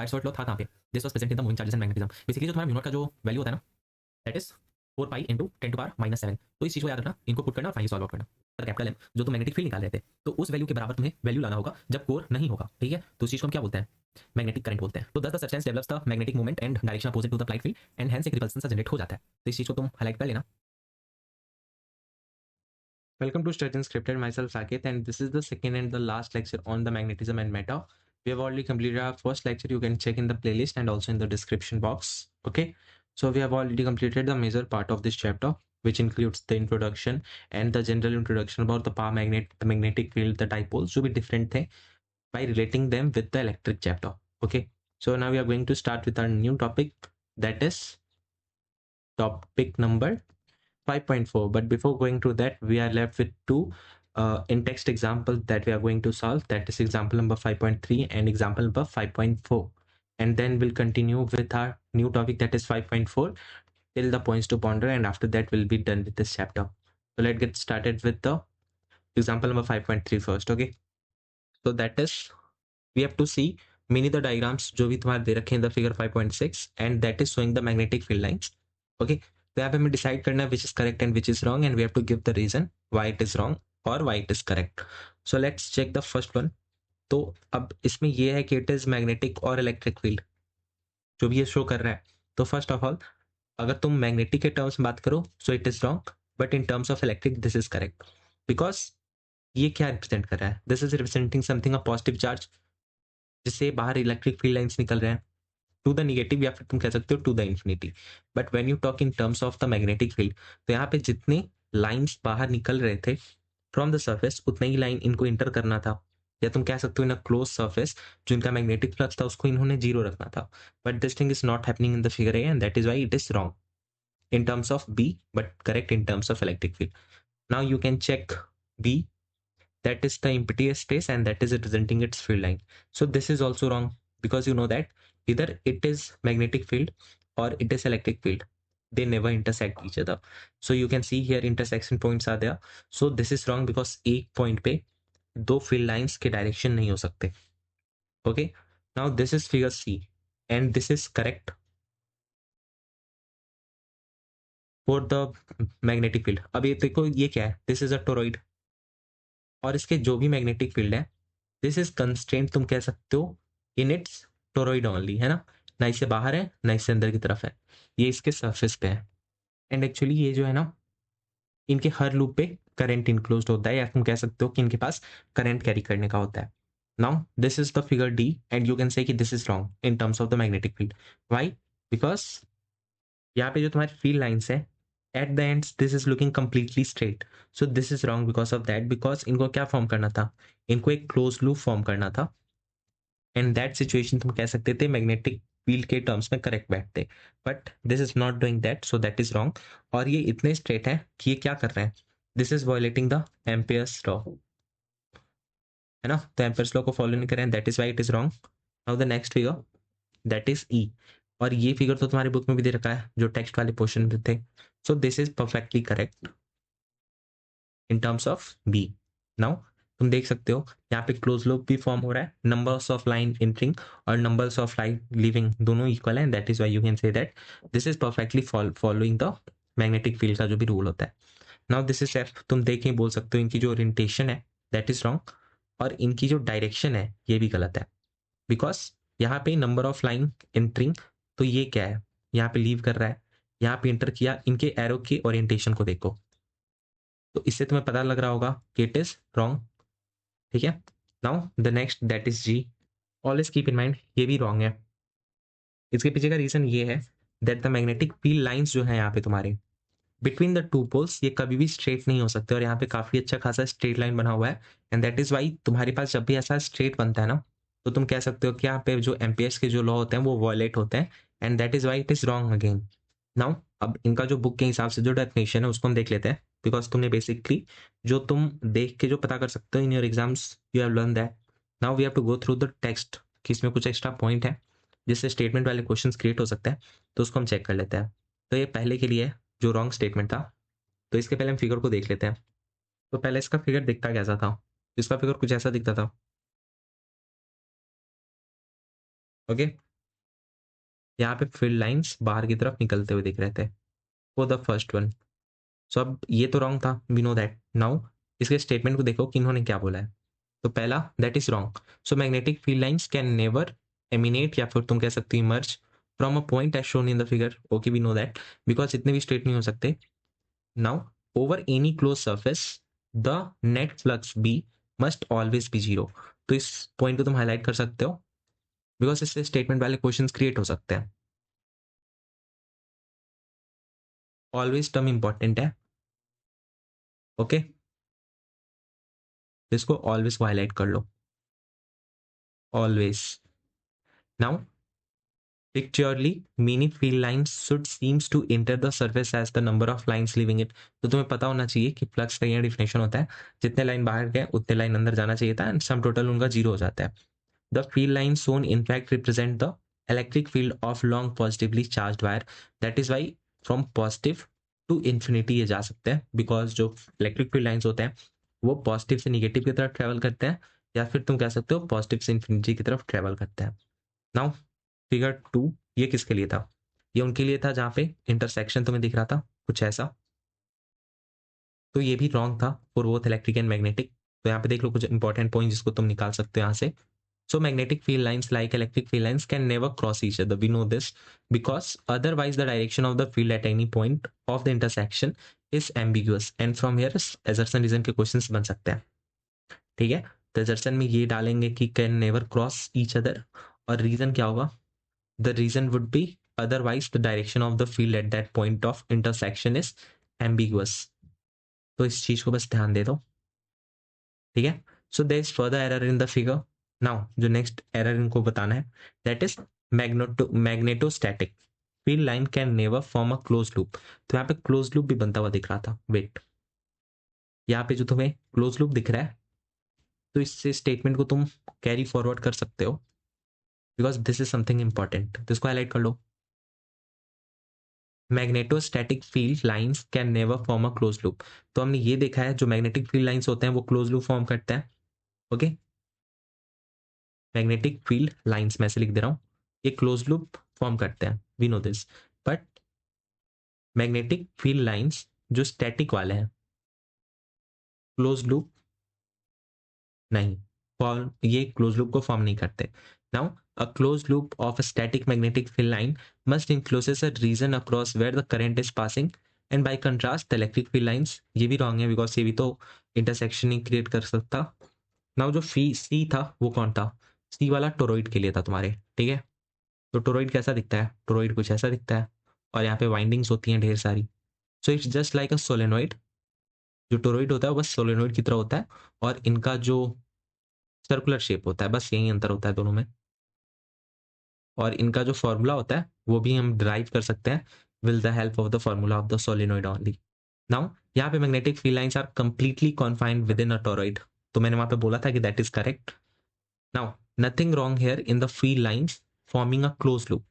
हायर्सवर्थ law था कहाँ पे? This was present in the moving charges and magnetism. Basically जो तुम्हारा म्यू नॉट का जो वैल्यू होता है ना, दैट इज 4 पाई इंटू 10⁻⁻⁷। तो इस चीज को याद रखना, इनको पुट करना और फाइनली सॉल्व आउट करना। पर कैपिटल एम जो तुम मैग्नेटिक फील्ड निकाल रहे थे, तो उस वैल्यू के बराबर तुम्हें वैल्यू लाना होगा जब कोर नहीं होगा, ठीक है? तो उस चीज को हम क्या बोलते हैं? मैग्नेटिक करंट बोलते हैं। तो thus the substance develops the magnetic moment and direction opposite to the applied field and hence एक रिपल्सन सा जनरेट हो जाता है। तो इस चीज को तुम हाईलाइट कर लेना। Welcome to Study Unscripted. Myself Saket, and this is the second and the last lecture on the magnetism and matter. We have already completed our first lecture. You can check in the playlist and also in the description box. Okay, so we have already completed the major part of this chapter, which includes the introduction and the general introduction about the power magnet, the magnetic field, the dipoles, to be different thing by relating them with the electric chapter. Okay, so now we are going to start with our new topic, that is topic number 5.4. But before going to that, we are left with two in-text examples that we are going to solve. That is example number 5.3 and example number 5.4. And then we'll continue with our new topic, that is 5.4, till the points to ponder. And after that, we'll be done with this chapter. So let's get started with the example number 5.3 first. Okay. So that is, we have to see many the diagrams जो भी तुम्हारे दे रखे हैं the figure 5.6 and that is showing the magnetic field lines. Okay, तो यहाँ पे हमें decide करना है which is correct and which is wrong and we have to give the reason why it is wrong or why it is correct. So let's check the first one. तो अब इसमें ये है कि it is magnetic और electric field जो भी ये शो कर रहा है. तो फर्स्ट ऑफ ऑल अगर तुम मैग्नेटिक के टर्म्स में बात करो सो it is wrong, but in terms of electric this is correct. Because ये क्या रिप्रेजेंट कर रहा है? This is representing something a positive charge जिससे बाहर इलेक्ट्रिक फील्ड लाइंस निकल रहे हैं टू द निगेटिव या फिर तुम कह सकते हो to the infinity. But when you talk in terms of the magnetic field तो यहाँ पे जितने लाइंस बाहर निकल रहे थे फ्रॉम द सर्फेस उतने ही लाइन इनको इंटर करना था, या तुम कह सकते हो इन अ क्लोज सर्फेस जो इनका मैग्नेटिक फ्लक्स था उसको इन्होंने जीरो रखना था. But this thing is not happening in the figure A and that is why it is wrong in terms of B, but correct in terms of electric field. Now you can check B, that is the empty space and that is representing its field line. So this is also wrong because you know that either it is magnetic field or it is electric field. They never intersect each other. So you can see here intersection points are there. So this is wrong because एक point पे दो field lines के direction नहीं हो सकते. Okay. Now this is figure C and this is correct for the magnetic field. अब ये देखो ये क्या है? दिस इज अ टोरॉइड और इसके जो भी मैग्नेटिक फील्ड है दिस इज कंस्ट्रेंट, तुम कह सकते हो इन इट्स टोरॉइड ओनली, है ना? ना इससे बाहर है ना इससे अंदर की तरफ है, ये इसके सरफेस पे है. एंड एक्चुअली ये जो है ना इनके हर लूप पे करंट इनक्लोज होता है या तुम कह सकते हो कि इनके पास करंट कैरी करने का होता है. Now this is the figure D and you can say कि this is wrong in terms of the magnetic field. Why? Because यहाँ पे जो तुम्हारी फील्ड लाइंस है at the ends this is looking completely straight. So this is wrong because of that, because इनको क्या form करना था? इनको एक क्लोज लूप फॉर्म करना था. एंड दैट सिचुएशन तुम कह सकते थे मैग्नेटिक फील्ड के टर्म्स में करेक्ट बैठते, but this is not doing that, so that is wrong. और ये इतने स्ट्रेट है कि ये क्या कर रहे हैं? This is violating the Ampere's law, है ना? तो एम्पियर्स लॉ को फॉलो नहीं करें, that is why it is wrong. Now the next figure that is E, और ये फिगर तो तुम्हारी बुक में भी दे रखा है जो टेक्स्ट वाले पोर्शन में थे. So this is perfectly correct in terms of B. Now तुम देख सकते हो यहाँ पे क्लोज लूप भी फॉर्म हो रहा है, नंबर्स ऑफ लाइन एंटरिंग और नंबर्स ऑफ लाइन लीविंग दोनों इक्वल है, that is why you can say that this is perfectly following the magnetic field का जो भी रूल होता है. नाउ दिस इज एफ, तुम देखें बोल सकते हो इनकी जो ओरिएंटेशन है दैट इज रॉन्ग और इनकी जो डायरेक्शन है ये भी गलत है. बिकॉज यहाँ पे नंबर ऑफ लाइन एंटरिंग, तो ये क्या है? यहाँ पे लीव कर रहा है, यहाँ पे इंटर किया, इनके एरो की ओरिएंटेशन को देखो तो इससे तुम्हें पता लग रहा होगा कि इट इज रॉन्ग. ठीक है. Now the next that is G. Always keep in mind ये भी रॉन्ग है. इसके पीछे का रीजन ये है that the magnetic field lines जो है यहाँ पे तुम्हारे बिटवीन द टू पोल्स ये कभी भी स्ट्रेट नहीं हो सकते, और यहाँ पे काफी अच्छा खासा स्ट्रेट लाइन बना हुआ है. एंड दैट इज वाई तुम्हारे पास जब भी ऐसा स्ट्रेट बनता है ना तो तुम कह सकते हो कि यहाँ पे जो एम्पियर्स के जो लॉ होते हैं वो वॉयलेट होते हैं, and that is why it is wrong again. Now अब इनका जो बुक के हिसाब से जो डेफिनेशन है उसको हम देख लेते हैं, बिकॉज तुमने बेसिकली जो तुम देख के जो पता कर सकते हो in your exams you have learn that. Now we have to go through the text कि इसमें कुछ एक्स्ट्रा पॉइंट है जिससे स्टेटमेंट वाले क्वेश्चंस क्रिएट हो सकते हैं, तो उसको हम चेक कर लेते हैं. तो ये पहले के लिए जो रॉन्ग स्टेटमेंट था, तो इसके पहले हम फिगर को देख लेते हैं. तो पहले इसका फिगर दिखता कैसा था? इसका फिगर कुछ ऐसा दिखता था. ओके. यहाँ पे फील्ड लाइंस बाहर की तरफ निकलते हुए दिख रहे थे for the first one. So अब ये तो रॉन्ग था, वी नो दैट। नाउ इसके स्टेटमेंट को देखो कि इन्होंने क्या बोला है। तो पहला, that is wrong. So magnetic field lines can never emanate, या फिर तुम कह सकते हो emerge from a point as shown in the figure. Okay, we know that, because इतने भी स्ट्रेट नहीं हो सकते। Now over any close surface the net flux B must always be zero. तो इस पॉइंट को तुम हाईलाइट कर सकते हो, बिकॉज इससे स्टेटमेंट वाले क्वेश्चन क्रिएट हो सकते हैं। ऑलवेज टर्म इंपॉर्टेंट है। ओके, इसको ऑलवेज को हाईलाइट कर लो, always. Now pictorially many field lines should seems to enter the surface as the number of lines leaving it। तो तुम्हें पता होना चाहिए कि फ्लक्स का ये डिफिनेशन होता है, जितने लाइन बाहर गए उतने लाइन अंदर जाना चाहिए था, एंड सम टोटल उनका जीरो हो जाता है। The field line shown in fact represent the electric field of long positively charged wire. That is why from positive to infinity ये जा सकते हैं, बिकॉज जो इलेक्ट्रिक फील्ड लाइन्स होते हैं वो पॉजिटिव से निगेटिव की तरफ ट्रेवल करते हैं, या फिर तुम कह सकते हो पॉजिटिव से इन्फिनिटी की तरफ ट्रेवल करते हैं। नाउ फिगर 2, ये किसके लिए था? ये उनके लिए था जहां पे इंटरसेक्शन तुम्हें दिख रहा था कुछ ऐसा। तो ये भी रॉन्ग था for both electric and magnetic. तो यहाँ पे देख लो कुछ इंपॉर्टेंट पॉइंट जिसको तुम निकाल सकते हो यहाँ से। So magnetic field lines like electric field lines can never cross each other, we know this, because otherwise the direction of the field at any point of the intersection is ambiguous, and from here assertion reason के questions बन सकते हैं। ठीक है, तो एजर्सन में ये डालेंगे कि can never cross each other, और रीजन क्या होगा? The reason would be otherwise the direction of the field at that point of intersection is ambiguous। तो इस चीज को बस ध्यान दे दो। ठीक है, so there is further error in the figure. Now जो नेक्स्ट एरर इनको बताना है, that is magnetostatic field line can never form a close loop. तो यहाँ पे क्लोज लूप भी बनता हुआ दिख रहा था। वेट, यहाँ पे जो तुम्हें क्लोज लूप दिख रहा है, तो इससे स्टेटमेंट को तुम कैरी फॉरवर्ड कर सकते हो, because this is something important. तो इसको हाईलाइट कर लो। Magnetostatic field lines can never form a close loop. तो हमने ये देखा है जो मैग्नेटिक फील्ड लाइंस होते हैं वो क्लोज लूप फॉर्म करते हैं। ओके, मैग्नेटिक फील्ड लाइंस में से लिख दे रहा हूं, ये क्लोज लूप फॉर्म करते हैं, we know this. But magnetic field lines जो स्टैटिक वाले हैं, क्लोज लूप नहीं फॉर्म, ये क्लोज लूप को फॉर्म नहीं करते। Now a close loop of a static magnetic field line must encloses a region across where the current is passing, and by contrast the electric field lines, ये भी wrong है because ये भी तो intersection नहीं create कर सकता। Now जो फी सी था वो कौन था? सी वाला टोरॉइड के लिए था तुम्हारे। ठीक है, तो टोरॉइड कैसा दिखता है? टोरॉइड कुछ ऐसा दिखता है, और यहाँ पे वाइंडिंग्स होती हैं ढेर सारी। So it's just like a solenoid. जो टोरॉइड होता है वो बस सोलेनोइड की तरह होता है, और इनका जो सर्कुलर शेप होता है, बस यही अंतर होता है दोनों में। और इनका जो फॉर्मूला होता है वो भी हम ड्राइव कर सकते हैं with the help of the formula of the solenoid only. नाउ यहाँ पे magnetic field lines are completely confined within a toroid, तो मैंने वहां पे बोला था कि that is correct. Now nothing wrong here in the field lines forming a close loop.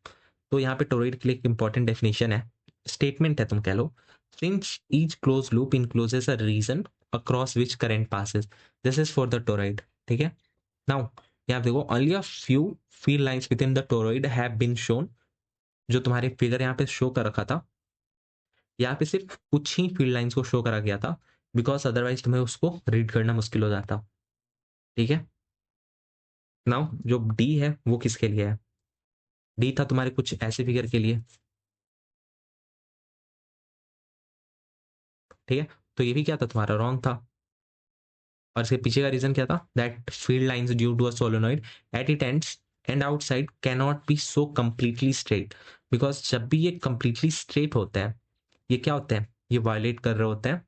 तो यहाँ पे टोरॉइड के लिए एक इंपॉर्टेंट डेफिनेशन है, स्टेटमेंट है तुम कह लो, since each close loop encloses a region across which current passes, this is for the toroid. ठीक है, नाउ यहाँ देखो, only a few field lines within the toroid have been shown. जो तुम्हारे फिगर यहाँ पे शो कर रखा था, यहाँ पे सिर्फ कुछ ही फील्ड लाइंस को शो करा गया था, बिकॉज अदरवाइज तुम्हें उसको रीड करना मुश्किल हो जाता। ठीक है, नाउ जो डी है वो किसके लिए है? डी था तुम्हारे कुछ ऐसे फिगर के लिए। ठीक है, तो ये भी क्या था तुम्हारा? रॉन्ग था। और इसके पीछे का रीजन क्या था? That field lines due to a solenoid at it ends and outside can not be so completely straight, because जब भी ये कंप्लीटली स्ट्रेट होता है, ये क्या होते हैं? ये वायलेट कर रहे होते हैं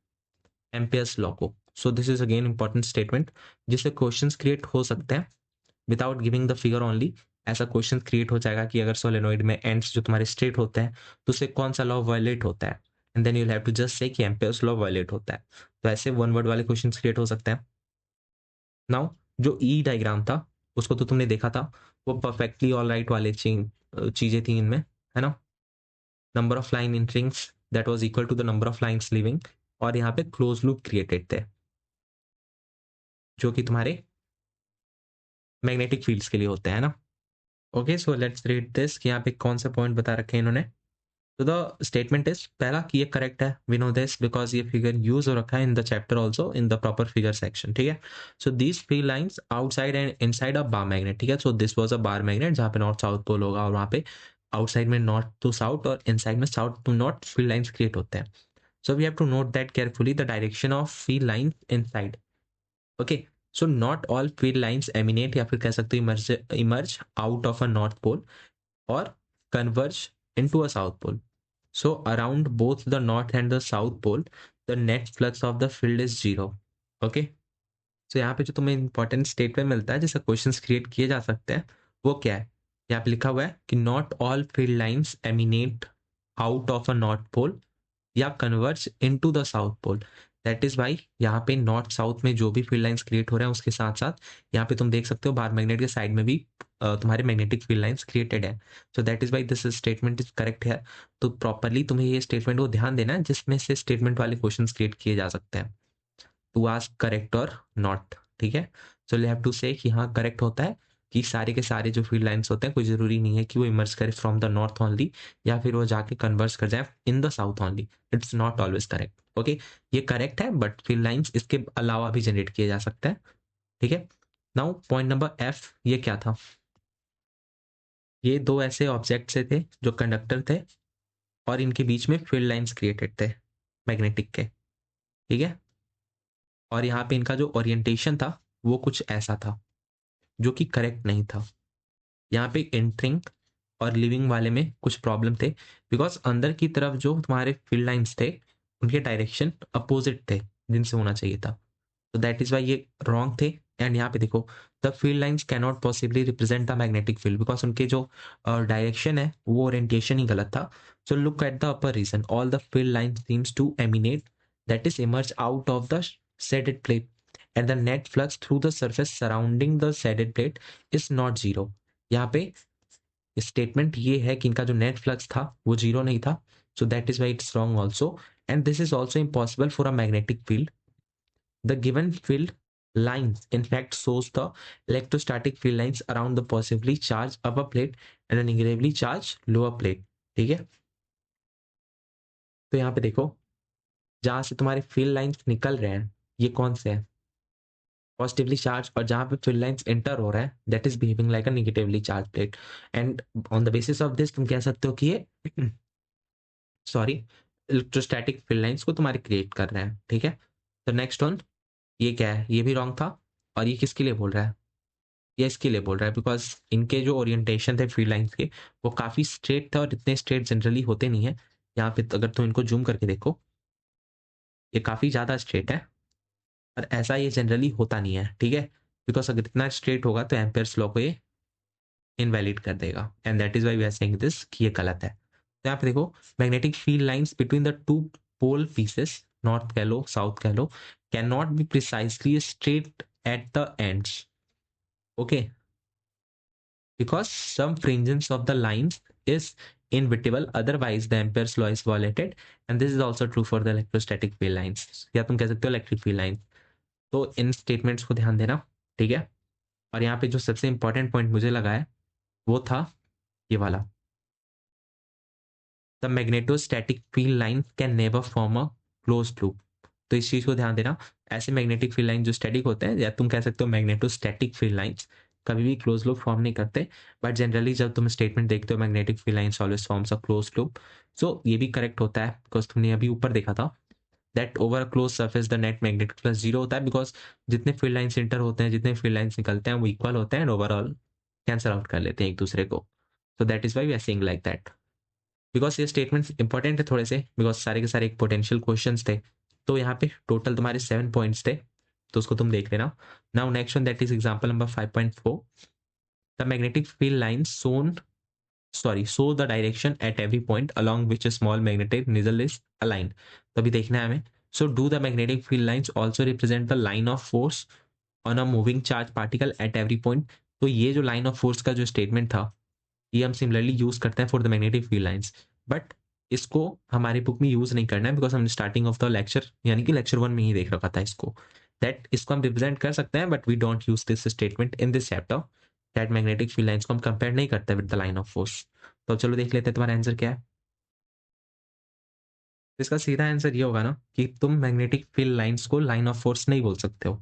एम्पियर्स लॉ को। सो this is again important statement, जिससे क्वेश्चंस क्रिएट हो सकते हैं without giving the figure only. ऐसा क्वेश्चन क्रिएट हो जाएगा कि अगर सोलेनोइड में एंड्स जो तुम्हारे स्ट्रेट होते हैं तो उससे कौन सा लॉ वायलेट होता है, and then you have to just say that Ampere's law violate होता है। तो ऐसे वन वर्ड वाले क्वेश्चंस क्रिएट हो सकते हैं। नाउ जो ई डायग्राम था उसको तो तुमने देखा था, वो परफेक्टली ऑल राइट वाले चीजें थी इनमें, है ना? Number of line in rings that was equal to the number of lines living, और यहाँ पे क्लोज लूप क्रिएटेड थे जो कि तुम्हारे मैग्नेटिक फील्ड्स के लिए होते हैं ना। Okay, so let's read this कि यहाँ पे कौन से पॉइंट बता रखे हैं इन्होंने। तो द स्टेटमेंट इज, पहला कि ये करेक्ट है, वी नो दिस बिकॉज ये फिगर यूज हो रखा है in the chapter also in the proper figure section, ठीक है। So these three lines outside and inside a bar magnet, ठीक है। So this was a bar magnet जहाँ पे नॉर्थ साउथ पोल होगा और वहाँ पे आउटसाइड में नॉर्थ टू साउथ और इनसाइड में south to north field lines create होते हैं। So we have to note that carefully the direction of field lines inside. Okay, so not all field lines emanate या फिर कह सकते हो emerge out of a north pole or converge into a south pole. So around both the north and the south pole, the net flux of the field is zero. Okay? So यहाँ पे जो तुम्हें important statement मिलता है जिससे questions create किए जा सकते हैं वो क्या है? यहाँ पे लिखा हुआ है कि not all field lines emanate out of a north pole या converge into the south pole. That is why यहाँ पे नॉर्थ साउथ में जो भी फील्ड लाइंस क्रिएट हो रहे हैं उसके साथ साथ यहाँ पे तुम देख सकते हो बार मैग्नेट के साइड में भी तुम्हारे मैग्नेटिक फील्ड लाइंस क्रिएटेड है। So that is why this statement is correct है। तो प्रॉपरली तुम्हें ये स्टेटमेंट को ध्यान देना है जिसमें से स्टेटमेंट वाले क्वेश्चन क्रिएट किए जा सकते हैं टू आस्क करेक्ट और नॉट, ठीक है। सो यू हैव टू से कि हाँ करेक्ट होता है कि सारे के सारे जो फील्ड लाइंस होते हैं कोई जरूरी नहीं है कि वो इमर्ज करे फ्रॉम द नॉर्थ ओनली या फिर वो जाके कन्वर्स कर जाए in the south only. It's not always correct. Okay, ये करेक्ट है बट फील्ड लाइंस इसके अलावा भी जनरेट किए जा सकते हैं, ठीक है। नाउ पॉइंट नंबर एफ, ये क्या था? ये दो ऐसे ऑब्जेक्ट से थे जो कंडक्टर थे और इनके बीच में फील्ड लाइंस क्रिएटेड थे मैग्नेटिक के, ठीक है। और यहाँ पे इनका जो ओरिएंटेशन था वो कुछ ऐसा था जो कि करेक्ट नहीं था। यहाँ पे एंटरिंग और लिविंग वाले में कुछ प्रॉब्लम थे बिकॉज अंदर की तरफ जो तुम्हारे फील्ड लाइंस थे उनके डायरेक्शन अपोजिट थे जिनसे होना चाहिए था। तो दैट इज वाई ये रॉन्ग थे। एंड यहाँ पे देखो the field lines can not possibly represent the magnetic field because उनके जो डायरेक्शन है वो ओरिएंटेशन ही गलत था। So look at the upper region, all the field lines seems to emanate that is emerge out of the shaded plate and the net flux through the surface surrounding the shaded plate is not zero। यहाँ पे statement ये है कि इनका जो net flux था वो zero नहीं था। सो that is why it's wrong also and this is also impossible for a magnetic field. The given field lines in fact shows the electrostatic field lines around the positively charged upper plate and a negatively charged lower plate, ठीक है। तो यहाँ पे देखो जहां से तुम्हारे field lines निकल रहे हैं ये कौन से हैं? पॉजिटिवली चार्ज, और जहां पे फील्ड लाइंस एंटर हो रहा है that is behaving like a negatively charge plate. And on the basis of this तुम कह सकते हो कि ये सॉरी इलेक्ट्रोस्टैटिक फील्ड लाइंस को तुम्हारे क्रिएट कर रहे हैं, ठीक है। तो नेक्स्ट वन, ये क्या है? ये भी रॉन्ग था। और ये किसके लिए बोल रहा है? ये इसके लिए बोल रहा है बिकॉज इनके जो ओरिएंटेशन थे फील्ड लाइंस के वो काफी स्ट्रेट थे और इतने स्ट्रेट जनरली होते नहीं है। यहाँ पे अगर तुम इनको जूम करके देखो ये काफी ज्यादा स्ट्रेट है और ऐसा ये जनरली होता नहीं है, ठीक है। बिकॉज अगर इतना स्ट्रेट होगा तो एम्पेयर्स लॉ को ये इनवैलिड कर देगा and that is why we are saying this कि ये गलत है। तो यहाँ पे देखो magnetic field lines between the two pole pieces, north कह लो साउथ कह लो, can not be precisely straight at the ends, okay, because some fringes of the lines is inevitable, otherwise the Ampere's law is violated, and this is also true for the electrostatic field lines या तुम कह सकते हो electric field line. तो इन statements को ध्यान देना, ठीक है। और यहाँ पे जो सबसे इंपॉर्टेंट पॉइंट मुझे लगा है वो था ये वाला, the magnetostatic field line can never form a closed loop. तो इस चीज को ध्यान देना, ऐसे मैग्नेटिक फील्ड लाइन जो स्टैटिक होते हैं या तुम कह सकते हो मैग्नेटोस्टैटिक फील्ड लाइंस कभी भी क्लोज लूप फॉर्म नहीं करते। बट जनरली जब तुम स्टेटमेंट देखते हो magnetic field lines always forms a close loop, so ये भी करेक्ट होता है बिकॉज तुमने अभी ऊपर देखा था that over close surface the net magnetic flux zero होता है बिकॉज जितने फील्ड लाइंस इंटर होते हैं जितने फील्ड लाइंस निकलते हैं वो इक्वल होते हैं एंड ओवरऑल कैंसिल आउट कर लेते हैं एक दूसरे को। So that is why we are saying like that. Because ये स्टेटमेंट्स इंपॉर्टेंट है थोड़े से बिकॉज सारे के सारे एक पोटेंशियल क्वेश्चन थे। तो यहाँ पे टोटल तुम्हारे 7 पॉइंट्स थे तो उसको तुम देख लेना। Now next one that is example number 5.4, the magnetic field line सोन show the direction at every point along which a small magnetic needle is aligned। तो अभी देखना है हमें, so do the magnetic field lines also represent the line of force on a moving charge particle at every point। तो ये जो line of force का जो स्टेटमेंट था ये हम सिमिलरली यूज करते हैं for the magnetic field lines, but इसको हमारी बुक में यूज नहीं करना है बिकॉज हमने स्टार्टिंग ऑफ द लेक्चर यानी कि लेक्चर 1 में ही देख रखा था इसको, दैट इसको हम रिप्रेजेंट कर सकते हैं but we don't use this statement in this chapter. That magnetic field lines को हम कंपेयर नहीं करते with the line of force. तो चलो देख लेते हैं तुम्हारा आंसर क्या है। इसका सीधा आंसर ये होगा ना कि तुम मैग्नेटिक फील्ड लाइंस को लाइन ऑफ फोर्स नहीं बोल सकते हो,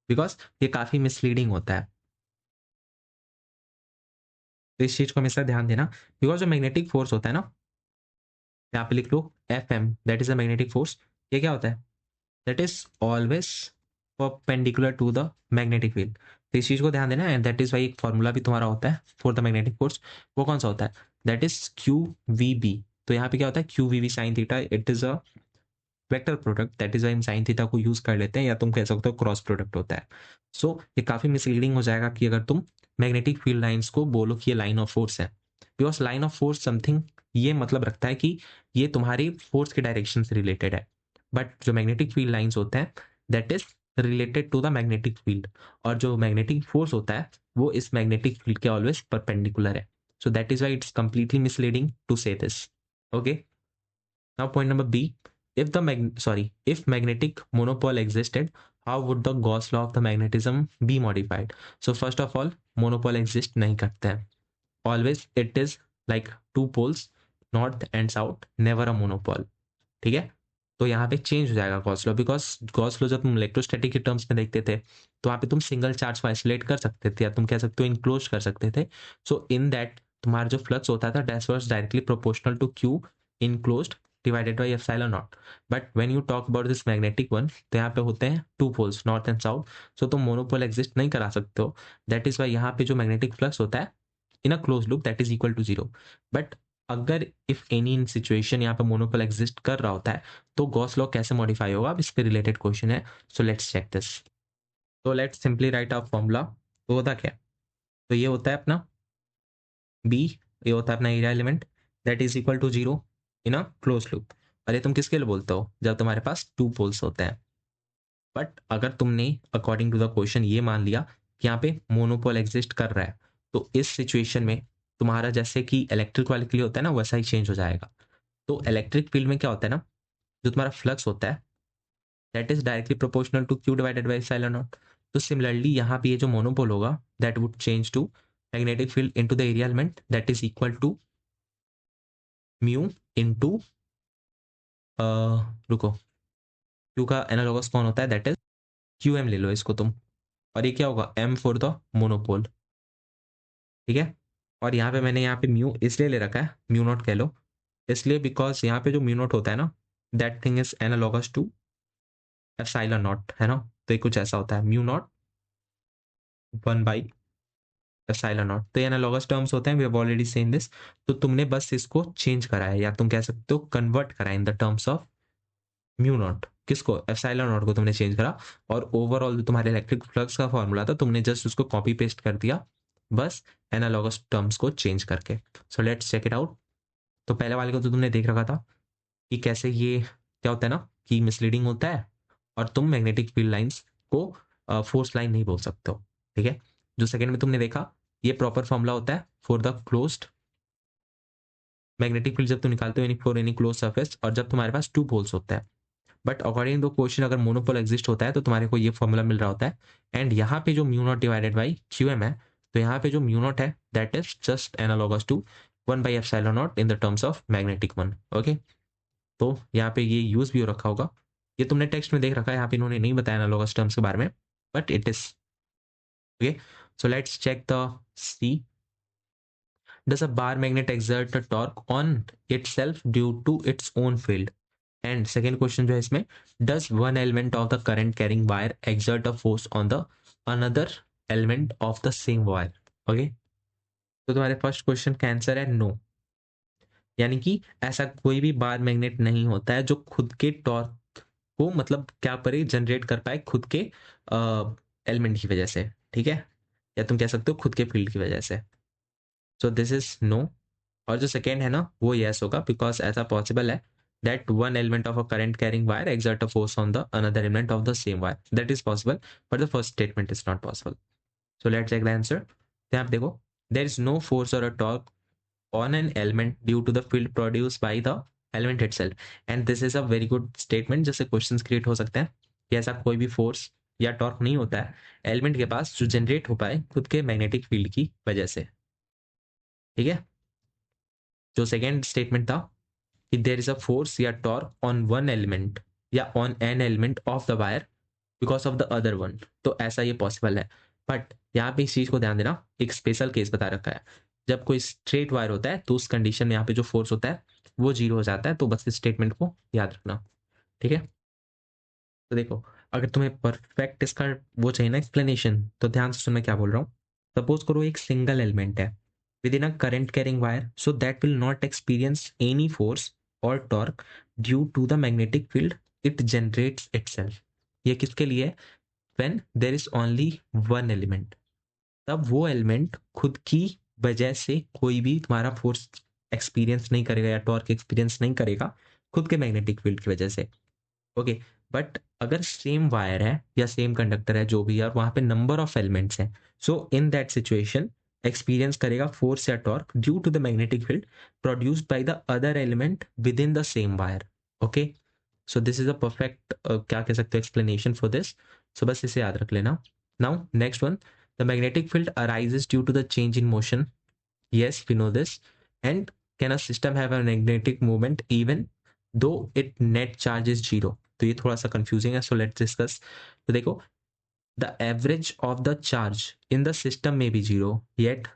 बिकॉज ये काफी मिसलीडिंग होता है। तो इस चीज को हमेशा ध्यान देना, बिकॉज जो मैग्नेटिक फोर्स होता है ना, यहाँ पे लिख लो F M, that is a magnetic force. ये क्या होता है? That is always perpendicular to the magnetic field. तो इस चीज को ध्यान देना, एंड दैट इज वाई एक फॉर्मूला भी तुम्हारा होता है फॉर द मैग्नेटिक फोर्स। वो कौन सा होता है? That is Q V B. तो यहाँ पे क्या होता है? Q V B sine theta, it is a vector product, that is why हम साइन थीटा को यूज कर लेते हैं, या तुम कह सकते हो क्रॉस प्रोडक्ट होता है। सो ये काफी मिसलीडिंग हो जाएगा कि अगर तुम मैग्नेटिक फील्ड लाइंस को बोलो कि ये लाइन ऑफ फोर्स है, because line of force something ये मतलब रखता है कि ये तुम्हारी फोर्स के डायरेक्शन से रिलेटेड है, बट जो मैग्नेटिक फील्ड लाइंस होते हैं that is related to the magnetic field, और जो मैग्नेटिक फोर्स होता है वो इस मैग्नेटिक फील्ड के ऑलवेज परपेंडिकुलर है। So that is why it's completely misleading to say this. Okay, now point number B, if the if magnetic monopole existed, how would the Gauss law of the magnetism be modified? So first of all, monopole exist नहीं करते हैं, always it is like two poles, north and south, never a monopole। ठीक है, तो यहाँ पे change हो जाएगा Gauss law, because Gauss law जब तुम इलेक्ट्रोस्टैटिक के टर्म्स में देखते थे तो वहाँ पे तुम सिंगल चार्ज को आइसोलेट कर सकते थे, या तुम कह सकते हो इनक्लोज कर सकते थे। सो इन दैट तुम्हारा जो फ्लक्स होता था that was directly proportional to Q enclosed divided by epsilon naught. But when you talk about this magnetic one, तो यहाँ पे होते हैं two poles, north and south. So तुम मोनोपोल एग्जिस्ट नहीं करा सकते हो। दैट इज वाई यहाँ पे जो मैग्नेटिक फ्लक्स होता है in a close loop that is equal to zero. But अगर इफ एनी इन सिचुएशन यहाँ पे मोनोपोल एग्जिस्ट कर रहा होता है तो गॉस लॉ कैसे मॉडिफाई होगा, अब इस पे रिलेटेड क्वेश्चन है। So let's check this. तो let's simply write out formula. तो होता क्या है? तो ये होता है अपना बी, ये होता है अपना area element that is equal to zero in a close loop. और ये तुम किसके लिए बोलते हो? जब तुम्हारे पास टू पोल्स होते हैं। बट अगर तुमने अकॉर्डिंग टू द क्वेश्चन ये मान लिया कि यहाँ पे मोनोपोल एग्जिस्ट कर रहा है, तो इस सिचुएशन में तुम्हारा जैसे कि इलेक्ट्रिक वाले के लिए होता है ना, वैसा ही चेंज हो जाएगा। तो इलेक्ट्रिक फील्ड में क्या होता है ना, जो तुम्हारा फ्लक्स होता है that is directly proportional to Q divided by epsilon naught. तो सिमिलरली यहाँ पे ये जो मोनोपोल होगा that would change to magnetic field into the area element that is equal to mu into रुको, क्यू का एनालोगस कौन होता है? दैट इज क्यू एम, ले लो इसको तुम। और ये क्या होगा? M for the monopole. ठीक है, और यहाँ पे मैंने यहाँ पे म्यू इसलिए ले रखा है, म्यू नॉट कह लो, इसलिए बिकॉज यहाँ पे जो म्यू नॉट होता है ना that thing is analogous to epsilon naught, है ना। तो ये कुछ ऐसा होता है, mu naught one by epsilon naught. तो ये एनालॉगस टर्म्स होते हैं, we have already seen this. तो तुमने बस इसको चेंज करा है, या तुम कह सकते हो कन्वर्ट करा इन the terms of mu not. किसको? एप्सिलॉन नॉट को तुमने चेंज करा, और ओवरऑल जो तुम्हारे इलेक्ट्रिक फ्लक्स का फॉर्मूला था तुमने जस्ट उसको कॉपी पेस्ट कर दिया, बस एनालॉगस टर्म्स को चेंज करके। So let's check it out. तो पहले वाले को तो तुमने देख रखा था कि कैसे ये क्या होता है ना कि मिसलीडिंग होता है, और तुम मैग्नेटिक फील्ड लाइंस को फोर्स लाइन नहीं बोल सकते हो। ठीक है, जो सेकंड में तुमने देखा ये प्रॉपर फॉर्मूला होता है for the closed magnetic field जब तुम निकालते हो फॉर एनी क्लोज सरफेस, और जब तुम्हारे पास टू पोल्स होता है। बट अकॉर्डिंग टू क्वेश्चन अगर मोनोपोल एग्जिस्ट होता है तो तुम्हारे को ये फॉर्मूला मिल रहा होता है। एंड यहाँ पे जो mu naught divided by Q M है, तो यहाँ पे जो म्यू नॉट है that is just analogous to one by epsilon naught in the terms of magnetic one. Okay, तो यहाँ पे ये यूज भी हो रखा होगा, ये तुमने टेक्स्ट में देख रखा है, यहाँ पे इन्होंने नहीं बताया एनालॉगस टर्म्स के बारे में, but it is okay. So let's check the see. Does a bar magnet exert a torque on itself due to its own field? And second question जो है इसमें, does one element of the current carrying wire exert a force on the another element of the same wire? Okay, तो तुम्हारे first question का answer है no, यानी कि ऐसा कोई भी बार मैग्नेट नहीं होता है जो खुद के टॉर्क को मतलब क्या करे, जनरेट कर पाए खुद के एलिमेंट की वजह से। ठीक है, या तुम कह सकते हो खुद के फील्ड की वजह से। So this is no. और जो सेकेंड है ना वो यस होगा, बिकॉज ऐसा पॉसिबल है that one element of a current carrying wire exert a force on the another element of the same wire, that is possible, but the first statement is not possible. So let's check the answer. यहाँ पे देखो, there is no force or a torque on an element due to the field produced by the element itself, and this is a very good statement जिससे questions create हो सकते हैं कि ऐसा कोई भी फोर्स या टॉर्क नहीं होता है एलिमेंट के पास जो जनरेट हो पाए खुद के मैग्नेटिक फील्ड की वजह से। ठीक है, जो सेकेंड स्टेटमेंट था कि देयर इज अ फोर्स या टॉर्क ऑन वन एलिमेंट या on an element of the wire because of the other one, तो ऐसा ये पॉसिबल है। बट यहाँ पे इस चीज को ध्यान देना, एक स्पेशल केस बता रखा है, जब कोई स्ट्रेट वायर होता है तो उस कंडीशन में यहाँ पे जो फोर्स होता है वो जीरो हो जाता है, तो बस इस स्टेटमेंट को याद रखना। ठीक है, तो देखो, अगर तुम्हें परफेक्ट इसका वो चाहिए ना एक्सप्लेनेशन, तो ध्यान से सुन मैं क्या बोल रहा हूँ। सपोज करो एक सिंगल एलिमेंट है within a current carrying wire, so that will not experience any force और torque due to the magnetic field it generates itself. ये किसके लिए? When there is only one element, तब वो element खुद की वजह से कोई भी तुम्हारा फोर्स एक्सपीरियंस नहीं करेगा या टॉर्क एक्सपीरियंस नहीं करेगा खुद के मैग्नेटिक फील्ड की वजह से। ओके, बट अगर सेम वायर है या सेम कंडक्टर है जो भी है और वहां पे नंबर ऑफ एलिमेंट्स हैं, so in that situation experience करेगा फोर्स या torque due to the magnetic field produced by the other element within the same wire. Okay, so this is a perfect क्या कह सकते हो explanation for this. सो बस इसे याद रख लेना। Now next one, the magnetic field arises due to the change in motion. Yes, we know this. And can a system have a magnetic moment even though its net charge is zero? तो ये थोड़ा सा confusing है, so let's discuss. तो देखो, the average of the charge in the system में be zero, yet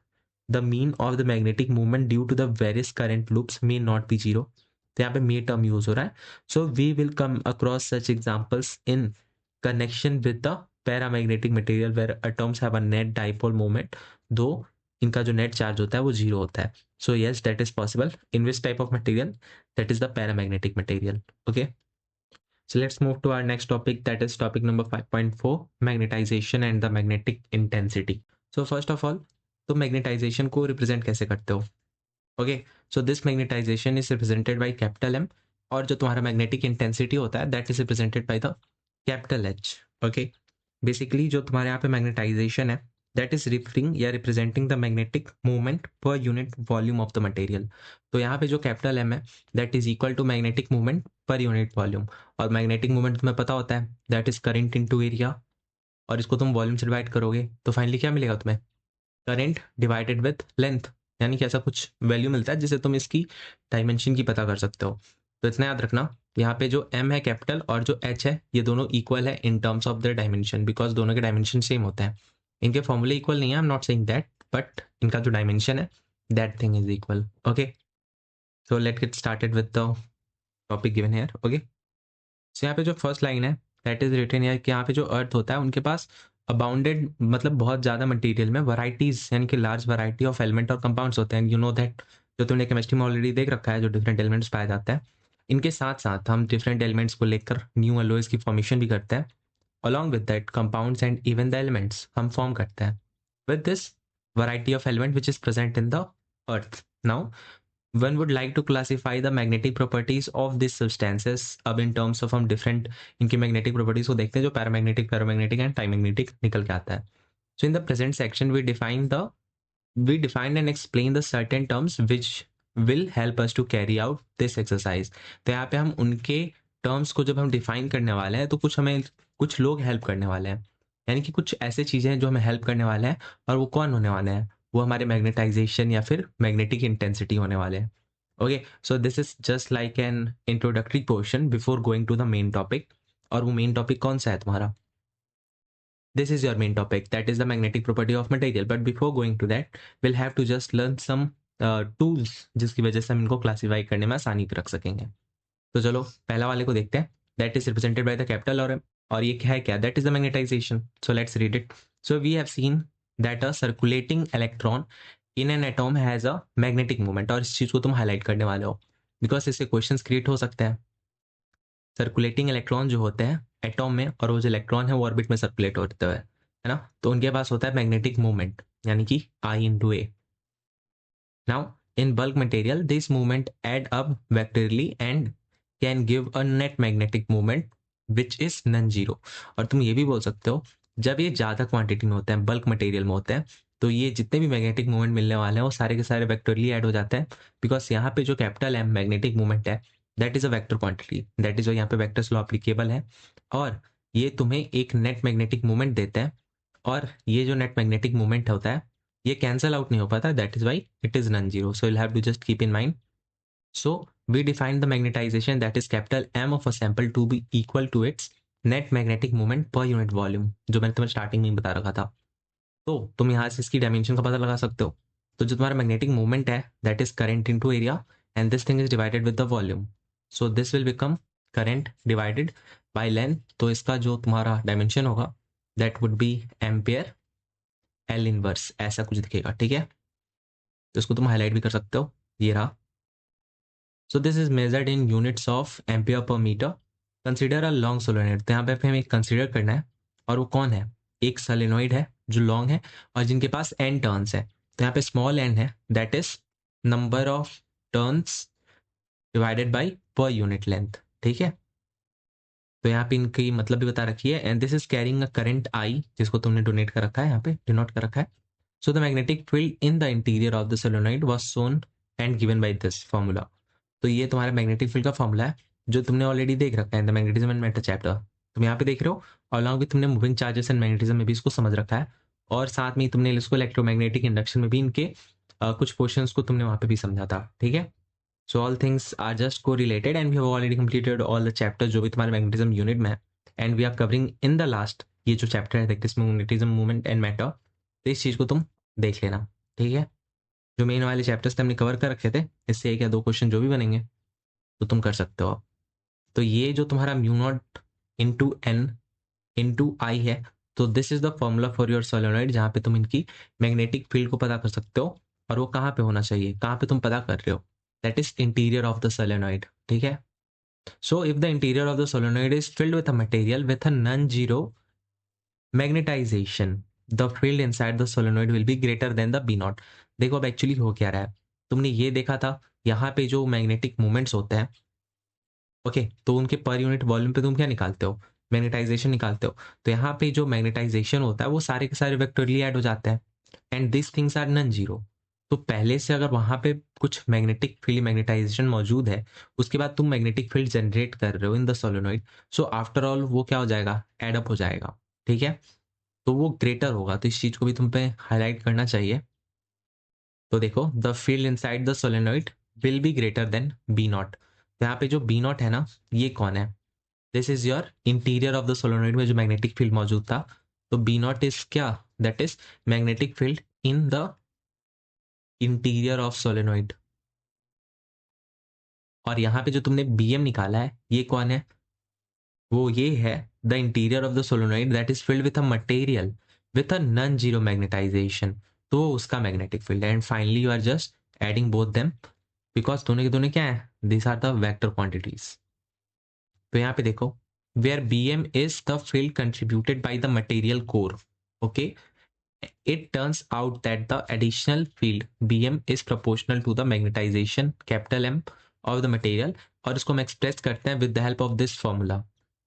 the mean of the magnetic movement due to the various current loops may not be zero. तो यहाँ पे may term use हो रहा है। So we will come across such examples in connection with the paramagnetic material where atoms have a net dipole moment, दो इनका जो net charge होता है वो जीरो होता है। So yes, that is possible in which type of material? That is the paramagnetic material. Okay, so let's move to our next topic, that is topic number 5.4, magnetization and the magnetic intensity. So first of all, तो magnetization को represent कैसे करते हो? Okay, so this magnetization is represented by capital M, और जो तुम्हारा magnetic intensity होता है that is represented by the capital H. Okay, basically जो तुम्हारे यहाँ पे magnetization है that is referring या representing the magnetic movement per unit volume of the material. तो यहाँ पे जो capital M है that is equal to magnetic movement per unit volume, और मैग्नेटिक मूवमेंट तुम्हें पता होता है that is current into area, और इसको तुम वॉल्यूम से डिवाइड करोगे तो फाइनली क्या मिलेगा तुम्हें? करंट डिवाइडेड विद लेंथ, यानी कि ऐसा कुछ वैल्यू मिलता है जिससे तुम इसकी डायमेंशन की पता कर सकते हो। तो इतना याद रखना, यहाँ पे जो m है कैपिटल और जो h है ये दोनों इक्वल है इन terms of the dimension, because दोनों के डायमेंशन सेम होते हैं। इनके फॉर्मूले इक्वल नहीं है, I am not saying that, but इनका जो डायमेंशन है that thing is equal. Okay, so let get started with the topic given here. Okay, so यहाँ पे जो फर्स्ट लाइन है दैट इज रिटन हियर कि यहाँ पे जो अर्थ होता है उनके पास अबाउंडेड मतलब बहुत ज़्यादा मटेरियल में वैराइटीज यानी कि लार्ज वैरायटी ऑफ एलिमेंट और कंपाउंड्स होते हैं। यू नो दैट, जो तुमने केमिस्ट्री में ऑलरेडी देख रखा है, जो डिफरेंट एलिमेंट्स पाए जाते हैं, इनके साथ साथ हम डिफरेंट एलिमेंट्स को लेकर न्यू अलॉयज की फॉर्मेशन भी करते हैं। Along with that compounds and even the elements हम फॉर्म करते हैं with this variety of element which is present in the earth. Now one would like to classify the magnetic properties of these substances। अब in terms of हम different इनकी magnetic properties को देखते हैं, जो paramagnetic, ferromagnetic and timagnetic निकल के आता है। So in the present section we define and explain the certain terms which will help us to carry out this exercise। तो यहाँ पे हम उनके terms को जब हम define करने वाले हैं तो कुछ लोग help करने वाले हैं, यानी कि कुछ ऐसे चीज़ें हैं जो हमें help करने वाले हैं, और वो कौन होने वाले हैं? वो हमारे मैग्नेटाइजेशन या फिर मैग्नेटिक इंटेंसिटी होने वाले हैं। Okay, so this is just like an introductory portion before going to the main topic. और वो मेन टॉपिक कौन सा है तुम्हारा? This is your main topic, that is the magnetic property of material. But before going to that will have to just learn some tools जिसकी वजह से हम इनको क्लासीफाई करने में आसानी रख सकेंगे। तो चलो पहला वाले को देखते हैं, that is represented by the capital और ये क्या है? क्या that is the magnetization. So let's read it. So we have seen that a circulating electron in an atom has a magnetic movement, और इस चीज को तुम हाईलाइट करने वाले हो बिकॉज इससे क्वेश्चंस क्रिएट हो सकते हैं। सर्कुलेटिंग इलेक्ट्रॉन जो होते हैं एटॉम में, और वो जो इलेक्ट्रॉन है वो ऑर्बिट में सर्कुलेट होते हुए, है ना, तो उनके पास होता है मैग्नेटिक मूवमेंट, यानी कि I/A। Now in bulk material this movement add up vectorly and can give a net magnetic movement which is non zero. और तुम ये भी बोल सकते हो जब ये ज़्यादा क्वांटिटी में होते हैं, बल्क मटेरियल में होते हैं, तो ये जितने भी मैग्नेटिक मूवमेंट मिलने वाले हैं वो सारे के सारे वेक्टरली ऐड हो जाते हैं, बिकॉज यहाँ पे जो कैपिटल है मैग्नेटिक मूवमेंट है that is a vector quantity, that is यहाँ पे वेक्टर स्लो एप्लीकेबल है। और ये तुम्हें एक नेट मैग्नेटिक मोमेंट देता है, और ये जो नेट मैग्नेटिक मोमेंट होता है ये कैंसल आउट नहीं हो पाता, that is why it is non zero. So you have to just keep in mind. So we define the magnetization that is capital M of a sample to be equal to its net magnetic moment per unit volume, जो मैंने तुम्हें starting में ही बता रखा था. तो तुम यहाँ से इसकी डायमेंशन का पता लगा सकते हो. तो जो तुम्हारा मैग्नेटिक मोमेंट है that is current into area, and this thing is divided with the volume. So this will become current divided by length. तो इसका जो तुम्हारा डायमेंशन होगा that would B ampere L inverse, ऐसा कुछ दिखेगा. ठीक है, तो इसको तुम हाईलाइट भी कर सकते हो, ये रहा. So this is measured in units of ampere per metre. Consider a long solenoid. तो यहाँ पे हमें कंसिडर करना है, और वो कौन है, एक सोलेनोइड है जो लॉन्ग है और जिनके पास एन टर्न्स है. तो यहाँ पे स्मॉल एन है, that is number of turns divided by per unit length. ठीक है, तो यहाँ पे इनकी मतलब भी बता रखी है. And this is carrying a current I, जिसको तुमने डोनेट कर रखा है, यहाँ पे डिनोट कर रखा है. So the magnetic field in the interior of the solenoid was shown and given by this formula. तो ये तुम्हारा मैग्नेटिक फील्ड का फॉर्मूला है जो तुमने ऑलरेडी देख रखा है the magnetism and matter chapter. तुम यहाँ पे देख रहे हो, और अलॉन्ग भी तुमने मूविंग चार्जेस एंड मैग्नेटिज्म में भी इसको समझ रखा है, और साथ में ही तुमने इसको इलेक्ट्रोमैग्नेटिक इंडक्शन में भी इनके कुछ पोर्शंस को तुमने वहाँ पे भी समझा था. ठीक है, so all things are just correlated, and we have already completed all the chapter जो भी तुम्हारे मैग्नेटिज्म यूनिट में है. And we are covering in the last ये जो चैप्टर है मैग्नेटिज्म मूवमेंट एंड मैटर. तो इस चीज़ को तुम देख लेना. ठीक है, जो मेन वाले चैप्टर्स थे हमने कवर कर रखे थे, इससे एक या दो क्वेश्चन जो भी बनेंगे तो तुम कर सकते हो. तो ये जो तुम्हारा mu naught into N into I है, तो this is the formula for your solenoid, जहाँ पे तुम इनकी मैग्नेटिक फील्ड को पता कर सकते हो. और वो कहाँ पे होना चाहिए, कहाँ पे तुम पता कर रहे हो, that is interior of the solenoid. ठीक है, so if the interior of the solenoid is filled with a material with a non zero magnetization, the field inside the solenoid will be greater than the B naught. देखो अब actually हो क्या रहा है, तुमने ये देखा था यहाँ पे जो मैग्नेटिक मूवमेंट्स होते हैं, ओके, तो उनके पर यूनिट वॉल्यूम पे तुम क्या निकालते हो, मैग्नेटाइजेशन निकालते हो. तो यहाँ पे जो मैग्नेटाइजेशन होता है वो सारे के सारे वेक्टोरली ऐड हो जाते हैं, and this things are non zero. तो पहले से अगर वहां पे कुछ मैग्नेटिक फील्ड मैग्नेटाइजेशन मौजूद है, उसके बाद तुम मैग्नेटिक फील्ड जनरेट कर रहे हो इन the solenoid, so after all वो क्या हो जाएगा, एड अप हो जाएगा. ठीक है, तो वो ग्रेटर होगा. तो इस चीज को भी तुम पे हाईलाइट करना चाहिए. तो देखो, the field inside the solenoid will be greater than B naught. तो यहाँ पे जो बी नॉट है ना, ये कौन है, this is your interior of the solenoid में जो मैग्नेटिक फील्ड मौजूद था. तो बी नॉट इज क्या, that is magnetic field in the interior of solenoid. और यहाँ पे जो तुमने बी एम निकाला है ये कौन है, वो ये है the interior of the solenoid that is filled with a material with a non zero magnetization. तो उसका magnetic field. And finally you are just adding both them, because दोनों के दोनों क्या है, this are the vector quantities. तो यहाँ पे देखो, where B M is the field contributed by the material core, okay, it turns out that the additional field Bm is proportional to the magnetization capital M of the material. और इसको हम express करते हैं with the help of this formula.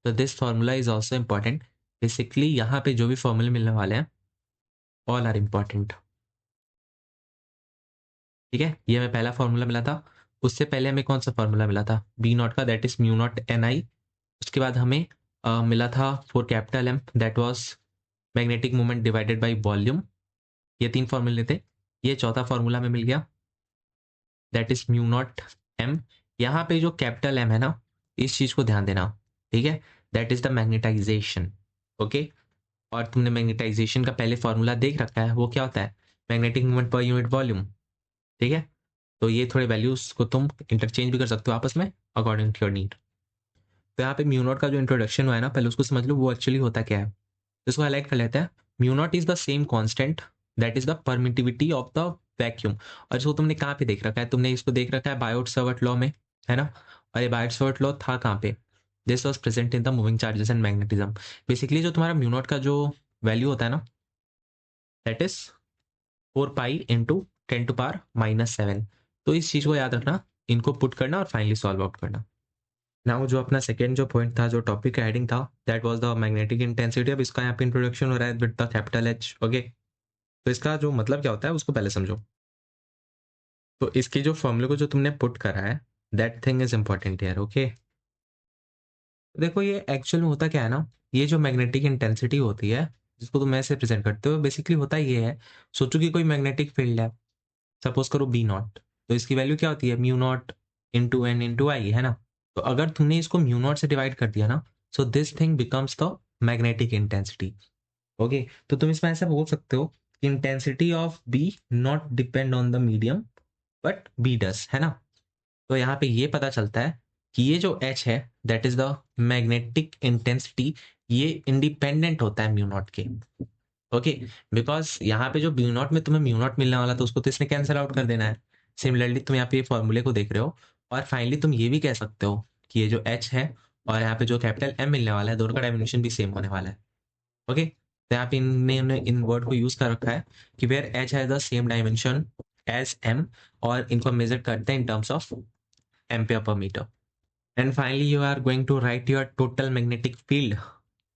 तो this formula is also important. Basically यहाँ पे जो भी फॉर्मूले मिलने वाले हैं all are important. ठीक है, ये हमें पहला फॉर्मूला मिला था. उससे पहले हमें कौन सा फॉर्मूला मिला था, बी नॉट का, that is mu naught N I. उसके बाद हमें मिला था for capital M, that was magnetic moment divided by volume. ये तीन फॉर्मूले थे. ये चौथा फॉर्मूला में मिल गया, that is mu naught M. यहाँ पे जो कैपिटल एम है ना, इस चीज को ध्यान देना. ठीक है, that is the magnetisation. Okay, और तुमने मैग्नेटाइजेशन का पहले फॉर्मूला देख रखा है, वो क्या होता है, magnetic moment per unit volume. ठीक है, तो ये थोड़े वैल्यूज को तुम इंटरचेंज भी कर सकते हो आपस में अकॉर्डिंग टू योर नीड. तो यहाँ पे म्यू नॉट का जो इंट्रोडक्शन हुआ है ना, पहले उसको समझ लो वो एक्चुअली होता क्या है. तो इसको हाईलाइट कर लेते हैं. Mu naught is the same constant that is the permittivity of the vacuum. और इसको तुमने कहाँ पे देख रखा है, तुमने इसको देख रखा है बायोट-सावर्ट लॉ में, है ना. और ये बायोट-सावर्ट लॉ था कहाँ पे, this was present in the moving charges and magnetism. Basically जो तुम्हारा म्यू नॉट का जो वैल्यू होता है ना, दैट इज 4 पाई इंटू 10⁻⁻⁷. तो इस चीज को याद रखना, इनको पुट करना और फाइनली सॉल्व आउट करना. नाउ जो अपना सेकेंड जो पॉइंट था, जो टॉपिक का हेडिंग था, that was the magnetic intensity. अब इसका यहाँ पे इंट्रोडक्शन हो रहा है with the capital H. Okay, तो इसका जो मतलब क्या होता है उसको पहले समझो. तो इसकी जो फॉर्मूले को जो तुमने पुट करा है, दैट थिंग इज इंपॉर्टेंट यार. ओके, देखो ये एक्चुअल में होता क्या है ना, ये जो मैग्नेटिक इंटेंसिटी होती है जिसको तुम ऐसे प्रेजेंट करते हो, बेसिकली होता ये है, सोचो कि कोई मैग्नेटिक फील्ड है, सपोज करो बी नॉट, तो इसकी वैल्यू क्या होती है, mu naught into N into I, है ना। तो अगर तुमने इसको म्यू नॉट से डिवाइड कर दिया ना, so this thing becomes the magnetic intensity. Okay, तो तुम इसमें ऐसा बोल सकते हो, intensity of B naught depend on the medium but B does, है ना। तो यहाँ पे ये पता चलता है कि ये जो एच है that is the magnetic intensity, ये इंडिपेंडेंट होता है म्यू नॉट के। ओके, बिकॉज यहाँ पे जो म्यू नॉट में तुम्हें म्यू नॉट मिलने वाला था उसको तो इसने कैंसिल आउट कर देना है। सिमिलरली तुम यहाँ पे ये फॉर्मूले को देख रहे हो, और फाइनली तुम ये भी कह सकते हो कि ये जो एच है और यहाँ पे जो कैपिटल एम मिलने वाला है, दोनों का डायमेंशन भी सेम होने वाला है। ओके, तो यहाँ पे इन्होंने इन वर्ड को यूज कर रखा है कि where H has the same dimension as M, और इनको मेजर करते हैं in terms of ampere per metre. And finally you are going to write your total magnetic field,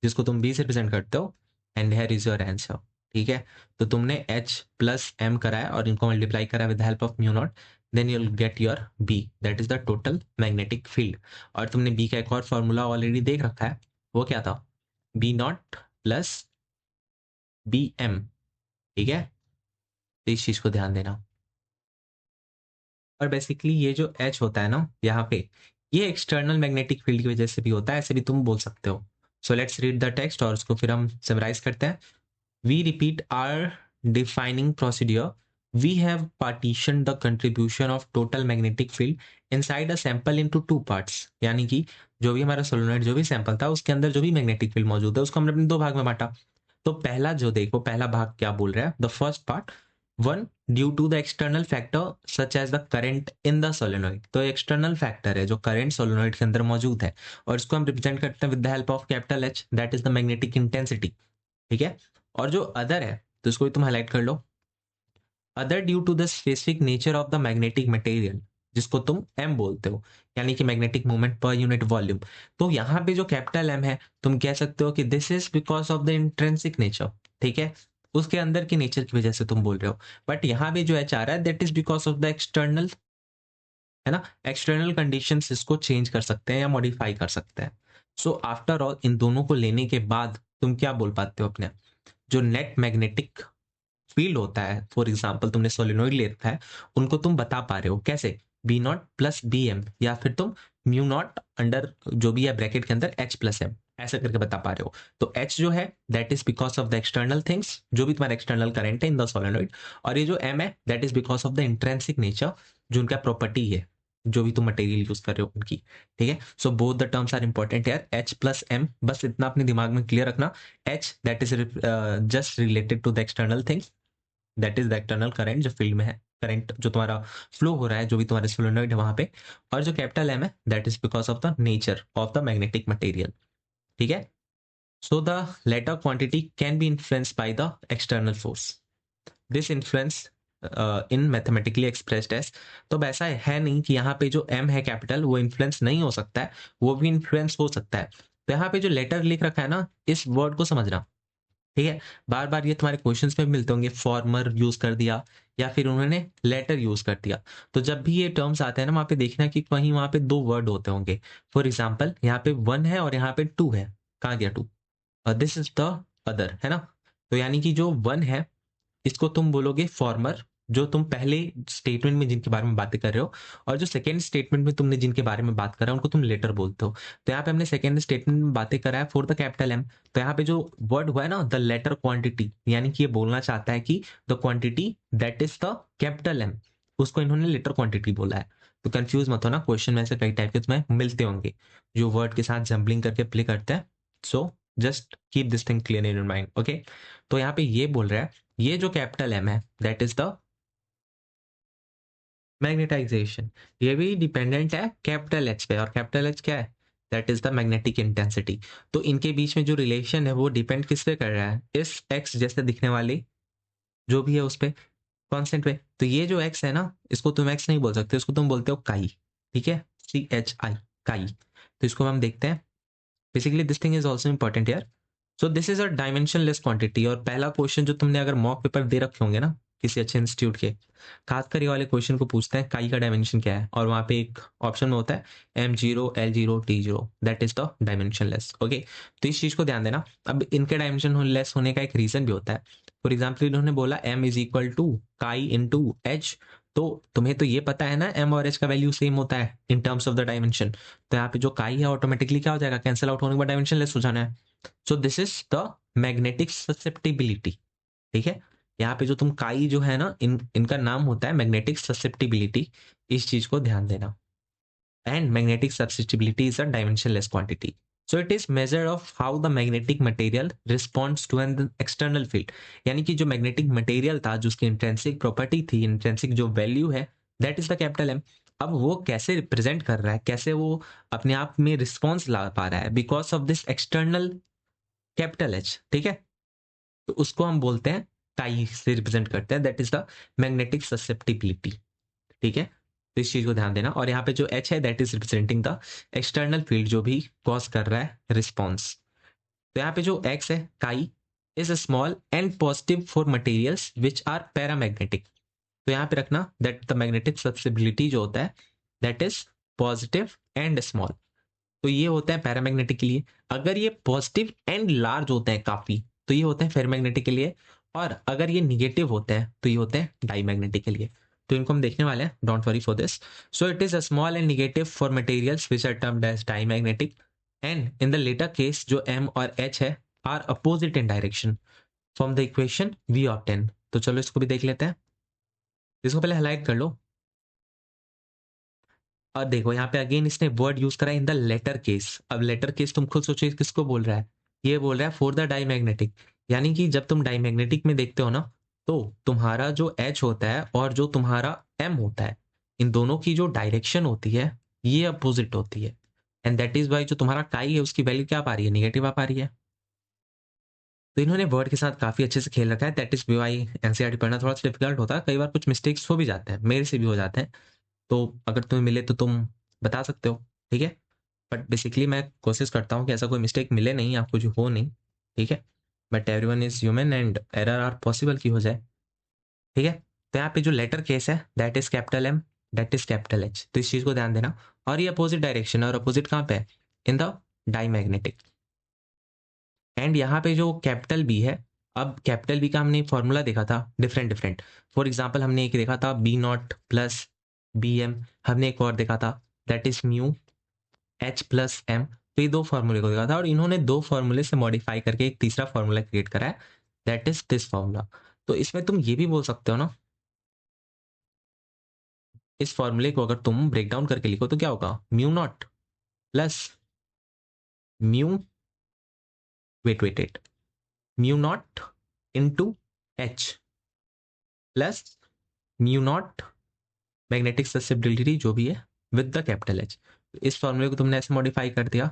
जिसको तुम बी से रिप्रेजेंट करते हो, and here is your answer. ठीक है, तो तुमने एच प्लस एम करा है और इनको मल्टीप्लाई करा है with help of mu naught, then you will get your B, that is the total magnetic field. और तुमने बी का एक और फॉर्मूला ऑलरेडी देख रखा है, वो क्या था, B naught plus B M. ठीक है, तो इस चीज को ध्यान देना। और बेसिकली ये जो एच होता है ना यहाँ पे, ये एक्सटर्नल मैग्नेटिक फील्ड की वजह से भी होता है, ऐसे भी तुम बोल सकते हो। So let's read the text और उसको फिर हम समराइज करते हैं। We repeat are defining procedure. We have partition the contribution of total magnetic field inside a sample into two parts, यानी कि जो भी हमारा सोलेनोइड जो भी सैंपल था उसके अंदर जो भी मैग्नेटिक फील्ड मौजूद है उसको हमने अपने दो भाग में बांटा। तो पहला जो देखो, पहला भाग क्या बोल रहा है, the first part, one due to the external factor such as the current in the solenoid. तो एक्सटर्नल फैक्टर है जो करंट सोलेनोइड के अंदर मौजूद है, और इसको हम रिप्रेजेंट करते हैं with the help of capital H, that is the magnetic intensity. ठीक है, और जो अदर है तो इसको भी तुम हाईलाइट कर लो, other due to the specific nature of the magnetic material, जिसको तुम एम बोलते हो, यानी कि magnetic movement per unit volume. तो यहाँ पे जो कैपिटल एम है तुम कह सकते हो कि this is because of the intrinsic nature. ठीक है, उसके अंदर की नेचर की वजह से तुम बोल रहे हो, बट यहाँ पे जो एच आ रहा है that is because of the external, है ना। एक्सटर्नल कंडीशंस इसको चेंज कर सकते हैं या मॉडिफाई कर सकते हैं। सो आफ्टर ऑल इन दोनों को लेने के बाद तुम क्या बोल पाते हो, अपने जो नेट मैग्नेटिक फील्ड होता है, फॉर एग्जाम्पल तुमने सोलिनोइड ले रखा है, उनको तुम बता पा रहे हो कैसे, B naught plus B M, या फिर तुम म्यू नॉट अंडर जो भी है ब्रैकेट के अंदर एच प्लस एम, ऐसा करके बता पा रहे हो। तो एच जो है that is because of the external things, जो भी तुम्हारा एक्सटर्नल करंट है इन द सोलेनोइड, और ये जो एम है that is because of the intrinsic nature, जो उनका प्रॉपर्टी है, जो भी तुम मटेरियल यूज कर रहे हो उनकी। ठीक है, so both the terms are important यार, एच प्लस एम, बस इतना अपने दिमाग में क्लियर रखना। H that is just related to the external things, that is the external current जो फील्ड में है, करंट जो तुम्हारा फ्लो हो रहा है, जो भी तुम्हारे सोलेनोइड है वहां पे, और जो कैपिटल एम है that is because of the nature of the magnetic material. ठीक है, so the latter quantity can be influenced by the external force, this influence in mathematically expressed as. तो अब ऐसा है नहीं कि यहाँ पे जो एम है कैपिटल वो इन्फ्लुएंस नहीं हो सकता है, वो भी इन्फ्लुएंस हो सकता है। तो यहाँ पे जो लेटर लिख रखा है ना, इस वर्ड को समझना। ठीक है, बार बार ये तुम्हारे क्वेश्चंस में मिलते होंगे, फॉर्मर यूज कर दिया या फिर उन्होंने लेटर यूज कर दिया। तो जब भी ये टर्म्स आते हैं ना, वहां पे देखना कि कहीं वहां पे दो वर्ड होते होंगे। फॉर एग्जाम्पल यहाँ पे वन है और यहाँ पे टू है, कहाँ गया two, this is the other, है ना। तो यानी कि जो वन है इसको तुम बोलोगे फॉर्मर, जो तुम पहले स्टेटमेंट में जिनके बारे में बातें कर रहे हो, और जो सेकंड स्टेटमेंट में तुमने जिनके बारे में बात करा उनको तुम लेटर बोलते हो। तो यहाँ पे हमने सेकंड स्टेटमेंट में बातें करा है फॉर द कैपिटल एम, तो यहाँ पे जो वर्ड हुआ है ना द लेटर क्वांटिटी, यानी कि ये बोलना चाहता है कि the quantity that is the capital M, उसको इन्होंने लेटर क्वांटिटी बोला है। तो कंफ्यूज मत होना, क्वेश्चन में से कई टाइप के तुम्हें मिलते होंगे जो वर्ड के साथ जम्बलिंग करके प्ले करते हैं। So just keep this thing clear in your mind. Okay, तो यहाँ पे ये बोल रहा है ये जो कैपिटल एम है दैट इज द मैग्नेटाइजेशन, ये भी डिपेंडेंट है कैपिटल एच पे, और कैपिटल एच क्या है, that is the magnetic intensity. तो इनके बीच में जो रिलेशन है वो डिपेंड किस पे कर रहा है, इस एक्स जैसे दिखने वाली जो भी है उस पे, कांस्टेंट पे। तो ये जो एक्स है ना, इसको तुम एक्स नहीं बोल सकते, इसको तुम बोलते हो काई। ठीक है, सी एच आई, काई। तो इसको हम देखते हैं, basically this thing is also important यार। So this is a dimensionless quantity, और पहला क्वेश्चन जो तुमने अगर मॉक पेपर दे रखे होंगे ना, किसी अच्छे इंस्टीट्यूट के, खासकर ये वाले क्वेश्चन को पूछते हैं काई का डायमेंशन क्या है, और वहाँ पे एक ऑप्शन में होता है M0 L0 T0, that is the dimension less. Okay, तो इस चीज को ध्यान देना। अब इनके डायमेंशन लेस होने का एक रीजन भी होता है। फॉर एग्जाम्पल इन्होंने बोला M इज इक्वल टू काई इंटू एच, तो तुम्हें तो ये पता है ना M और H का वैल्यू सेम होता है इन टर्म्स ऑफ द डायमेंशन, तो यहाँ पे जो काई है ऑटोमेटिकली क्या हो जाएगा, कैंसिल आउट होने के बाद डायमेंशन लेस हो जाना है। So this is the magnetic susceptibility. ठीक है, यहाँ पे जो तुम काई जो है ना, इनका नाम होता है मैग्नेटिक ससेप्टिबिलिटी, इस चीज को ध्यान देना। And magnetic susceptibility is a dimensionless quantity, so it is measure of how the magnetic material responds to an external field. यानी कि जो मैग्नेटिक मटेरियल था, जो उसकी इंट्रिंसिक प्रॉपर्टी थी, इंट्रिंसिक जो वैल्यू है, that is the capital M. अब वो कैसे रिप्रेजेंट कर रहा है, कैसे वो अपने आप में रिस्पॉन्स ला पा रहा है, because of this external capital H. ठीक है, तो उसको हम बोलते हैं काई से रिप्रेजेंट करते हैं, that is the magnetic susceptibility. ठीक है, तो इस चीज को ध्यान देना। और यहाँ पे जो एच है that is representing the external field जो भी कॉज कर रहा है रिस्पॉन्स। तो यहाँ पे जो एक्स है chi is a small and positive for materials which are paramagnetic. तो यहाँ पे रखना दैट द मैग्नेटिक ससेप्टिबिलिटी जो होता है that is positive and small, तो ये होता है पैरामैग्नेटिक के लिए। अगर ये पॉजिटिव एंड लार्ज होते हैं काफी, तो ये होते हैं फेरोमैग्नेटिक के लिए। और अगर ये निगेटिव होते हैं तो ये होते हैं डाईमैग्नेटिक के लिए। तो इनको हम देखने वाले हैं, don't worry for this. So it is a small and negative for materials which are termed as diamagnetic, and in the latter case जो M और H है are opposite in direction from the equation we obtain. तो चलो इसको भी देख लेते हैं, इसको पहले हाईलाइट कर लो। और देखो यहाँ पे अगेन इसने वर्ड यूज करा इन द लेटर केस। अब लेटर केस तुम खुद सोचो किसको बोल रहा है, ये बोल रहा है फॉर द डाईमैग्नेटिक। यानी कि जब तुम डाईमैग्नेटिक में देखते हो ना, तो तुम्हारा जो H होता है और जो तुम्हारा M होता है, इन दोनों की जो डायरेक्शन होती है ये अपोजिट होती है। एंड दैट इज वाई जो तुम्हारा काई है उसकी वैल्यू क्या पा रही है, निगेटिव आ पा रही है। तो इन्होंने वर्ड के साथ काफी अच्छे से खेल रखा है। दैट इज वाई एनसीईआरटी पढ़ना थोड़ा सा डिफिकल्ट होता है, कई बार कुछ मिस्टेक्स हो भी जाते हैं, मेरे से भी हो जाते हैं। तो अगर तुम्हें मिले तो तुम बता सकते हो, ठीक है। बट बेसिकली मैं कोशिश करता हूँ कि ऐसा कोई मिस्टेक मिले नहीं आपको, जो हो नहीं, ठीक है। But everyone is human and error are possible की हो जाए, ठीक है। तो यहाँ पे जो लेटर केस है that is capital M, that is capital H, तो इस चीज को ध्यान देना। और ये अपोजिट डायरेक्शन है, और अपोजिट कहाँ पे है, इन द डाईमैग्नेटिक। एंड यहाँ पे जो कैपिटल बी है, अब कैपिटल बी का हमने फॉर्मूला देखा था डिफरेंट डिफरेंट। फॉर एग्जाम्पल हमने एक देखा था B naught plus B M, हमने एक और देखा था that is mu H plus M. तो ये दो फॉर्मूले को देखा था, और इन्होंने दो फॉर्मूले से मॉडिफाई करके एक तीसरा फॉर्मूला क्रिएट करा है, दैट इज दिस फॉर्मूला। तो इसमें तुम ये भी बोल सकते हो ना, इस फॉर्मूले को अगर तुम ब्रेक डाउन करके लिखो तो क्या होगा, mu naught plus mu, wait mu naught into H plus mu naught magnetic susceptibility जो भी है विद द कैपिटल एच। इस फॉर्मूले को तुमने ऐसे मॉडिफाई कर दिया,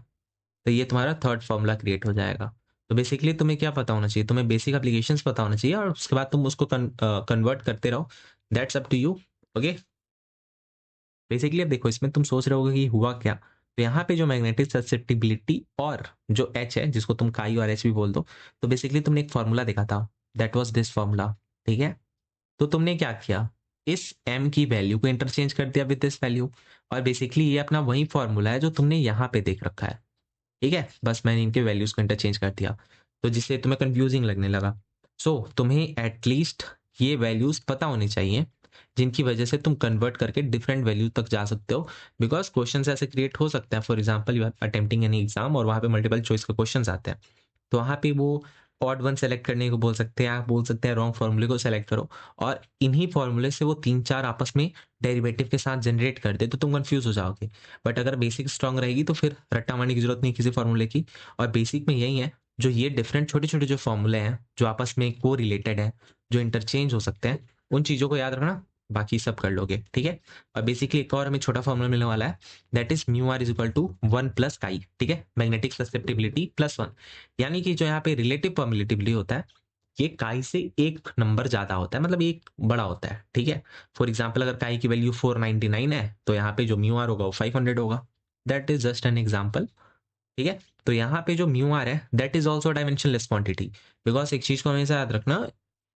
तो ये तुम्हारा थर्ड फॉर्मूला क्रिएट हो जाएगा। तो बेसिकली तुम्हें क्या पता होना चाहिए, तुम्हें बेसिक एप्लीकेशंस पता होना चाहिए, और उसके बाद तुम उसको कन्वर्ट करते रहो, that's up to you. Okay, basically अब देखो इसमें तुम सोच रहे होगे कि हुआ क्या। तो यहाँ पे जो मैग्नेटिक ससेप्टिबिलिटी और जो एच है, जिसको तुम काई और एच भी बोल दो, तो बेसिकली तुमने एक फॉर्मूला देखा था, दैट वाज दिस फॉर्मूला, ठीक है। तो तुमने क्या किया, इस m की वैल्यू को इंटरचेंज कर दिया विद दिस वैल्यू, और बेसिकली ये अपना वही फॉर्मूला है जो तुमने यहाँ पे देख रखा है, ठीक है। बस मैंने इनके वैल्यूज को इंटरचेंज कर दिया, तो जिससे तुम्हें कंफ्यूजिंग लगने लगा। सो तुम्हें एटलीस्ट ये वैल्यूज पता होनी चाहिए, जिनकी वजह से तुम कन्वर्ट करके डिफरेंट वैल्यू तक जा सकते हो। बिकॉज क्वेश्चन ऐसे क्रिएट हो सकते हैं, for example you are attempting any exam और वहाँ पे मल्टीपल चॉइस के क्वेश्चन आते हैं, तो वहाँ पे वो ऑड वन सेलेक्ट करने को बोल सकते हैं, आप बोल सकते हैं रॉन्ग फॉर्मूले को सेलेक्ट करो, और इन्हीं फॉर्मूले से वो तीन चार आपस में डेरिवेटिव के साथ जनरेट कर दे, तो तुम कंफ्यूज हो जाओगे। बट अगर बेसिक स्ट्रांग रहेगी तो फिर रट्टा मारने की जरूरत नहीं किसी फॉर्मूले की। और बेसिक में यही है, जो ये डिफरेंट छोटे छोटे जो फॉर्मूले हैं जो आपस में को रिलेटेड है, जो इंटरचेंज हो सकते हैं, उन चीज़ों को याद रखना, बाकी सब कर लोगे, ठीक है। और बेसिकली एक और हमें छोटा फॉर्मूला मिलने वाला है, that is mu R is equal to 1 plus chi, ठीक है, मैग्नेटिक ससेप्टिबिलिटी प्लस 1। यानी कि जो यहाँ पे रिलेटिव परमिटिविटी होता है, ये काई से एक नंबर ज्यादा होता है, मतलब एक बड़ा होता है, ठीक है। फॉर एग्जाम्पल अगर काई की वैल्यू 499 है, तो यहाँ पे जो म्यू आर होगा वो 500 होगा, that is just an example, ठीक है। तो यहाँ पे जो म्यू आर है that is also dimensionless quantity, because एक चीज को हमेशा याद रखना,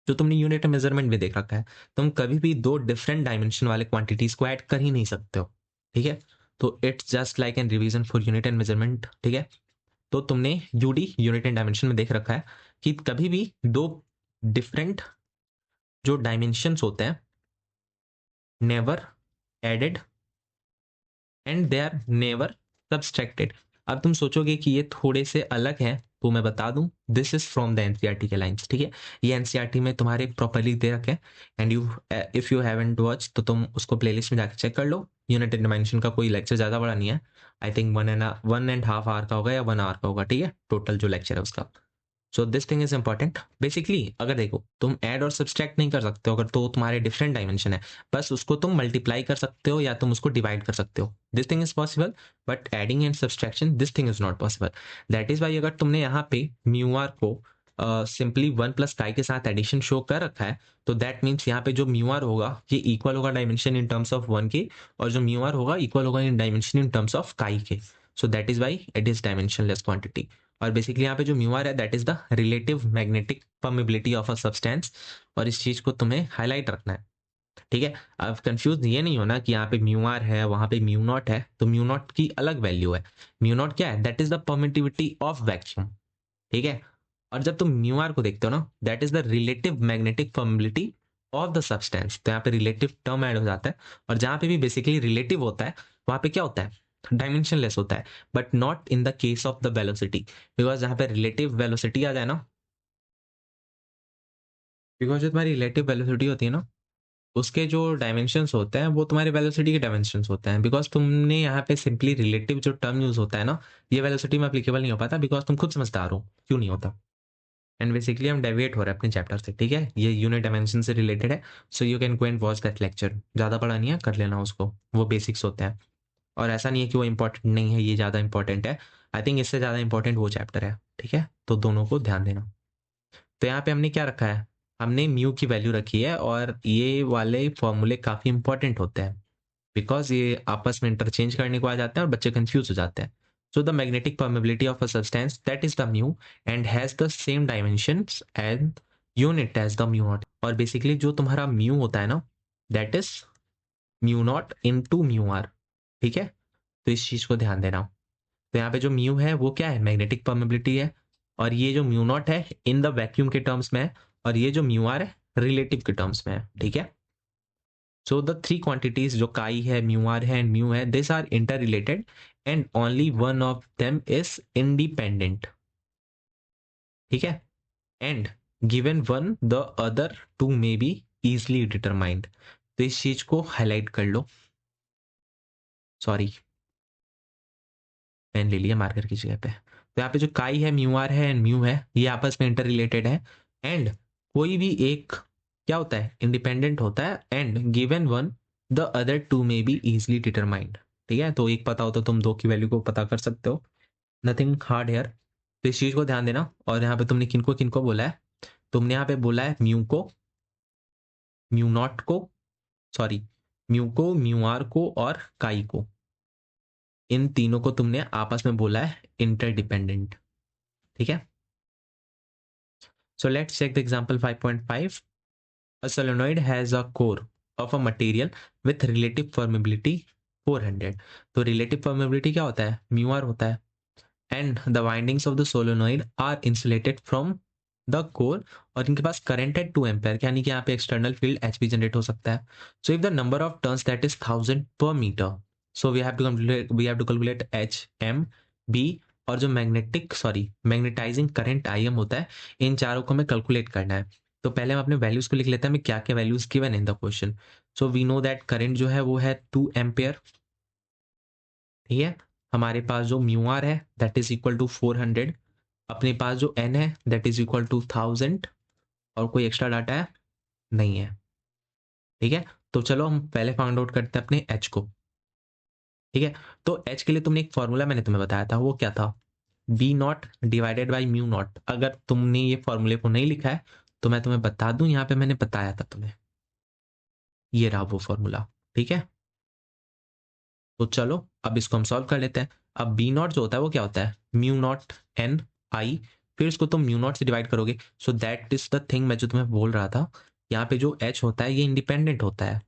जो तुमने यूनिट मेजरमेंट में देख रखा है, तुम कभी भी दो डिफरेंट डायमेंशन वाले क्वांटिटीज को ऐड कर ही नहीं सकते हो, ठीक है। तो it's just like N revision for unit and measurement, ठीक है। तो तुमने यूडी यूनिट एंड डायमेंशन में देख रखा है कि कभी भी दो डिफरेंट जो डायमेंशंस होते हैं never added and they are never subtracted. अब तुम सोचोगे कि ये थोड़े से अलग हैं, तो मैं बता दूं this is from the NCERT के लाइंस, ठीक है। ये एनसीईआरटी में तुम्हारे प्रॉपर्ली दे रखे हैं and you if you haven't watch तो तुम उसको प्लेलिस्ट में जाकर चेक कर लो। यूनिट एंड डायमेंशन का कोई लेक्चर ज़्यादा बड़ा नहीं है, आई थिंक 1.5 आवर का होगा या 1 आवर का होगा, ठीक है, टोटल जो लेक्चर है उसका। सो this thing is important. Basically अगर देखो तुम ऐड और सब्सट्रैक्ट नहीं कर सकते हो अगर तो तुम्हारे डिफरेंट डायमेंशन है, बस उसको तुम मल्टीप्लाई कर सकते हो या तुम उसको डिवाइड कर सकते हो, this thing is possible. But adding and subtraction this thing is not possible. That is why अगर तुमने यहाँ पे म्यू आर को सिंपली 1 प्लस काई के साथ एडिशन शो कर रखा है, तो दैट मीन्स यहाँ पे जो म्यू आर होगा ये इक्वल होगा डायमेंशन इन टर्म्स ऑफ 1 के, और जो म्यू आर होगा इक्वल होगा इन डायमेंशन इन टर्म्स ऑफ काई के। सो that is why it is dimensionless quantity. और बेसिकली यहाँ पे जो म्यू आर है that is the relative magnetic permeability of a substance, और इस चीज को तुम्हें हाईलाइट रखना है, ठीक है। अब कंफ्यूज ये नहीं होना कि यहाँ पे म्यू आर है वहां पे म्यू नॉट है, तो म्यू नॉट की अलग वैल्यू है। म्यू नॉट क्या है, that is the permittivity of vacuum, ठीक है। और जब तुम म्यू आर को देखते हो ना, that is the relative magnetic permeability of the substance, तो यहाँ पे रिलेटिव टर्म ऐड हो जाता है। और जहां पे भी बेसिकली रिलेटिव होता है वहां पे क्या होता है, डायमेंशनलेस होता है, but not in the case of the velocity. Because जहां पे रिलेटिव वेलोसिटी आ जाए ना, बिकॉज जो तुम्हारी रिलेटिव वेलोसिटी होती है ना, उसके जो डायमेंशंस होते हैं वो तुम्हारे वेलोसिटी के डायमेंशंस होते हैं। बिकॉज तुमने यहाँ पे सिंपली रिलेटिव जो टर्म यूज होता है ना, ये वेलोसिटी में अप्लीकेबल नहीं हो पाता, बिकॉज तुम खुद समझदार हो क्यों नहीं होता। एंड बेसिकली हम डेविएट हो रहे हैं अपने चैप्टर से, ठीक है, ये यूनिट डायमेंशन से रिलेटेड है। So you can go and watch that lecture, ज़्यादा पढ़ा नहीं है, कर लेना उसको, वो बेसिक्स होते हैं। और ऐसा नहीं है कि वो इंपॉर्टेंट नहीं है, ये ज़्यादा इंपॉर्टेंट है। आई थिंक इससे ज़्यादा इंपॉर्टेंट वो चैप्टर है, ठीक है, तो दोनों को ध्यान देना। तो यहाँ पे हमने क्या रखा है, हमने म्यू की वैल्यू रखी है, और ये वाले फॉर्मूले काफ़ी इंपॉर्टेंट होते हैं बिकॉज ये आपस में इंटरचेंज करने को आ जाते हैं और बच्चे कंफ्यूज हो जाते हैं। So the magnetic permeability of a substance that is the mu and has the same dimensions and unit as the mu naught. और बेसिकली जो तुम्हारा म्यू होता है ना, that is mu naught into mu R, ठीक है। तो इस चीज को ध्यान देना। तो यहाँ पे जो म्यू है वो क्या है, मैग्नेटिक परमेबिलिटी है, और ये जो म्यू नॉट है इन द वैक्यूम के टर्म्स में है, और ये जो म्यू आर है रिलेटिव के टर्म्स में है, ठीक है। So the three quantities जो काई है, म्यू आर है एंड म्यू है, these are interrelated and only one of them is independent, ठीक है। and given one the other two may be easily determined। तो इस चीज को हाईलाइट कर लो, सॉरी पेन ले लिया मार्कर की जगह पे। तो यहाँ पे जो काई है, म्यू आर है एंड म्यू है, ये आपस में इंटर रिलेटेड है, एंड कोई भी एक क्या होता है, इंडिपेंडेंट होता है, and given one the other two may be easily determined, ठीक है। तो एक पता हो तो तुम दो की वैल्यू को पता कर सकते हो, नथिंग हार्ड हेयर। तो इस चीज को ध्यान देना। और यहाँ पे तुमने किनको किनको बोला है, तुमने यहाँ पे बोला है म्यू को, म्यू नॉट को, सॉरी म्यू को, म्यू आर को और काई को, इन तीनों को तुमने आपस में बोला है इंटरडिपेंडेंट, ठीक है। So let's check the example 5.5। A solenoid has a core of a material with relative permeability 400। तो relative permeability क्या होता है, म्यू आर होता है, and the windings of the solenoid are insulated from the core, और इनके पास current है 2 ampere, यानी कि यहाँ पे एक्सटर्नल फील्ड एच भी जनरेट हो सकता है। So if the number of turns that is 1000 per metre, so we have to calculate H M B, और जो मैग्नेटाइजिंग करंट आई एम होता है, इन चारों को हमें कैलकुलेट करना है। तो पहले हम अपने वैल्यूज को लिख लेते हैं, हमें क्या क्या values given in the question. So we know that current जो है वो है 2 एम्पेयर, ठीक है। हमारे पास जो म्यू आर है दैट इज इक्वल टू 400, अपने पास जो एन है दैट इज इक्वल टू 1000, और कोई एक्स्ट्रा डाटा है नहीं है, ठीक है। तो चलो हम पहले फाइंड आउट करते हैं अपने एच को, ठीक है। तो एच के लिए तुमने एक फॉर्मूला मैंने तुम्हें बताया था, वो क्या था, B naught divided by mu naught. अगर तुमने ये फॉर्मूले को नहीं लिखा है तो मैं तुम्हें बता दूं, यहाँ पे मैंने बताया था तुम्हें, ये रहा वो फॉर्मूला, ठीक है। तो चलो अब इसको हम सॉल्व कर लेते हैं। अब बी नॉट जो होता है वो क्या होता है, म्यू नॉट एन आई फिर इसको तुम म्यू नॉट से डिवाइड करोगे। सो दैट इज द थिंग मैं जो तुम्हें बोल रहा था, यहाँ पे जो एच होता है ये इंडिपेंडेंट होता है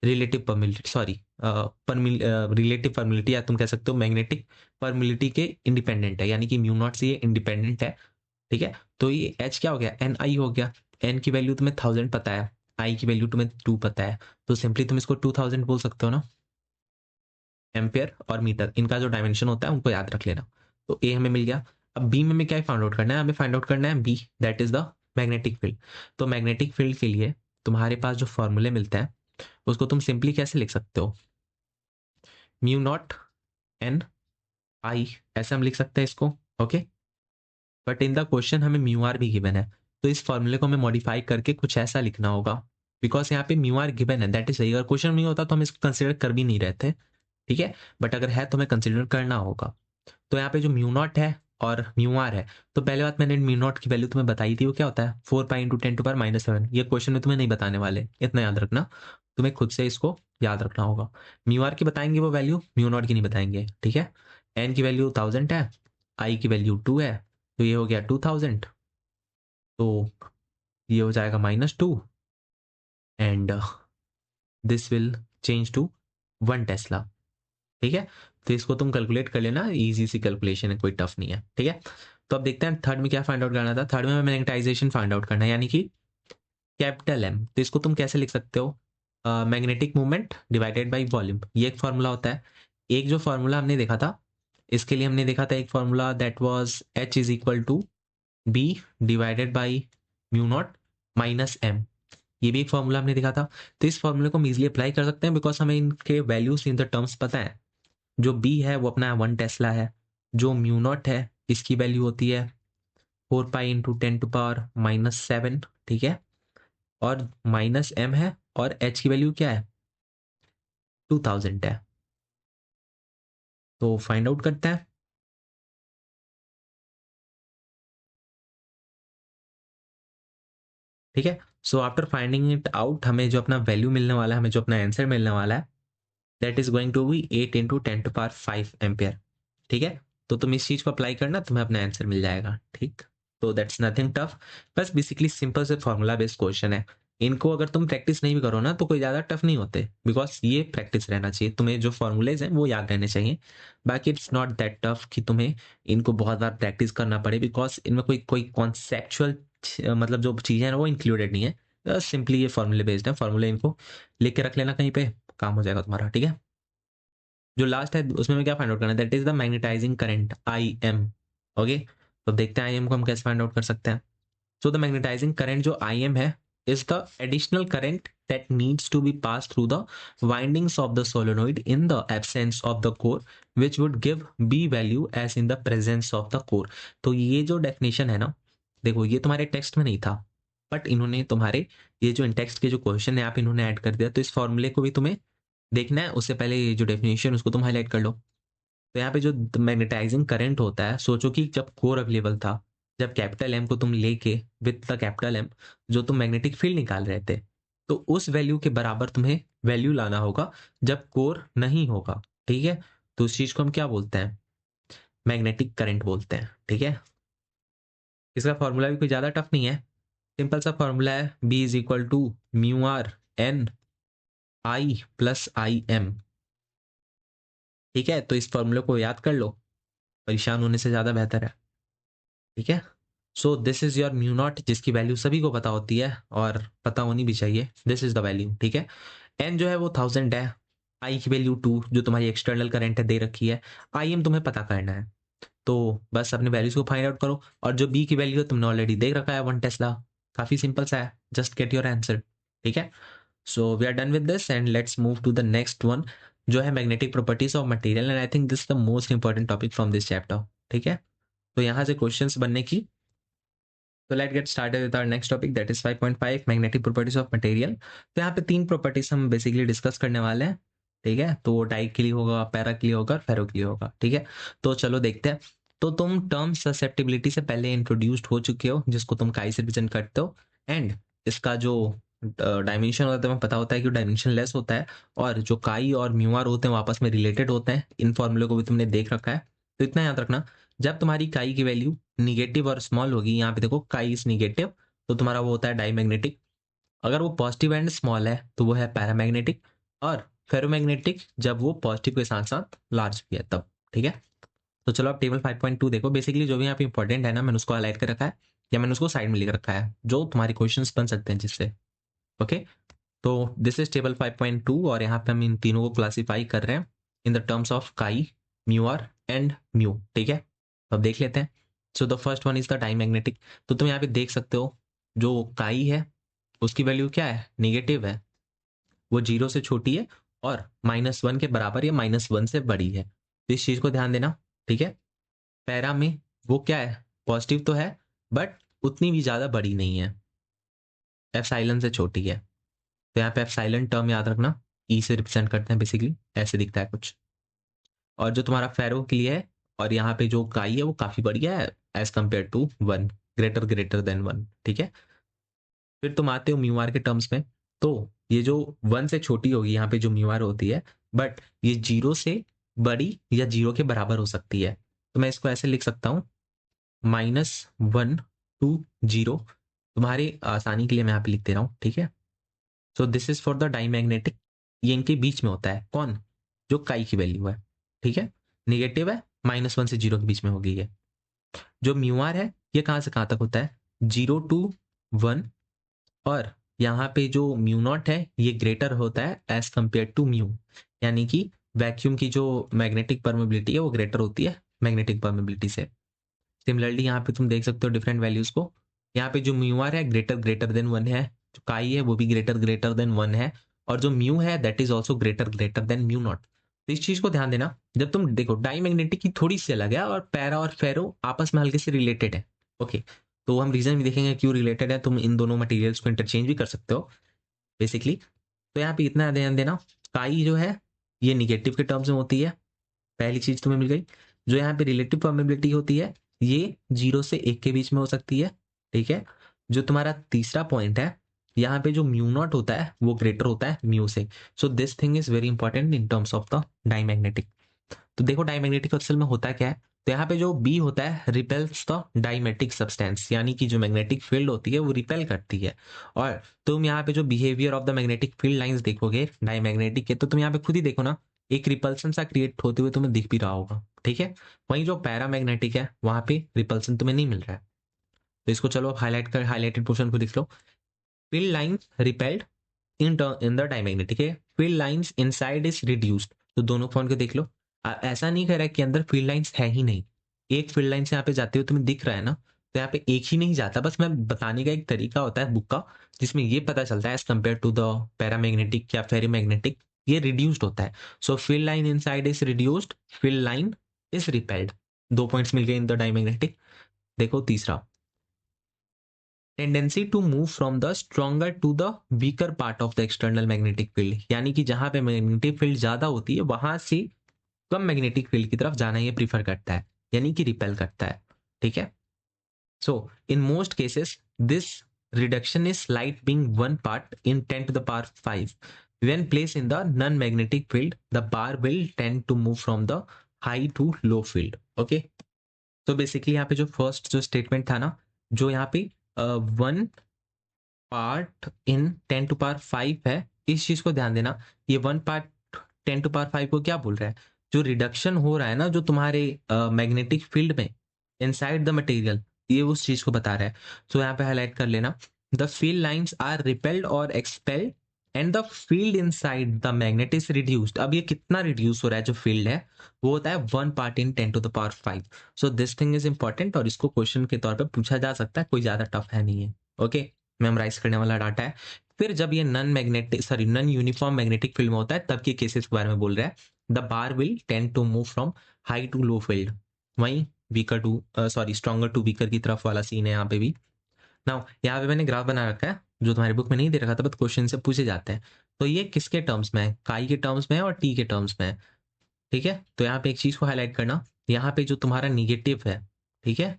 relative permeability, sorry relative permeability, या तुम कह सकते हो मैग्नेटिक परमिलिटी के इंडिपेंडेंट है, यानी कि म्यू नॉट से ये इंडिपेंडेंट है। ठीक है, तो ये एच क्या हो गया, एन आई हो गया। एन की वैल्यू तुम्हें 1000 पता है, आई की वैल्यू तुम्हें 2 पता है, तो सिंपली तुम इसको 2000 बोल सकते हो ना। एम्पियर और मीटर इनका जो डायमेंशन होता है उनको याद रख लेना। तो ए हमें मिल गया। अब बी में हमें क्या फाइंड आउट करना है, हमें फाइंड आउट करना है B, that is the magnetic field. तो मैग्नेटिक फील्ड के लिए तुम्हारे पास जो फॉर्मूले मिलते हैं उसको तुम सिंपली कैसे लिख सकते हो, म्यू नॉट एन आई, ऐसे हम लिख सकते हैं इसको। Okay, but in the question हमें म्यू आर भी गिवन है, तो इस फॉर्मूले को हमें मॉडिफाई करके कुछ ऐसा लिखना होगा, बिकॉज यहाँ पे म्यू आर गिवन है, दैट इज सही। अगर क्वेश्चन नहीं होता तो हम इसको कंसिडर कर भी नहीं रहे थे, ठीक है, बट अगर है तो हमें कंसिडर करना होगा। तो यहाँ पे जो म्यू नॉट है और म्यू आर है, तो पहले बात मैंने म्यू नॉट की वैल्यू तुम्हें बताई थी, वो क्या होता है 4 पाई × 10⁻⁷। ये क्वेश्चन में तुम्हें नहीं बताने वाले, इतना याद रखना, तुम्हें खुद से इसको याद रखना होगा। म्यू आर की बताएंगे वो वैल्यू, म्यू नॉट की नहीं बताएंगे, ठीक है। एन की वैल्यू 1000 है, आई की वैल्यू 2 है, तो ये हो गया 2000, तो ये हो जाएगा -2 and this will change to 1 tesla. ठीक है, तो इसको तुम कैलकुलेट कर लेना, इजी सी कैलकुलेशन है, कोई टफ नहीं है, ठीक है। तो अब देखते हैं थर्ड में क्या फाइंड आउट करना था। थर्ड में हमें मैग्नेटाइजेशन फाइंड आउट करना है, यानी कि कैपिटल एम। तो इसको तुम कैसे लिख सकते हो, magnetic movement divided by volume, ये एक फॉर्मूला होता है। एक जो फॉर्मूला हमने देखा था, इसके लिए हमने देखा था एक formula, that was H is equal to B divided by mu naught minus M, ये भी एक फॉर्मूला हमने देखा था। तो इस फॉर्मूले को हम इजिली अप्लाई कर सकते हैं, बिकॉज हमें इनके वैल्यूज इन द टर्म्स पता है। जो बी है वो अपना 1 टेस्ला है, जो म्यू नॉट है इसकी वैल्यू होती है 4 पाई × 10⁻⁷, ठीक है, और माइनस एम है, और एच की वैल्यू क्या है 2000 है। तो फाइंड आउट करते हैं। ठीक है, so after finding it out हमें जो अपना वैल्यू मिलने वाला है, हमें जो अपना आंसर मिलने वाला है, that is going to be 8 × 10⁵ ampere. ठीक है, तो तुम इस चीज को अप्लाई करना, तुम्हें अपना आंसर मिल जाएगा। ठीक, तो दैट्स नथिंग टफ, बस बेसिकली सिंपल से फॉर्मूला बेस्ड क्वेश्चन है। इनको अगर तुम प्रैक्टिस नहीं भी करो ना तो कोई ज़्यादा टफ नहीं होते, बिकॉज ये प्रैक्टिस रहना चाहिए, तुम्हें जो फॉर्मूलेज हैं वो याद रहने चाहिए। बाकी इट्स नॉट दैट टफ कि तुम्हें इनको बहुत बार प्रैक्टिस करना पड़े, बिकॉज इनमें कोई कोई कॉन्सेप्चुअल मतलब जो चीज़ें हैं वो इंक्लूडेड नहीं है, सिंपली ये फॉर्मूले बेस्ड है। फॉर्मूले इनको लिख के रख लेना कहीं पे, काम हो जाएगा तुम्हारा। ठीक है, जो लास्ट है उसमें हमें क्या फाइंड आउट करना है, that is the magnetising current I M. Okay, तो देखते हैं आई एम को हम कैसे फाइंड आउट कर सकते हैं। सो द मैग्नेटाइजिंग करंट जो आई एम है is the additional current that needs to be passed through the windings of the solenoid in the absence of the core, which would give B value as in the presence of the core। तो ये जो definition है ना, देखो ये तुम्हारे text में नहीं था, बट इन्होंने तुम्हारे ये जो इन टेक्स्ट के जो क्वेश्चन है आप इन्होंने ऐड कर दिया, तो इस फॉर्मूले को भी तुम्हें देखना है, उससे पहले ये जो डेफिनेशन उसको तुम हाईलाइट कर लो। तो यहाँ पे जो मैग्नेटाइजिंग करंट होता है, सोचो कि जब कोर अवेलेबल था, जब कैपिटल एम को तुम लेके विद द कैपिटल एम जो तुम मैग्नेटिक फील्ड निकाल रहे थे, तो उस वैल्यू के बराबर तुम्हें वैल्यू लाना होगा जब कोर नहीं होगा। ठीक है, तो उस चीज को हम क्या बोलते हैं, मैग्नेटिक करंट बोलते हैं। ठीक है, इसका फॉर्मूला भी कोई ज्यादा टफ नहीं है, सिंपल सा फॉर्मूला है, B is equal to mu R N I plus I M. ठीक है, तो इस फॉर्मूले को याद कर लो, परेशान होने से ज्यादा बेहतर है। ठीक है, so this is your mu not, जिसकी वैल्यू सभी को पता होती है और पता होनी भी चाहिए, दिस इज द वैल्यू। ठीक है, एन जो है वो 1000 है, आई की वैल्यू 2 जो तुम्हारी एक्सटर्नल करंट है दे रखी है, आई एम तुम्हें पता करना है, तो बस अपने वैल्यूज को फाइंड आउट करो। और जो बी की वैल्यू है तुमने ऑलरेडी देख रखा है 1 टेस्ला, काफी सिंपल सा है, जस्ट गेट योर आंसर। ठीक है, so we are done with this and let's move to the next one, जो है magnetic properties of material, and I think this the most important topic from this chapter. ठीक है, तो यहाँ से questions बनने की, तो let get started with our next topic, that is 5.5 magnetic properties of material. तो यहाँ पे 3 प्रॉपर्टीज हम बेसिकली डिस्कस करने वाले हैं। ठीक है, तो वो डाई के लिए होगा, पैरा के लिए होगा, फेरो के लिए होगा। ठीक है, तो चलो देखते हैं। तो तुम टर्म ससेप्टिबिलिटी से पहले इंट्रोड्यूस्ड हो चुके हो, जिसको तुम काई से रिप्रेजेंट करते हो, एंड इसका जो डायमेंशन होता है तुम्हें पता होता है कि डायमेंशन लेस होता है, और जो काई और म्यू आर होते हैं वो आपस में रिलेटेड होते हैं, इन फॉर्मूले को भी तुमने देख रखा है। तो इतना याद रखना, जब तुम्हारी काई की वैल्यू निगेटिव और स्मॉल होगी, यहाँ पे देखो काई इज निगेटिव, तो तुम्हारा वो होता है डाईमैग्नेटिक। अगर वो पॉजिटिव एंड स्मॉल है तो वो है पैरामैग्नेटिक, और फेरोमैग्नेटिक जब वो पॉजिटिव के साथ साथ लार्ज भी है तब। ठीक है, तो चलो आप टेबल 5.2 देखो। बेसिकली जो भी यहाँ पे इंपॉर्टेंट है ना, मैंने उसको हाईलाइट कर रखा है या मैंने उसको साइड में लिख रखा है, जो तुम्हारे क्वेश्चंस बन सकते हैं जिससे। ओके, तो दिस इज टेबल 5.2 और यहाँ पे हम इन तीनों को क्लासीफाई कर रहे हैं इन द टर्म्स ऑफ काई, म्यू आर एंड म्यू। ठीक है, तो अब देख लेते हैं। So the first one is the diamagnetic. तो तुम यहाँ पे देख सकते हो जो काई है उसकी वैल्यू क्या है, निगेटिव है, वो 0 से छोटी है और -1 के बराबर या -1 से बड़ी है, तो इस चीज को ध्यान देना। ठीक है, पैरा में वो क्या है, पॉजिटिव तो है बट उतनी भी ज्यादा बड़ी नहीं है, एप्सिलॉन से छोटी है। तो यहाँ पे एप्सिलॉन टर्म याद रखना, ई से रिप्रेजेंट करते हैं, बेसिकली ऐसे दिखता है कुछ। और जो तुम्हारा फेरो के लिए है, और यहाँ पे जो काई है वो काफी बढ़िया है as compare to 1, greater than 1। ठीक है, फिर तुम आते हो म्यू आर के टर्म्स में। तो ये जो 1 से छोटी होगी यहाँ पे जो म्यू आर होती है, बट ये 0 से बड़ी या 0 के बराबर हो सकती है। तो मैं इसको ऐसे लिख सकता हूँ, -1 to 0। तुम्हारी आसानी के लिए मैं यहाँ पे लिख दे रहा हूँ। ठीक है, so this is for the diamagnetic. ये इनके बीच में होता है, कौन, जो काई की वैल्यू है। ठीक है, निगेटिव है, -1 से 0 के बीच में होगी ये। जो म्यू आर है ये कहाँ से कहाँ तक होता है, 0 to 1। और यहाँ पे जो म्यू नॉट है ये ग्रेटर होता है एज कंपेयर टू म्यू, यानी कि वैक्यूम की जो मैग्नेटिक परमेबिलिटी है वो ग्रेटर होती है मैग्नेटिक परमेबिलिटी से। सिमिलरली यहाँ पे तुम देख सकते हो डिफरेंट वैल्यूज को। यहाँ पे जो म्यू आर है ग्रेटर देन 1 है, जो काई है वो भी ग्रेटर देन 1 है, और जो म्यू है that is also greater than mu naught. तो इस चीज को ध्यान देना जब तुम देखो, डाईमैग्नेटिक की थोड़ी सी अलग है और पैरा और फेरो आपस में हल्के से रिलेटेड है। ओके, तो हम रीजन भी देखेंगे क्यों रिलेटेड है, तुम इन दोनों मटेरियल्स को इंटरचेंज भी कर सकते हो बेसिकली। तो यहाँ पे इतना ध्यान देना, काई जो है ये निगेटिव के टर्म्स में होती है, पहली चीज तुम्हें मिल गई। जो यहाँ पे रिलेटिव परमेबिलिटी होती है ये 0 से 1 के बीच में हो सकती है। ठीक है, जो तुम्हारा तीसरा पॉइंट है, यहाँ पे जो म्यू नॉट होता है वो ग्रेटर होता है म्यू से। So this thing is very important in terms of the diamagnetic. तो देखो डाईमैग्नेटिक असल में होता क्या है। तो यहाँ पे जो बी होता है रिपेल्स द डाईमेटिक सब्सटेंस, यानी कि जो मैग्नेटिक फील्ड होती है वो रिपेल करती है। और तुम यहाँ पे जो behaviour of the magnetic field lines देखोगे डाईमैग्नेटिक के, तो तुम यहाँ पे खुद ही देखो ना, एक रिपल्सन सा क्रिएट होते हुए तुम्हें दिख भी रहा होगा। ठीक है, वहीं जो पैरामैग्नेटिक है वहां पे रिपल्सन तुम्हें नहीं मिल रहा है। तो इसको चलो हाईलाइटेड पोर्शन को देख लो। Field lines repelled in the diamagnetic है, field lines inside is reduced. तो दोनों फोन को देख लो, ऐसा नहीं कह रहा है कि अंदर फील्ड लाइंस है ही नहीं। एक फील्ड लाइन से यहाँ पे जाते हुए तुम्हें दिख रहा है ना, तो यहाँ पे एक ही नहीं जाता, बस मैं बताने का एक तरीका होता है बुक का, जिसमें ये पता चलता है as compare to the paramagnetic या फेरीमैग्नेटिक ये रिड्यूस्ड होता है। So field line inside is reduced, field line is repelled. 2 points मिल गए इन द डायमैग्नेटिक। देखो तीसरा, tendency to move from the stronger to the weaker part of the external magnetic field, यानी कि जहां पे मैग्नेटिक फील्ड ज्यादा होती है वहां से कम मैग्नेटिक फील्ड की तरफ जाना ये प्रीफर करता है, यानी कि रिपेल करता है। ठीक है, so in most cases this reduction is slight being 1 part in 10 to the power 5 when placed in the non-magnetic field the bar will tend to move from the high to low field. Okay, तो basically यहाँ पे जो first जो statement था ना, जो यहाँ पे 1 part in 10 to the power 5 है, इस चीज को ध्यान देना। ये 1 पार्ट 10 to the power 5 को क्या बोल रहा है, जो रिडक्शन हो रहा है ना जो तुम्हारे मैग्नेटिक फील्ड में इनसाइड द मटेरियल, ये उस चीज को बता रहा है। तो यहाँ पे हाईलाइट कर लेना, the field lines are repelled और expelled and the field inside the magnet is reduced. अब ये कितना रिड्यूस हो रहा है, जो फील्ड है वो होता है 1 part in 10 to the power 5। So this thing is important और इसको क्वेश्चन के तौर पर पूछा जा सकता है, कोई ज्यादा टफ है नहीं है। ओके, मेमोराइज करने वाला डाटा है। फिर जब ये नॉन यूनिफॉर्म मैग्नेटिक फील्ड में होता है तब के केसेस के बारे में बोल रहा है। The bar will tend to move from high to low field, वहीं weaker to stronger to weaker की तरफ वाला सीन है यहाँ पे भी। नाउ यहाँ पे मैंने ग्राफ बना रखा है जो तुम्हारी बुक में नहीं दे रखा था, बट क्वेश्चन से पूछे जाते हैं। तो ये किसके टर्म्स में है, काई के टर्म्स में है और टी के टर्म्स में है। ठीक है, तो यहाँ पे एक चीज को हाईलाइट करना, यहाँ पे जो तुम्हारा निगेटिव है, ठीक है,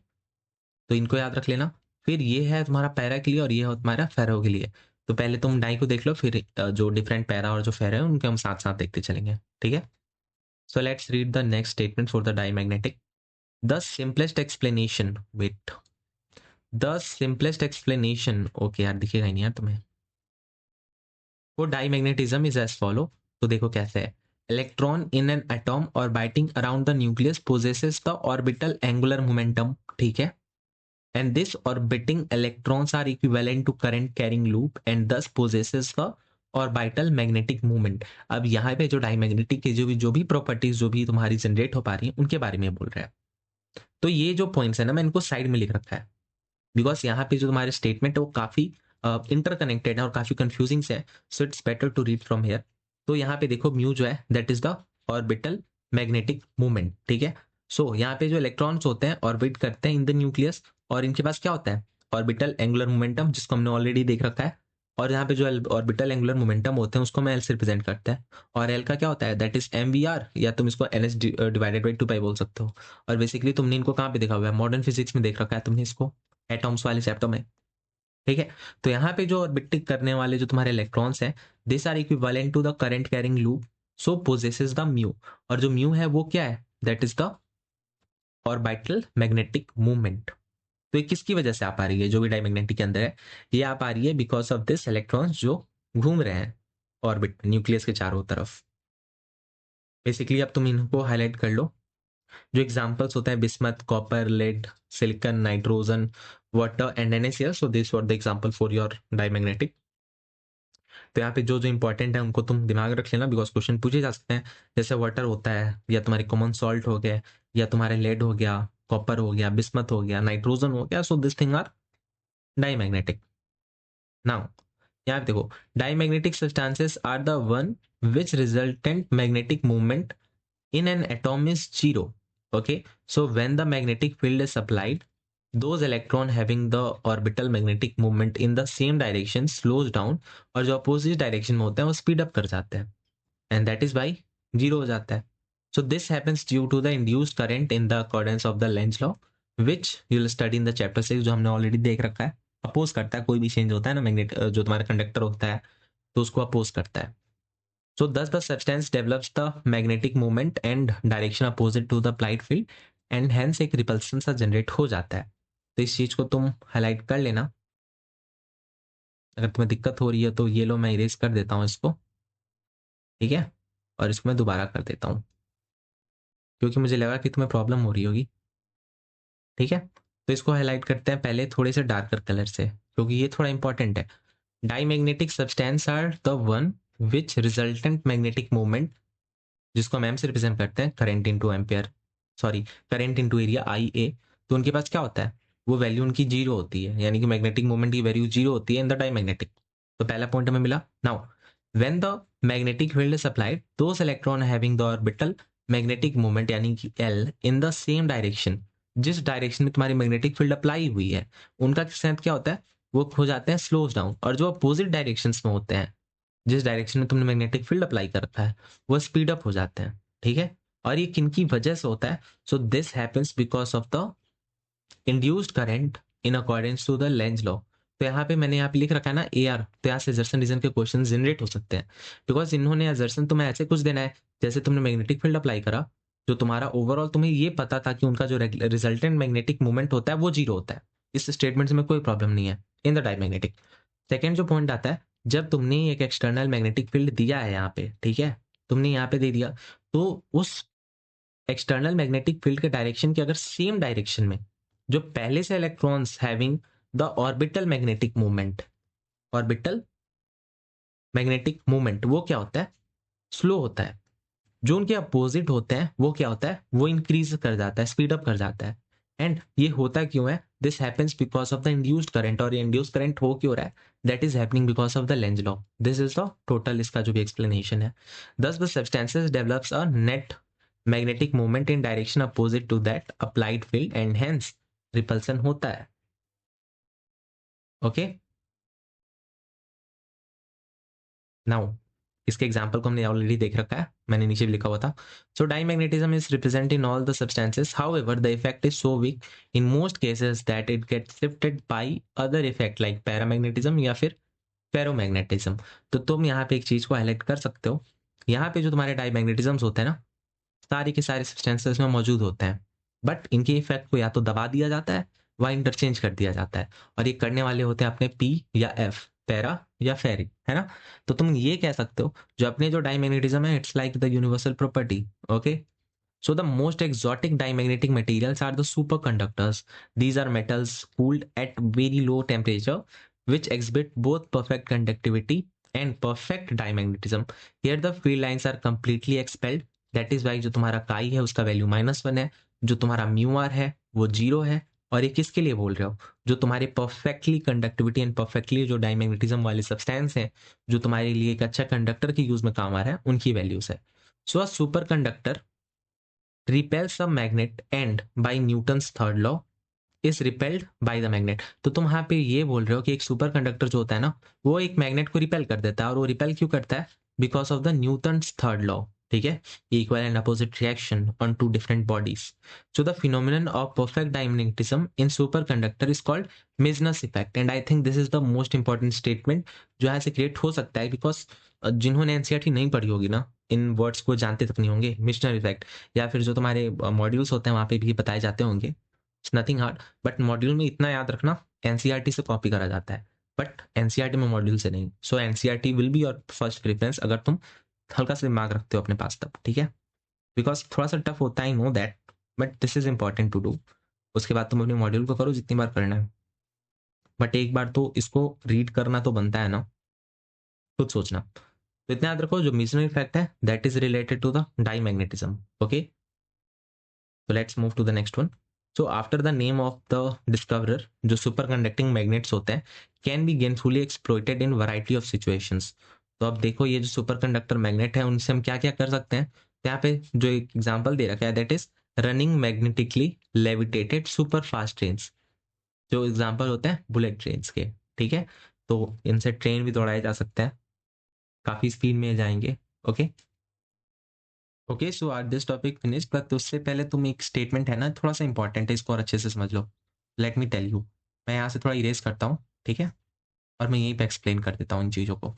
तो इनको याद रख लेना। फिर ये है तुम्हारा पैरा के लिए और ये है तुम्हारा फेरो के लिए। तो पहले तुम डाई को देख लो, फिर जो डिफरेंट पैरा और जो फेरा है उनके हम साथ साथ देखते चलेंगे। ठीक है, so let's read the next statement for the diamagnetic. The simplest explanation, wait, the simplest explanation, okay यार दिखेगा ही नहीं यार तुम्हें, वो डाईमैग्नेटिज्म इज एज फॉलो। तो देखो कैसे है, electron in an atom orbiting around the nucleus possesses the orbital angular momentum, ठीक है, and this orbiting electrons are equivalent to current carrying loop and thus possesses the orbital magnetic moment। अब यहाँ पे जो डायमैग्नेटिक के जो भी properties जो भी तुम्हारी जनरेट हो पा रही है उनके बारे में बोल रहा है। तो ये जो पॉइंट्स है ना, मैं इनको साइड में लिख रखा है बिकॉज यहाँ पे जो तुम्हारे स्टेटमेंट है वो काफी इंटरकनेक्टेड है और काफी कंफ्यूजिंग है, so it's better to read from here. तो यहाँ पे देखो म्यू जो है that is the orbital magnetic movement, ठीक है। सो यहाँ पे जो इलेक्ट्रॉन्स होते हैं ऑर्बिट करते हैं इन द न्यूक्लियस, और इनके पास क्या होता है, ऑर्बिटल एंगुलर मोमेंटम, जिसको हमने ऑलरेडी देख रखा है। और यहाँ पे जो ऑर्बिटल एंगुलर मोमेंटम होते हैं उसको मैं एल से रिप्रेजेंट करता है, और एल का क्या होता है, that is M V R, या तुम इसको N S divided by 2 pi बोल सकते हो। और बेसिकली तुमने इनको कहाँ पे देखा हुआ है, मॉडर्न फिजिक्स में देख रखा है तुमने इसको, एटॉम्स वाले चैप्टर में, ठीक है। तो यहाँ पे जो ऑर्बिटिंग करने वाले जो तुम्हारे इलेक्ट्रॉन्स हैं, this are equivalent to the current carrying loop, so possesses the mu. और जो म्यू है वो क्या है, that is the orbital magnetic movement. तो ये किसकी वजह से आ पा रही है, जो भी डायमैग्नेटिक के अंदर है ये आ पा रही है बिकॉज ऑफ दिस इलेक्ट्रॉन्स जो घूम रहे हैं ऑर्बिट न्यूक्लियस के चारों तरफ। बेसिकली अब तुम इनको हाईलाइट कर लो, जो एग्जांपल्स होते हैं bismuth, copper, lead, silicon, nitrogen, water and NaCl, so this were the example for your diamagnetic. तो यहाँ पे जो जो इंपॉर्टेंट है उनको तुम दिमाग रख लेना बिकॉज क्वेश्चन पूछे जा सकते हैं। जैसे वाटर होता है, या तुम्हारे कॉमन सॉल्ट हो गया, या तुम्हारे लेड हो गया, कॉपर हो गया, बिस्मथ हो गया, नाइट्रोजन हो गया, so this thing are diamagnetic. Now यहाँ पे देखो, diamagnetic substances are the one which resultant magnetic movement in an atom is zero. Okay, so when the magnetic field is applied, those electron having the orbital magnetic movement in the same direction slows down, और जो opposite direction में होते हैं वो speed up कर जाते हैं, and that is why zero हो जाता है। So this happens due to the induced current in the accordance of the Lenz law, which you will study in the chapter 6, जो हमने ऑलरेडी देख रखा है। अपोज करता है, कोई भी चेंज होता है ना मैग्नेट, जो तुम्हारा कंडक्टर होता है तो उसको अपोज करता है। So thus the substance develops the magnetic moment and direction opposite to the applied field, and hence एक रिपल्सन सा जनरेट हो जाता है। तो इस चीज को तुम हाईलाइट कर लेना। अगर तुम्हें दिक्कत हो रही है तो ये लो, मैं इरेज कर देता हूँ इसको, ठीक है, और इसको मैं दोबारा कर देता हूँ क्योंकि मुझे लगा कि तुम्हें प्रॉब्लम हो रही होगी, ठीक है। तो इसको हाईलाइट करते हैं पहले थोड़े से डार्कर कलर से, क्योंकि ये थोड़ा इंपॉर्टेंट है। Diamagnetic substance are the one which resultant magnetic movement, जिसको हम एम से रिप्रेजेंट करते हैं, current into ampere, sorry current into area I A. तो उनके पास क्या होता है, वो वैल्यू उनकी जीरो होती है, यानी कि मैग्नेटिक मूवमेंट की वैल्यू जीरो होती है इन द डायमैग्नेटिक। तो पहला पॉइंट हमें मिला। Now when the magnetic field is applied, those electron having the orbital magnetic movement यानी कि L in the same direction, जिस डायरेक्शन में तुम्हारी मैग्नेटिक फील्ड अप्लाई हुई है, उनका स्ट्रेंथ क्या होता है, वो हो जाते हैं स्लोज डाउन। और जो अपोजिट डायरेक्शन में होते हैं, जिस डायरेक्शन में तुमने मैग्नेटिक फील्ड अप्लाई कर रखा है, वो स्पीड अप हो जाते हैं, ठीक है। और ये किनकी वजह से होता है, so this happens because of the induced current in accordance to the Lenz law. तो यहाँ पे मैंने यहाँ पे लिख रखा है ना AR, तो यहाँ से एजर्सन रीजन के क्वेश्चन जनरेट हो सकते हैं बिकॉज इन्होंने एजर्सन तुम्हें ऐसे कुछ देना है जैसे तुमने मैग्नेटिक फील्ड अप्लाई करा, जो तुम्हारा ओवरऑल तुम्हें ये पता था कि उनका जो रिजल्टेंट मैग्नेटिक मूवमेंट होता है वो जीरो होता है। इस स्टेटमेंट में कोई प्रॉब्लम नहीं है इन द डायमैग्नेटिक। सेकेंड जो पॉइंट आता है, जब तुमने एक एक्सटर्नल मैग्नेटिक फील्ड दिया है यहाँ पे, ठीक है, तुमने यहाँ पे दे दिया, तो उस एक्सटर्नल मैग्नेटिक फील्ड के डायरेक्शन के अगर सेम डायरेक्शन में जो पहले से electrons having the orbital magnetic movement, orbital magnetic movement वो क्या होता है, स्लो होता है। जो उनके अपोजिट होते हैं वो क्या होता है, वो इंक्रीज कर जाता है, स्पीड अप कर जाता है। एंड ये होता क्यों है, this happens because of the induced current. और ये इंड्यूस्ड करंट हो क्यों रहा है, that is happening because of the Lenz law. This is the total इसका जो भी एक्सप्लेनेशन है। Thus the substances develops a net magnetic movement in direction opposite to that applied field and hence repulsion होता है। Okay, now इसके example को हमने already देख रखा है, मैंने नीचे भी लिखा हुआ था। So diamagnetism is represent in all the substances, however the effect is so weak in most cases that it gets shifted by other effect like paramagnetism या फिर फेरोमैग्नेटिज्म। तो तुम यहाँ पे एक चीज को हाईलाइट कर सकते हो, यहाँ पे जो तुम्हारे डाईमैग्नेटिज्म होते हैं ना, सारे के सारे सब्सटेंसेस में मौजूद होते हैं, बट इनके इफेक्ट को या तो दबा दिया जाता है व इंटरचेंज कर दिया जाता है, और ये करने वाले होते हैं अपने पी या एफ, पैरा या फेरिक, है ना। तो तुम ये कह सकते हो जो अपने जो डाईमैग्नेटिज्म है, it's like the universal property. Okay, so the most exotic diamagnetic materials are the superconductors. These are metals cooled at very low temperature which exhibit both perfect conductivity and perfect diamagnetism. Here the field lines are completely expelled. That is why जो तुम्हारा काई है उसका value -1 है, जो तुम्हारा mu R है वो 0 है। और ये किसके लिए बोल रहे हो, जो तुम्हारे परफेक्टली कंडक्टिविटी एंड परफेक्टली जो डायमैग्नेटिज्म वाले सब्सटेंस हैं, जो तुम्हारे लिए एक अच्छा कंडक्टर के यूज में काम आ रहा है, उनकी वैल्यूज है। So a superconductor repels a magnet and by Newton's third law is repelled by the magnet। तो तुम यहाँ पे ये बोल रहे हो कि एक सुपर कंडक्टर जो होता है ना, वो एक मैग्नेट को रिपेल कर देता है, और वो रिपेल क्यों करता है, because of the Newton's third law. ठीक है, equal and opposite reaction on two different bodies. So the phenomenon of perfect diamagnetism in superconductor is called Meissner's effect, and I think this is the most important statement जो यहाँ से create हो सकता है, because जिन्होंने NCERT नहीं पढ़ी होगी ना, इन वर्ड्स को जानते तक नहीं होंगे, मिशनर इफेक्ट, या फिर जो तुम्हारे मॉड्यूल्स होते हैं वहाँ पे भी बताए जाते होंगे, it's nothing hard. But module में इतना याद रखना, एनसीईआरटी से कॉपी करा जाता है, बट एनसीईआरटी में मॉड्यूल से नहीं। So NCERT will be your first preference अगर तुम हल्का सा दिमाग रखते हो अपने पास तब, ठीक है, बिकॉज थोड़ा सा टफ होता है, I know that, but this is important to do. उसके बाद तुम अपने मॉड्यूल को करो जितनी बार करना है, बट एक बार तो इसको रीड करना तो बनता है ना, खुद सोचना। तो इतना याद रखो, जो मिजनर इफेक्ट है that is related to the diamagnetism. Okay, so let's move to the next one। so after the name of the discoverer, जो सुपर कंडक्टिंग मैग्नेट्स होते हैं can be gainfully exploited in variety of situations. तो अब देखो ये जो super conductor magnet है उनसे हम क्या क्या कर सकते हैं। तो यहाँ पे जो एक एग्जांपल दे रखा है that is running magnetically levitated super fast trains, जो एग्जांपल होते हैं बुलेट ट्रेन्स के। ठीक है, तो इनसे ट्रेन भी दौड़ाया जा सकता है, काफी स्पीड में जाएंगे। Okay okay, so our this topic finish, but उससे पहले तुम एक स्टेटमेंट है ना, थोड़ा सा इंपॉर्टेंट है, इसको और अच्छे से समझ लो। लेट मी टेल यू, मैं यहाँ से थोड़ा इरेज करता हूँ, ठीक है, और मैं यहीं पे एक्सप्लेन कर देता हूँ इन चीज़ों को।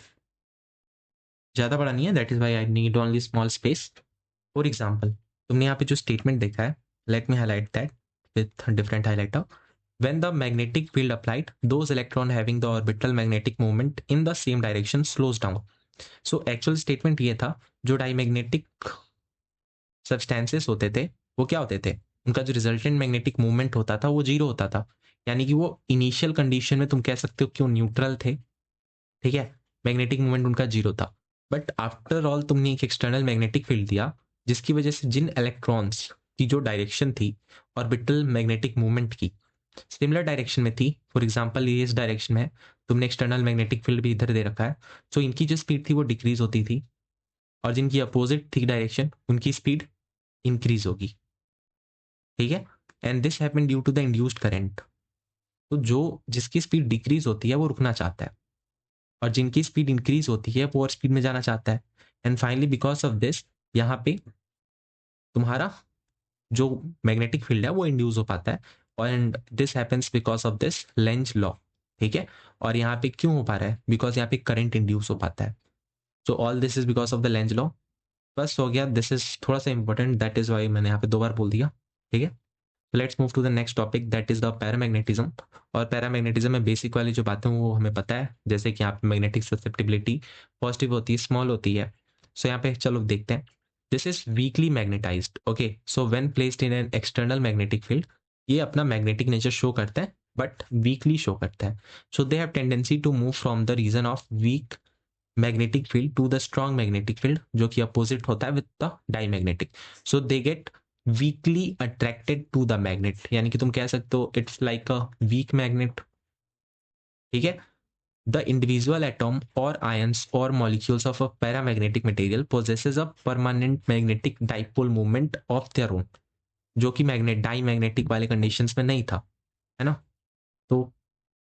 ज़्यादा बड़ा नहीं है, that is why I need only small space. For example, तुमने यहाँ पे जो स्टेटमेंट देखा है, let me highlight that with different highlighter. When the magnetic field applied, those electron having the orbital magnetic moment in the same direction slows down। So actual statement ये था, जो diamagnetic substances होते थे वो क्या होते थे, उनका जो रिजल्टेंट मैग्नेटिक मूवमेंट होता था वो 0 होता था, यानी कि वो इनिशियल कंडीशन में तुम कह सकते हो कि वो न्यूट्रल थे। ठीक है, मैग्नेटिक मूवमेंट उनका 0 था, बट आफ्टर ऑल तुमने एक एक्सटर्नल मैग्नेटिक फील्ड दिया जिसकी वजह से जिन इलेक्ट्रॉन्स की जो डायरेक्शन थी ऑर्बिटल मैग्नेटिक मूवमेंट की सिमिलर डायरेक्शन में थी, फॉर एग्जाम्पल ये इस डायरेक्शन में है, तुमने एक्सटर्नल मैग्नेटिक फील्ड भी इधर दे रखा है, सो इनकी जो स्पीड थी वो डिक्रीज होती थी, और जिनकी अपोजिट थी डायरेक्शन उनकी स्पीड इंक्रीज होगी। ठीक है, and this happen due to the induced current. तो जो जिसकी स्पीड डिक्रीज होती है वो रुकना चाहता है, और जिनकी स्पीड इंक्रीज होती है वो और स्पीड में जाना चाहता है। And finally because of this यहाँ पे तुम्हारा जो मैग्नेटिक फील्ड है वो इंड्यूस हो पाता है, और and this happens because of this Lenz law. ठीक है, और यहाँ पे क्यों हो पा रहा है, बिकॉज यहाँ पे करंट इंड्यूस हो पाता है। So all this is because of the Lenz law. बस हो गया, दिस इज थोड़ा सा इंपॉर्टेंट, दैट इज वाई मैंने यहाँ पे 2 बार बोल दिया। ठीक है, let's move to the next topic that is the paramagnetism. और पैरामैग्नेटिज्म में बेसिक वाली जो बातें वो हमें पता है, जैसे कि यहाँ पे मैग्नेटिक ससेप्टिबिलिटी पॉजिटिव होती है, स्मॉल होती है। सो यहाँ पे चलो देखते हैं, this is weekly magnetised. Okay, so when placed in an external magnetic field, ये अपना मैग्नेटिक नेचर शो करता है बट वीकली शो करता है। So they have tendency to move from the region of weak magnetic field to the strong magnetic field, जो कि अपोजिट होता है with the diamagnetic. So they get weakly attracted to the magnet, यानी कि तुम कह सकते हो it's like a weak magnet. ठीक है, द इंडिविजुअल एटॉम और आयंस और molecules of a paramagnetic material possesses a permanent magnetic dipole movement of their own, जो कि मैग्नेट डाई मैग्नेटिक वाले कंडीशंस में नहीं था, है ना। तो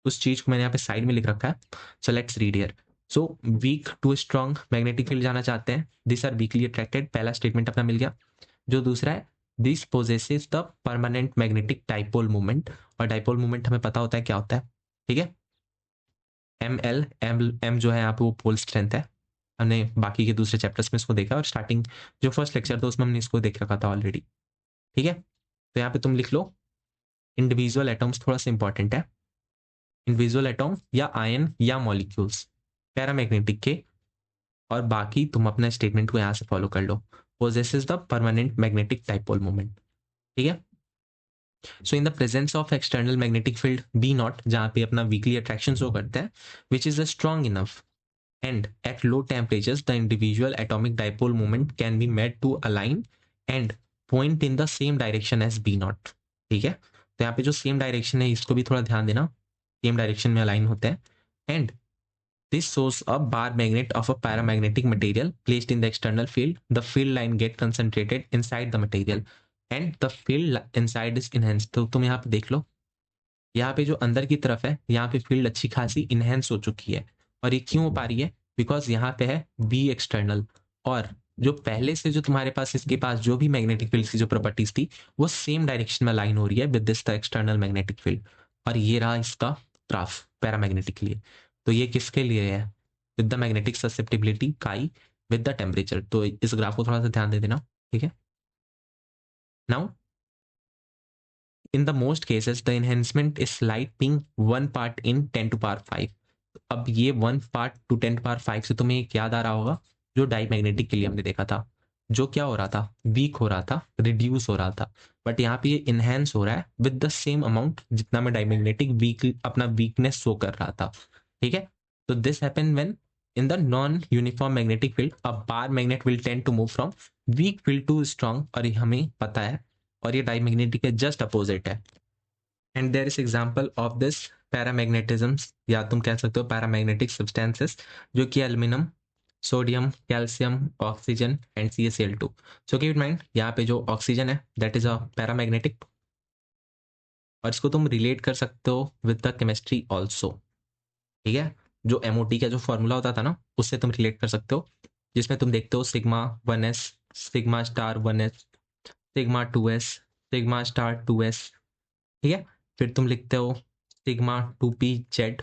उस चीज को मैंने यहाँ पे साइड में लिख रखा है। So let's read here. So weak to strong magnetic field जाना चाहते हैं, दिस आर वीकली अट्रैक्टेड, पहला स्टेटमेंट अपना मिल गया। जो दूसरा है, this possesses the permanent magnetic dipole movement, और डाइपोल मूवमेंट हमें पता होता है क्या होता है। ठीक है, एम जो है यहाँ पे वो पोल स्ट्रेंथ है, हमने बाकी के दूसरे चैप्टर्स में इसको देखा, और स्टार्टिंग जो फर्स्ट लेक्चर था उसमें हमने इसको देख रखा था ऑलरेडी। ठीक है, तो यहाँ पे तुम लिख लो इंडिविजुअल एटम्स, थोड़ा सा इंपॉर्टेंट है, इंडिविजुअल एटम या आयन या मॉलिक्यूल्स पैरामैग्नेटिक के, और बाकी तुम अपना स्टेटमेंट को यहाँ से फॉलो कर लो, possesses the permanent magnetic dipole moment. ठीक है, so in the presence of external magnetic field B naught, जहाँ पे अपना वीकली अट्रैक्शन शो करता है, which is strong enough and at low temperatures the individual atomic dipole moment can be made to align and point in the same direction as b naught। ठीक है, तो यहाँ पे जो सेम डायरेक्शन है इसको भी थोड़ा ध्यान देना, सेम डायरेक्शन में अलाइन होते हैं। And this shows a bar magnet of a paramagnetic material placed in the external field, the field line get concentrated inside the material and the field inside is enhanced। तो तुम यहाँ पे देख लो, यहाँ पे जो अंदर की तरफ है यहाँ पे फील्ड अच्छी खासी इनहेंस हो चुकी है, और ये क्यों हो पा रही है, बिकॉज यहाँ पे है बी एक्सटर्नल, और जो पहले से जो तुम्हारे पास इसके पास जो भी मैग्नेटिक फील्ड की जो प्रॉपर्टीज थी वो सेम डायरेक्शन में लाइन हो रही है with this the external magnetic field, और ये रहा इसका ग्राफ पैरामैग्नेटिक के लिए। तो ये किसके लिए है, विद द मैग्नेटिक ससेप्टिबिलिटी काई विद द टेम्परेचर। तो इस ग्राफ को थोड़ा सा ध्यान दे देना। ठीक है, now in the most cases the enhancement is slight, being 1 part in 10 to power 5। अब ये 1 part to 10 to power 5 से तुम्हें एक याद आ रहा होगा जो डाईमैग्नेटिक के लिए हमने देखा था, जो क्या हो रहा था, वीक हो रहा था, रिड्यूस हो रहा था, बट यहाँ पे ये इनहेंस हो रहा है विद द सेम अमाउंट जितना मैं डाईमैग्नेटिक वीक अपना वीकनेस शो कर रहा था। ठीक है, तो this happen when in the non-uniform magnetic field a bar magnet will tend to move from weak field to strong, और ये हमें पता है, और ये डाईमैग्नेटिक के जस्ट अपोजिट है। And there is example of this paramagnetisms, या तुम कह सकते हो पैरामैग्नेटिक सब्सटेंसेस, जो कि aluminium, sodium, calcium, oxygen and CaCl2। So keep in mind यहाँ पे जो ऑक्सीजन है दैट इज अ पैरामैग्नेटिक, और इसको तुम रिलेट कर सकते हो विद द केमिस्ट्री ऑल्सो। ठीक है, जो MOT का जो फॉर्मूला होता था ना उससे तुम रिलेट कर सकते हो, जिसमें तुम देखते हो sigma 1s, sigma star 1s, sigma 2s, sigma star 2s। ठीक है, फिर तुम लिखते हो sigma 2p z,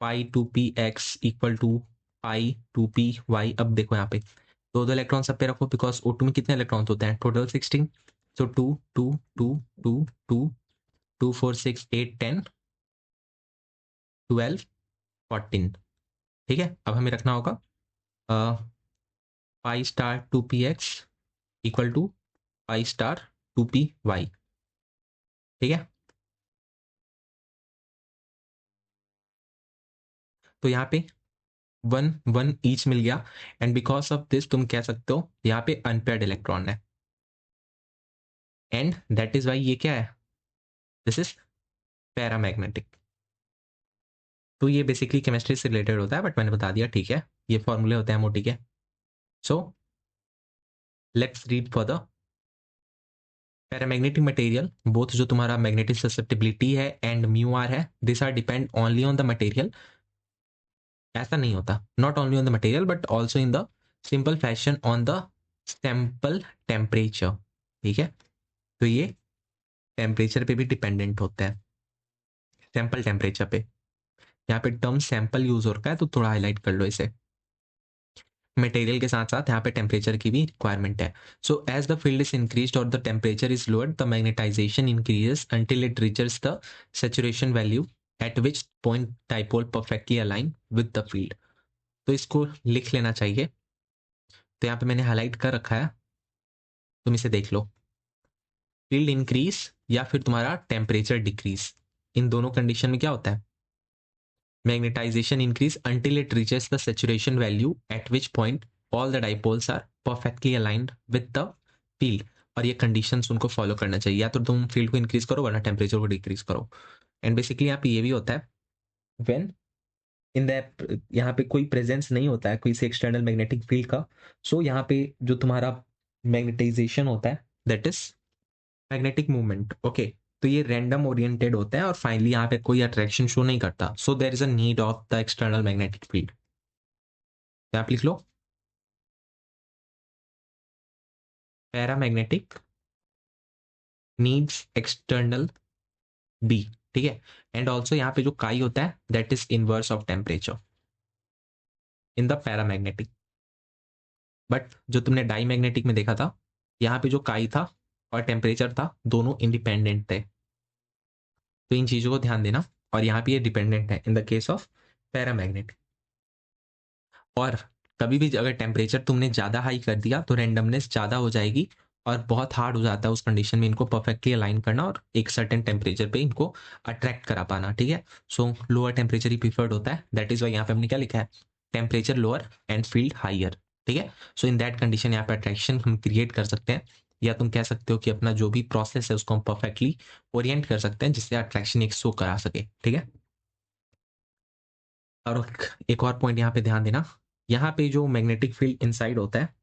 pi 2p x equal to pi 2p y। अब देखो यहाँ पे दो दो इलेक्ट्रॉन सब पे रखो, बिकॉज O2 में कितने इलेक्ट्रॉन्स होते हैं, टोटल 16। सो 2 2 2 2 2 2 4 6 8 10 12 14। ठीक है, अब हमें रखना होगा pi star 2p x equal to pi star 2p y। ठीक है, तो यहाँ पे 1 1 ईच मिल गया, एंड बिकॉज ऑफ दिस तुम कह सकते हो यहाँ पे अनपेयर्ड इलेक्ट्रॉन है, एंड दैट इज वाई ये क्या है, दिस इज पैरामैग्नेटिक। तो ये बेसिकली केमिस्ट्री से रिलेटेड होता है, बट मैंने बता दिया। ठीक है, ये फॉर्मूले होते हैं MOT के। So let's read for the paramagnetic material, both जो तुम्हारा मैग्नेटिक ससेप्टिबिलिटी है एंड μr है, this are depend only on the material. ऐसा नहीं होता, not only on the material but also in the simple fashion on the sample temperature. ठीक है, तो ये टेम्परेचर पे भी डिपेंडेंट होता है, सैंपल टेम्परेचर पे। यहाँ पे टर्म सैंपल यूज हो रखा है तो थोड़ा हाईलाइट कर लो इसे। मटेरियल के साथ साथ यहाँ पे टेम्परेचर की भी रिक्वायरमेंट है। So as the field is increased और the temperature is lowered, the magnetization increases until it reaches the saturation value at which point dipole perfectly align with the field. तो इसको लिख लेना चाहिए, तो यहाँ पे मैंने हाईलाइट कर रखा है, तुम इसे देख लो। फील्ड इंक्रीज या फिर तुम्हारा टेम्परेचर डिक्रीज, इन दोनों कंडीशन में क्या होता है, magnetisation increase until it reaches the saturation value at which point all the dipoles are perfectly aligned with the field। और ये कंडीशंस उनको फॉलो करना चाहिए, या तो तुम फील्ड को इंक्रीज करो वरना टेम्परेचर को डिक्रीज करो। एंड बेसिकली यहाँ पे ये भी होता है व्हेन इन द यहाँ पे कोई प्रेजेंस नहीं होता है कोई से एक्सटर्नल मैग्नेटिक फील्ड का, सो यहाँ पे जो तुम्हारा मैग्नेटाइजेशन होता है that is magnetic movement. Okay, तो ये रैंडम ओरिएंटेड होता है और फाइनली यहाँ पे कोई अट्रैक्शन शो नहीं करता, so there is a need of the external magnetic field. आप लिख लो पैरामैग्नेटिक नीड्स एक्सटर्नल बी। ठीक है, एंड ऑल्सो यहाँ पे जो काई होता है that is inverse of temperature in the paramagnetic. But जो तुमने डाईमैग्नेटिक में देखा था यहाँ पे जो काई था और टेम्परेचर था, दोनों इंडिपेंडेंट थे। तो इन चीज़ों को ध्यान देना। और यहाँ पे ये डिपेंडेंट है in the case of paramagnet. और कभी भी अगर टेम्परेचर तुमने ज़्यादा हाई कर दिया तो रैंडमनेस ज़्यादा हो जाएगी और बहुत हार्ड हो जाता है उस कंडीशन में इनको परफेक्टली अलाइन करना और एक सर्टेन टेम्परेचर पे इनको अट्रैक्ट करा पाना, ठीक है। सो लोअर टेम्परेचर ही प्रीफर्ड होता है, दैट इज वाई यहाँ पे हमने क्या लिखा है, temperature lower and field higher, ठीक है। सो इन दैट कंडीशन यहाँ पे अट्रैक्शन हम क्रिएट कर सकते हैं, या तुम कह सकते हो कि अपना जो भी प्रोसेस है उसको हम परफेक्टली ओरिएंट कर सकते हैं जिससे अट्रैक्शन एक शो करा सके, ठीक है। और एक और पॉइंट यहाँ पे ध्यान देना, यहाँ पे जो मैग्नेटिक फील्ड इनसाइड होता है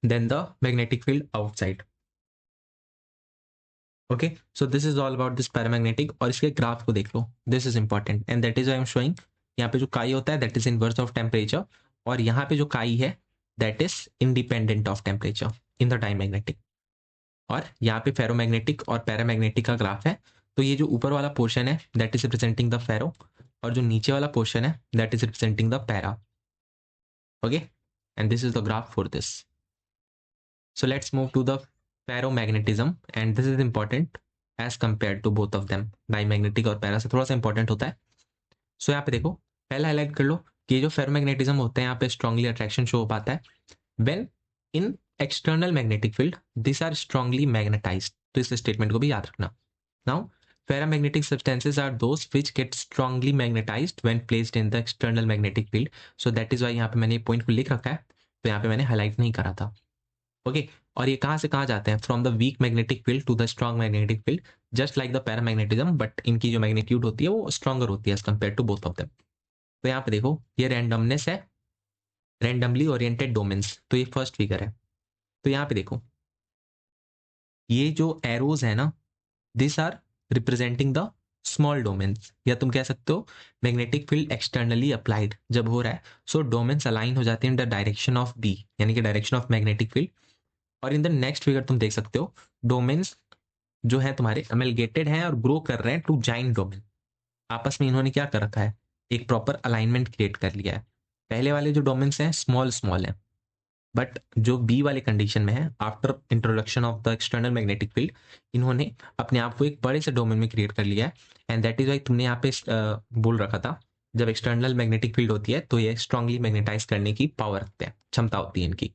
then the magnetic field outside. Okay, so this is all about this paramagnetic. और इसके ग्राफ को देख लो, this is important and that is I am showing. यहाँ पे जो काई होता है that is inverse of temperature, और यहाँ पे जो काई है that is independent of temperature in the diamagnetic. और यहाँ पे फेरोमैग्नेटिक और पैरामैग्नेटिक का ग्राफ है। तो ये जो ऊपर वाला पोर्शन है दैट इज रिप्रेजेंटिंग द फेरो, और जो नीचे वाला पोर्शन है that is representing the para. Okay, and this is the graph for this. So let's move to the ferromagnetism, and this is important as compared to both of them. Diamagnetic और para से थोड़ा सा important होता है। सो यहाँ पे देखो, पहला हाईलाइट कर लो कि ये जो फेरोमैग्नेटिज्म होता है यहाँ पे स्ट्रांगली अट्रैक्शन शो हो पाता है when in external magnetic field this are strongly magnetised. तो इस स्टेटमेंट को भी याद रखना। Now ferromagnetic substances are those which get strongly magnetized when placed in the external magnetic field. So that is why यहाँ पे मैंने पॉइंट को लिख रखा है, तो यहाँ पे मैंने हाईलाइट नहीं करा था। ओके, और ये कहाँ से कहाँ जाते हैं, from the weak magnetic field to the strong magnetic field, just like the paramagnetism, but इनकी जो मैग्नीट्यूड होती है वो स्ट्रॉन्गर होती है as compare to both of them. तो यहाँ पे देखो ये रैंडमनेस है, रैंडमली ओरिएंटेड डोमेन्स, तो ये फर्स्ट फिगर है। तो यहाँ पे देखो ये जो एरोज है ना this are representing the small domains, या तुम कह सकते हो मैग्नेटिक फील्ड एक्सटर्नली अप्लाइड जब हो रहा है सो डोमेन्स अलाइन हो जाते हैं in the direction of B, यानी कि डायरेक्शन ऑफ मैग्नेटिक फील्ड। और इन द नेक्स्ट फिगर तुम देख सकते हो डोमेन्स जो है तुम्हारे अमेलगेटेड हैं और ग्रो कर रहे हैं टू जाइंट डोमेन। आपस में इन्होंने क्या कर रखा है, एक प्रॉपर अलाइनमेंट क्रिएट कर लिया है। पहले वाले जो डोमेन्स हैं स्मॉल स्मॉल हैं, बट जो बी वाले कंडीशन में है after introduction of the external magnetic field इन्होंने अपने आप को एक बड़े से डोमेन में क्रिएट कर लिया है। एंड दैट इज वाई तुमने यहाँ पे बोल रखा था जब एक्सटर्नल मैग्नेटिक फील्ड होती है तो ये स्ट्रांगली मैग्नेटाइज करने की पावर रखते हैं, क्षमता होती है इनकी,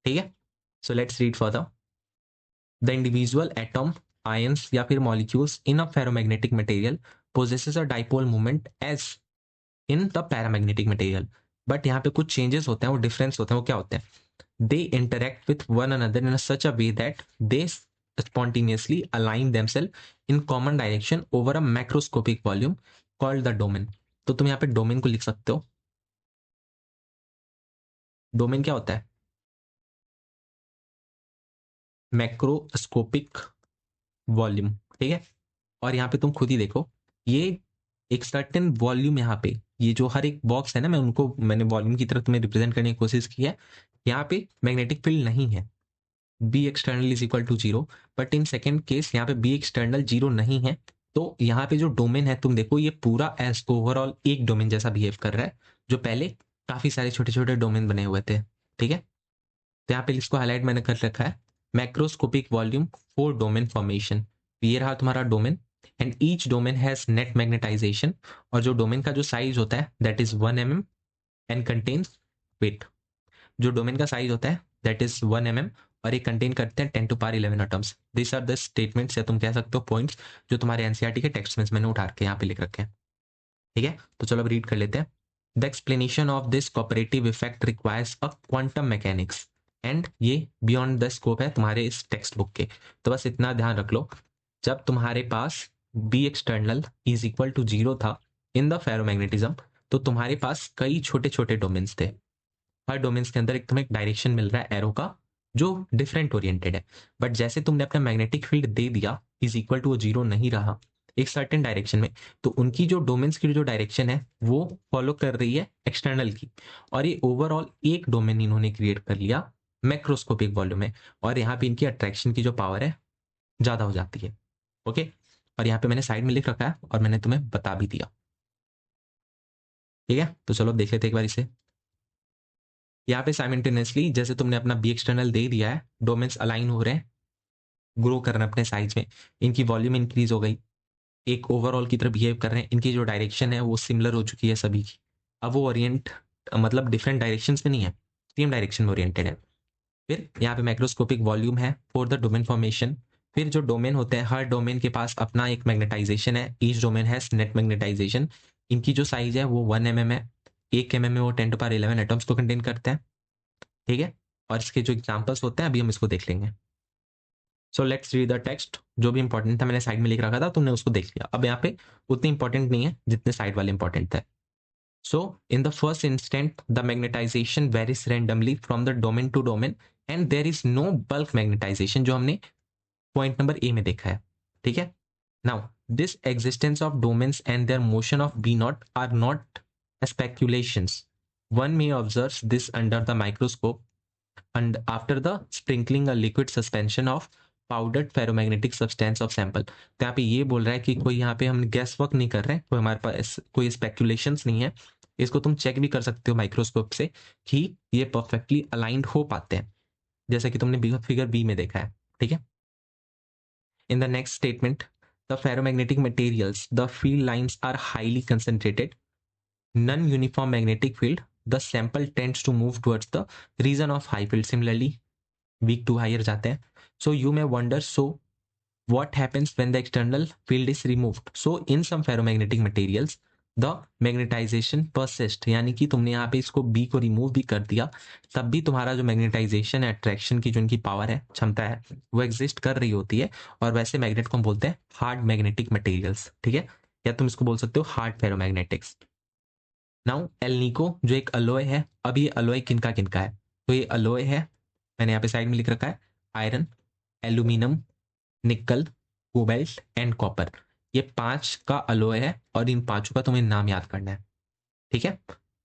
ठीक है। So let's read further. The individual atom ions या फिर molecules in a ferromagnetic material possesses a dipole movement as in the paramagnetic material. But यहाँ पे कुछ चेंजेस होते हैं, वो डिफरेंस होते हैं, वो क्या होते हैं, they interact with one another in such a way that they spontaneously align themselves in common direction over a macroscopic volume called the domain। तो तुम यहाँ पे डोमेन को लिख सकते हो। डोमेन क्या होता है, मैक्रोस्कोपिक वॉल्यूम, ठीक है। और यहाँ पे तुम खुद ही देखो ये एक सर्टेन वॉल्यूम, यहाँ पे ये जो हर एक बॉक्स है ना, मैंने वॉल्यूम की तरह तुम्हें रिप्रेजेंट करने की कोशिश की है। यहाँ पे मैग्नेटिक फील्ड नहीं है, B external is equal to zero, but in second case यहाँ पे बी एक्सटर्नल जीरो नहीं है। तो यहाँ पे जो डोमेन है तुम देखो ये पूरा एज ओवरऑल एक डोमेन जैसा बिहेव कर रहा है, जो पहले काफी सारे छोटे छोटे डोमेन बने हुए थे, ठीक है। तो यहाँ पे इसको हाईलाइट मैंने कर रखा है, macroscopic volume for domain formation. ये रहा तुम्हारा domain and each domain has net magnetisation, और जो डोमेन का जो साइज होता है that is 1 mm and contains weight. जो डोमेन का साइज होता है दैट इज 1 mm और ये कंटेन करते हैं 10⁻11 atoms. This are the statements, या तुम कह सकते हो पॉइंट्स, जो तुम्हारे एनसीईआरटी के टेक्स्ट में मैंने उठा के यहाँ पे लिख रखे हैं, ठीक है। तो चलो अब रीड कर लेते हैं। The explanation of this cooperative effect requires a quantum mechanics, and ये बियॉन्ड द स्कोप है तुम्हारे इस टेक्स्ट बुक के। तो बस इतना ध्यान रख लो, जब तुम्हारे पास B external is equal to zero था इन द फेरोमैग्नेटिज्म, तो तुम्हारे पास कई छोटे छोटे डोमेन्स थे। हर डोमेन्स के अंदर एक तुम्हें डायरेक्शन मिल रहा है एरो का जो डिफरेंट ओरिएंटेड है, बट जैसे तुमने अपना मैग्नेटिक फील्ड दे दिया इज इक्वल टू जीरो नहीं रहा एक सर्टेन डायरेक्शन में, तो उनकी जो डोमेन्स की जो डायरेक्शन है वो फॉलो कर रही है एक्सटर्नल की, और ये ओवरऑल एक डोमेन इन्होंने क्रिएट कर लिया मैक्रोस्कोपिक वॉल्यूम में, और यहाँ पे इनकी अट्रैक्शन की जो पावर है ज्यादा हो जाती है, ओके। और यहाँ पे मैंने साइड में लिख रखा है और मैंने तुम्हें बता भी दिया, ठीक है। तो चलो देख लेते एक बार इसे। यहाँ पे साइमल्टेनियसली जैसे तुमने अपना बी एक्सटर्नल दे दिया है, डोमेन्स अलाइन हो रहे हैं, ग्रो कर रहे हैं अपने साइज में, इनकी वॉल्यूम इंक्रीज हो गई, एक ओवरऑल की तरह बिहेव कर रहे हैं, इनकी जो डायरेक्शन है वो सिमिलर हो चुकी है सभी की। अब वो ओरिएंट मतलब डिफरेंट डायरेक्शंस में नहीं है, सेम डायरेक्शन में ओरिएंटेड है। फिर यहाँ पे मैक्रोस्कोपिक वॉल्यूम है फॉर द डोमेन फॉर्मेशन। फिर जो डोमेन होते हैं, हर डोमेन के पास अपना एक मैग्नेटाइजेशन है, each domain has net magnetisation. इनकी जो साइज है वो 1 mm है, 1 mm में वो 10⁻11 एटम्स को कंटेन करते हैं, ठीक है। और इसके जो एग्जाम्पल्स होते हैं अभी हम इसको देख लेंगे। सो लेट्स रीड द टेक्स्ट। जो भी इंपॉर्टेंट था मैंने साइड में लिख रखा था, तुमने उसको देख लिया। अब यहाँ पे उतनी इंपॉर्टेंट नहीं है जितने साइड वाले इंपॉर्टेंट थे। So, in the first instant, the magnetization varies randomly from the domain to domain, and there is no bulk magnetization, जो हमने पॉइंट नंबर ए में देखा है, ठीक है। Now, this existence of domains and their motion of B naught are not speculations. One may observe this under the microscope and after the sprinkling a liquid suspension of powdered ferromagnetic substance of sample. तो यहाँ पे ये बोल रहा है कि कोई यहाँ पे हम गैस वर्क नहीं कर रहे हैं, कोई हमारे पास कोई स्पेक्यूलेशंस नहीं है। इसको तुम चेक भी कर सकते हो माइक्रोस्कोप से कि ये परफेक्टली अलाइंड हो पाते हैं, जैसे कि तुमने फिगर बी में देखा है, ठीक है। In the next statement, the ferromagnetic materials the field lines are highly concentrated, non uniform magnetic field, the sample tends to move towards the region of high field, similarly weak to higher जाते हैं। So you may wonder, so what happens when the external field is removed? So in some ferromagnetic materials the magnetization persist, यानी कि तुमने यहाँ पे इसको B को remove भी कर दिया, तब भी तुम्हारा जो मैग्नेटाइजेशन है, अट्रैक्शन की जो इनकी पावर है, क्षमता है, वो एग्जिस्ट कर रही होती है। और वैसे मैग्नेट को हम बोलते हैं हार्ड मैग्नेटिक मटेरियल्स, ठीक है, या तुम इसको बोल सकते हो हार्ड फेरोमैग्नेटिक्स। नाउ एल निको जो एक अलॉय है, अब ये अलॉय किनका किनका है? तो ये अलॉय है, मैंने यहाँ पे साइड में लिख रखा है, आयरन, एल्यूमिनियम, निकल, कोबाल्ट एंड कॉपर। ये 5 का अलॉय है और इन 5 का तुम्हें नाम याद करना है, ठीक है।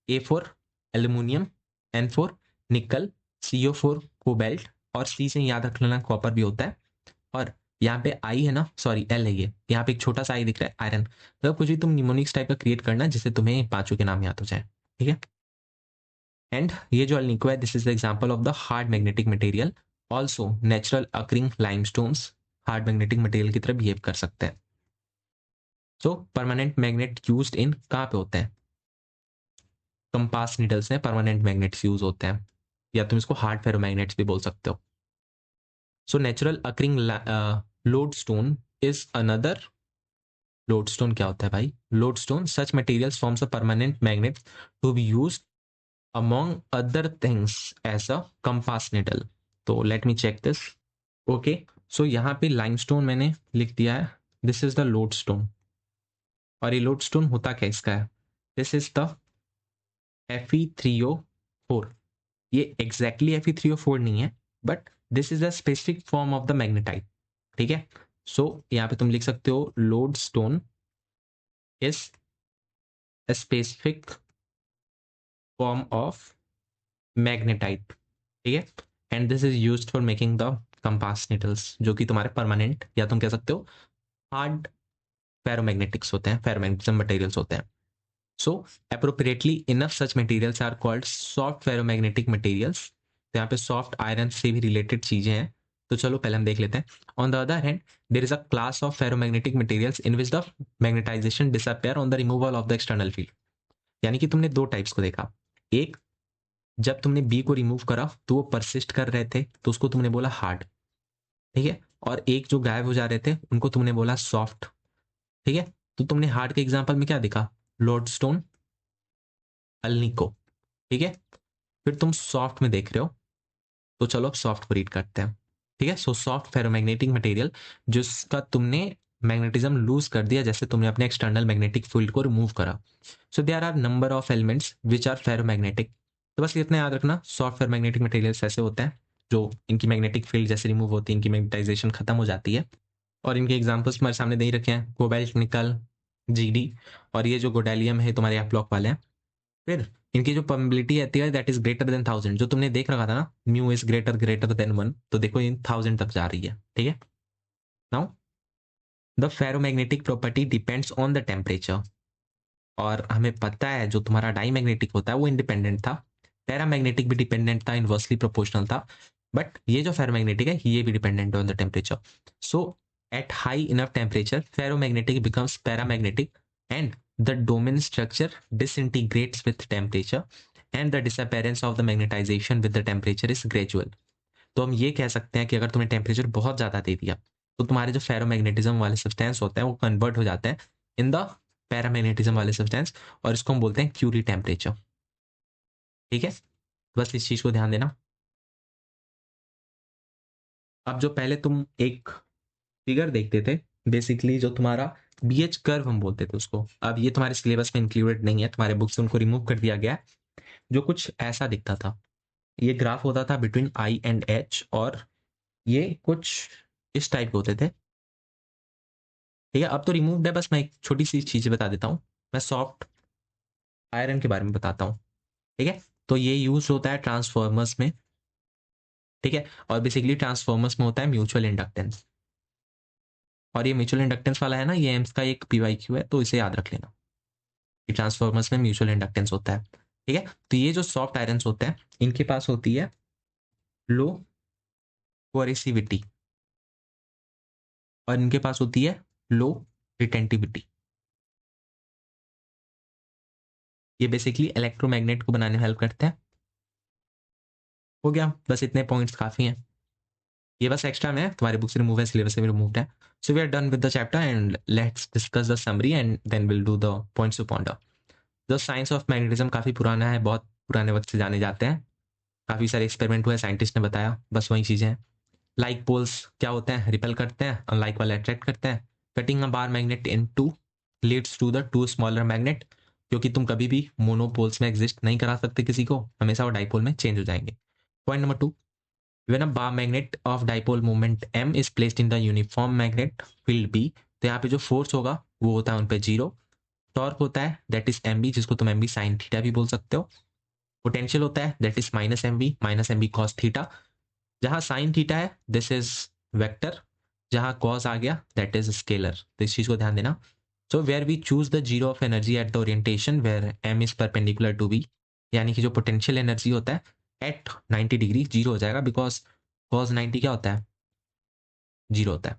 A for aluminium, N for nickel, CO for cobalt, और सी से याद रख लेना कॉपर भी होता है। और यहाँ पे आई है ना, सॉरी एल है, ये यहाँ पे एक छोटा सा आई दिख रहा है, आयरन। मतलब कुछ भी तुम निमोनिक्स टाइप का क्रिएट करना जिससे तुम्हें 5 के नाम याद हो जाए, ठीक है। एंड ये जो अल्निको है, this is the example of the hard magnetic material. Also natural occurring limestones hard magnetic material की तरह बिहेव कर सकते हैं। सो परमानेंट मैग्नेट यूज्ड इन कहाँ पे होते हैं? कंपास नीडल्स में परमानेंट मैग्नेट्स यूज होते हैं, या तुम इसको हार्ड फेरोमैग्नेट्स भी बोल सकते हो। So natural occurring lodestone is another. Lodestone क्या होता है भाई? Lodestone such materials forms a permanent magnet to be used among other things as a compass needle। तो let me check this। Okay, so यहाँ पे लाइमस्टोन मैंने लिख दिया है, दिस इज द लोडस्टोन। और ये लोडस्टोन होता क्या इसका है? This is the Fe3O4। ये एग्जैक्टली Fe3O4 नहीं है, but this is the specific form of the magnetite, ठीक है। सो यहाँ पे तुम लिख सकते हो lodestone is a specific form of magnetite, ठीक है। And this is used for making the compass needles, जो कि तुम्हारे परमानेंट या तुम कह सकते हो हार्ड फेरोमैग्नेटिक्स होते हैं, फेरोमैग्नेटिज्म मटेरियल्स होते हैं। So appropriately enough such materials are called soft ferromagnetic materials. तो यहाँ पे सॉफ्ट आयरन से भी रिलेटेड चीजें हैं, तो चलो पहले हम देख लेते हैं। On the other hand there is a class of ferromagnetic materials in which the magnetisation disappear on the removal of the external field. यानी कि तुमने 2 टाइप्स को देखा, एक जब तुमने बी को रिमूव करा तो वो परसिस्ट कर रहे थे, तो उसको तुमने बोला हार्ड, ठीक है। और एक जो गायब हो जा रहे थे उनको तुमने बोला सॉफ्ट, ठीक है। तो तुमने हार्ड के एग्जांपल में क्या देखा? लोडस्टोन, अल्निको, ठीक है। फिर तुम सॉफ्ट में देख रहे हो, तो चलो अब सॉफ्ट को रीड करते हैं, ठीक है। सो सॉफ्ट फेरोमैग्नेटिक मटेरियल जिसका तुमने मैग्नेटिज्म लूज कर दिया, जैसे तुमने अपने एक्सटर्नल मैग्नेटिक फील्ड को रिमूव करा। So there are number of elements which are ferromagnetic. तो बस इतना याद रखना, सॉफ्ट फेरोमैग्नेटिक मटेरियल्स ऐसे होते हैं जो इनकी मैग्नेटिक फील्ड जैसे रिमूव होती है, इनकी मैग्नेटाइजेशन खत्म हो जाती है। और इनके एग्जांपल्स तुम्हारे सामने दे ही रखे हैं, कोबाल्ट, निकल, GD, और ये जो गोडालियम है तुम्हारे यहाँ ब्लॉक वाले हैं। फिर इनकी जो परमिबिलिटी आती है दैट इज ग्रेटर देन 1000, जो तुमने देख रखा था ना, म्यू इज ग्रेटर देन 1, तो देखो इन 1000 तक जा रही है, ठीक है। Now the ferromagnetic property depends on the temperature. और हमें पता है जो तुम्हारा डाईमैग्नेटिक होता है वो इंडिपेंडेंट था, पैरामैग्नेटिक भी डिपेंडेंट था, इनवर्सली प्रोपोर्शनल था, बट ये जो फेरोमैग्नेटिक है ये भी dependent on the temperature. So at high enough temperature ferromagnetic becomes paramagnetic and the domain structure disintegrates with temperature and the disappearance of the magnetization with the temperature is gradual. तो हम ये कह सकते हैं कि अगर तुमने टेम्परेचर बहुत ज़्यादा दे दिया तो तुम्हारे जो फेरोमैग्नेटिज्म वाले सब्सटेंस होते हैं वो कन्वर्ट हो जाते हैं इन द पैरामैग्नेटिज्म वाले सब्सटेंस, और इसको हम बोलते हैं क्यूरी टेम्परेचर. ठीक है, बस इस चीज़ को ध्यान देना. अब जो पहले तुम एक फिगर देखते थे, बेसिकली जो तुम्हारा बीएच कर्व हम बोलते थे उसको, अब ये तुम्हारे सिलेबस में इंक्लूडेड नहीं है, तुम्हारे बुक से उनको रिमूव कर दिया गया है. जो कुछ ऐसा दिखता था, ये ग्राफ होता था बिटवीन आई एंड एच, और ये कुछ इस टाइप के होते थे. ठीक है, अब तो रिमूव है. बस मैं एक छोटी सी चीज़ बता देता हूँ. मैं सॉफ्ट आयरन के बारे में बताता हूँ. ठीक है, तो ये यूज होता है ट्रांसफॉर्मर्स में. ठीक है, और बेसिकली ट्रांसफॉर्मर्स में होता है म्यूचुअल इंडक्टेंस, और ये म्यूचुअल इंडक्टेंस वाला है ना, ये एम्स का एक पीवाईक्यू है, तो इसे याद रख लेना कि ट्रांसफॉर्मर्स में म्यूचुअल इंडक्टेंस होता है. ठीक है, तो ये जो सॉफ्ट आयरन्स होते हैं इनके पास होती है लो कोरेसिविटी, और इनके पास होती है लो रिटेंटिविटी. ये बेसिकली इलेक्ट्रोमैग्नेट को बनाने में हेल्प करते हैं. हो गया, बस इतने पॉइंट्स काफ़ी हैं. ये बस एक्स्ट्रा में है, तुम्हारी बुक से रिमूव है, सिलेबस से भी रिमूव्ड है. So we are done with the chapter and let's discuss the summary and then will do the points to ponder. The science of magnetism काफ़ी पुराना है, बहुत पुराने वक्त से जाने जाते हैं. काफ़ी सारे एक्सपेरिमेंट हुए, साइंटिस्ट ने बताया, बस वही चीज़ें हैं. लाइक पोल्स क्या होते हैं, रिपेल करते हैं, अनलाइक वाले अट्रैक्ट करते हैं. Cutting a bar magnet in two leads to the two smaller magnet, क्योंकि तुम कभी भी मोनोपोल्स में एग्जिस्ट नहीं करा सकते किसी को, हमेशा वो डाइपोल में चेंज हो जाएंगे. Point number 2, when a bar magnet of dipole moment m is placed in the uniform magnet field b, तो यहाँ पे जो फोर्स होगा वो होता है उन पे 0. टॉर्क होता है दैट इज एम बी, जिसको तुम एम बी साइन थीटा भी बोल सकते हो. पोटेंशियल होता है that is minus M B cos theta. जहाँ साइन थीटा है दिस इज वेक्टर, जहाँ कॉस आ गया दैट इज स्केलर. तो इस चीज को ध्यान देना. So where we choose the zero of energy at the orientation where M is perpendicular to B, यानी कि जो पोटेंशियल एनर्जी होता है एट 90 डिग्री जीरो हो जाएगा, बिकॉज कॉस 90 क्या होता है, जीरो होता है.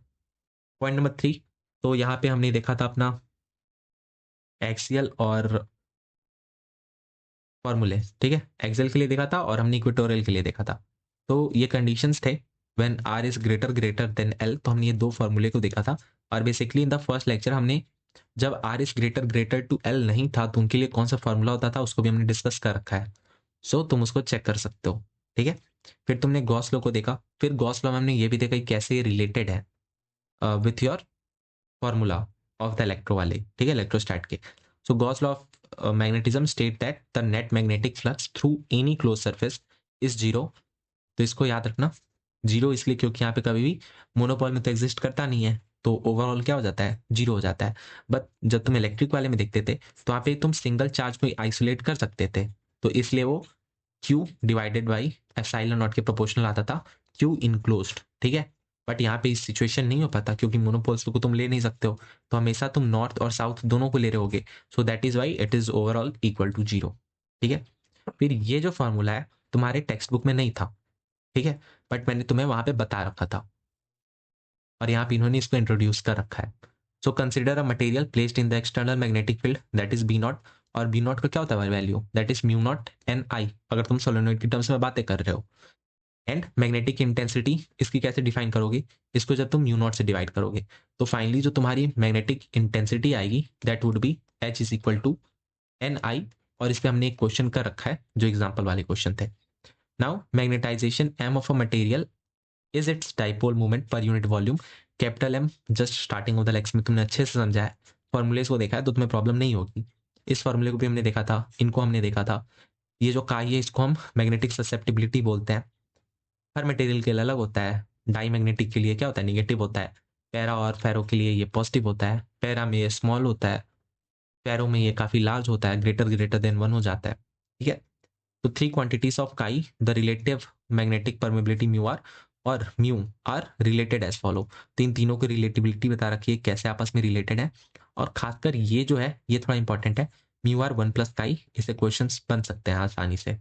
पॉइंट नंबर 3, तो यहाँ पे हमने देखा था अपना एक्सियल और फॉर्मूले. ठीक है, एक्सियल के लिए देखा था और हमने इक्वेटोरियल के लिए देखा था. तो ये कंडीशंस थे when R is greater than L, तो हमने ये दो फॉर्मूले को देखा था. और basically in the first lecture हमने जब R is greater to L नहीं था तो उनके लिए कौन सा फॉर्मूला होता था उसको भी हमने डिस्कस कर रखा है. सो तुम उसको चेक कर सकते हो. ठीक है, फिर तुमने गॉस लॉ को देखा, फिर गॉस लॉ में हमने ये भी देखा कि कैसे ये रिलेटेड है with your formula of the electro वाले. ठीक है, इलेक्ट्रोस्टैट के. So Gauss law of magnetism state that the net magnetic flux through any close surface is zero. तो इसको याद रखना, जीरो इसलिए क्योंकि यहाँ पे कभी भी मोनोपोल में तो एग्जिस्ट करता नहीं है, तो ओवरऑल क्या हो जाता है, जीरो हो जाता है. बट जब तुम इलेक्ट्रिक वाले में देखते थे तो वहाँ पे तुम सिंगल चार्ज को आइसोलेट कर सकते थे, तो इसलिए वो Q divided by epsilon not के प्रोपोर्शनल आता था, Q इनक्लोज्ड. ठीक है, बट यहाँ पे इस सिचुएशन नहीं हो पाता क्योंकि मोनोपोल्स को तुम ले नहीं सकते हो, तो हमेशा तुम नॉर्थ और साउथ दोनों को ले रहे होगे. So that is why it is overall equal to zero. ठीक है, फिर ये जो फॉर्मूला है तुम्हारे टेक्स्ट बुक में नहीं था. ठीक है, बट मैंने तुम्हें वहां पे बता रखा था और यहाँ पे इन्होंने इसको इंट्रोड्यूस कर रखा है. So consider a material placed in the external magnetic field that is B naught, और बी नॉट का क्या होता है value, that is mu naught N I, अगर तुम सोलेनोइड की टर्म्स में बातें कर रहे हो. एंड मैग्नेटिक इंटेंसिटी इसकी कैसे डिफाइन करोगे, इसको जब तुम म्यू नॉट से डिवाइड करोगे तो फाइनली जो तुम्हारी मैग्नेटिक इंटेंसिटी आएगी that would be H is equal to N I. और इस पे हमने एक क्वेश्चन कर रखा है जो एग्जाम्पल वाले क्वेश्चन थे. Now magnetisation M of a material is its dipole movement per unit volume. Capital M just starting of the lecture में तुमने अच्छे से समझा है, फॉर्मूलेस को देखा है तो तुम्हें प्रॉब्लम नहीं होगी. इस फॉर्मूले को भी हमने देखा था, इनको हमने देखा था. ये जो काई है इसको हम मैग्नेटिक ससेप्टिबिलिटी बोलते हैं. हर मटेरियल के लिए अलग होता है. डाई मैग्नेटिक के लिए क्या होता है, निगेटिव होता है. पैरा और फेरो के लिए ये पॉजिटिव होता है. पैरा में ये स्मॉल होता है, फेरो में ये काफी लार्ज होता है, ग्रेटर देन 1 हो जाता है. ठीक है, तो three quantities of chi, the relative magnetic permeability mu R और mu R related as follow. तो इन तीनों की रिलेटिबिलिटी बता रखी है कैसे आपस में रिलेटेड है. और खासकर ये जो है ये थोड़ा इंपॉर्टेंट है, म्यू आर 1 प्लस काई, इसे क्वेश्चन बन सकते हैं आसानी से.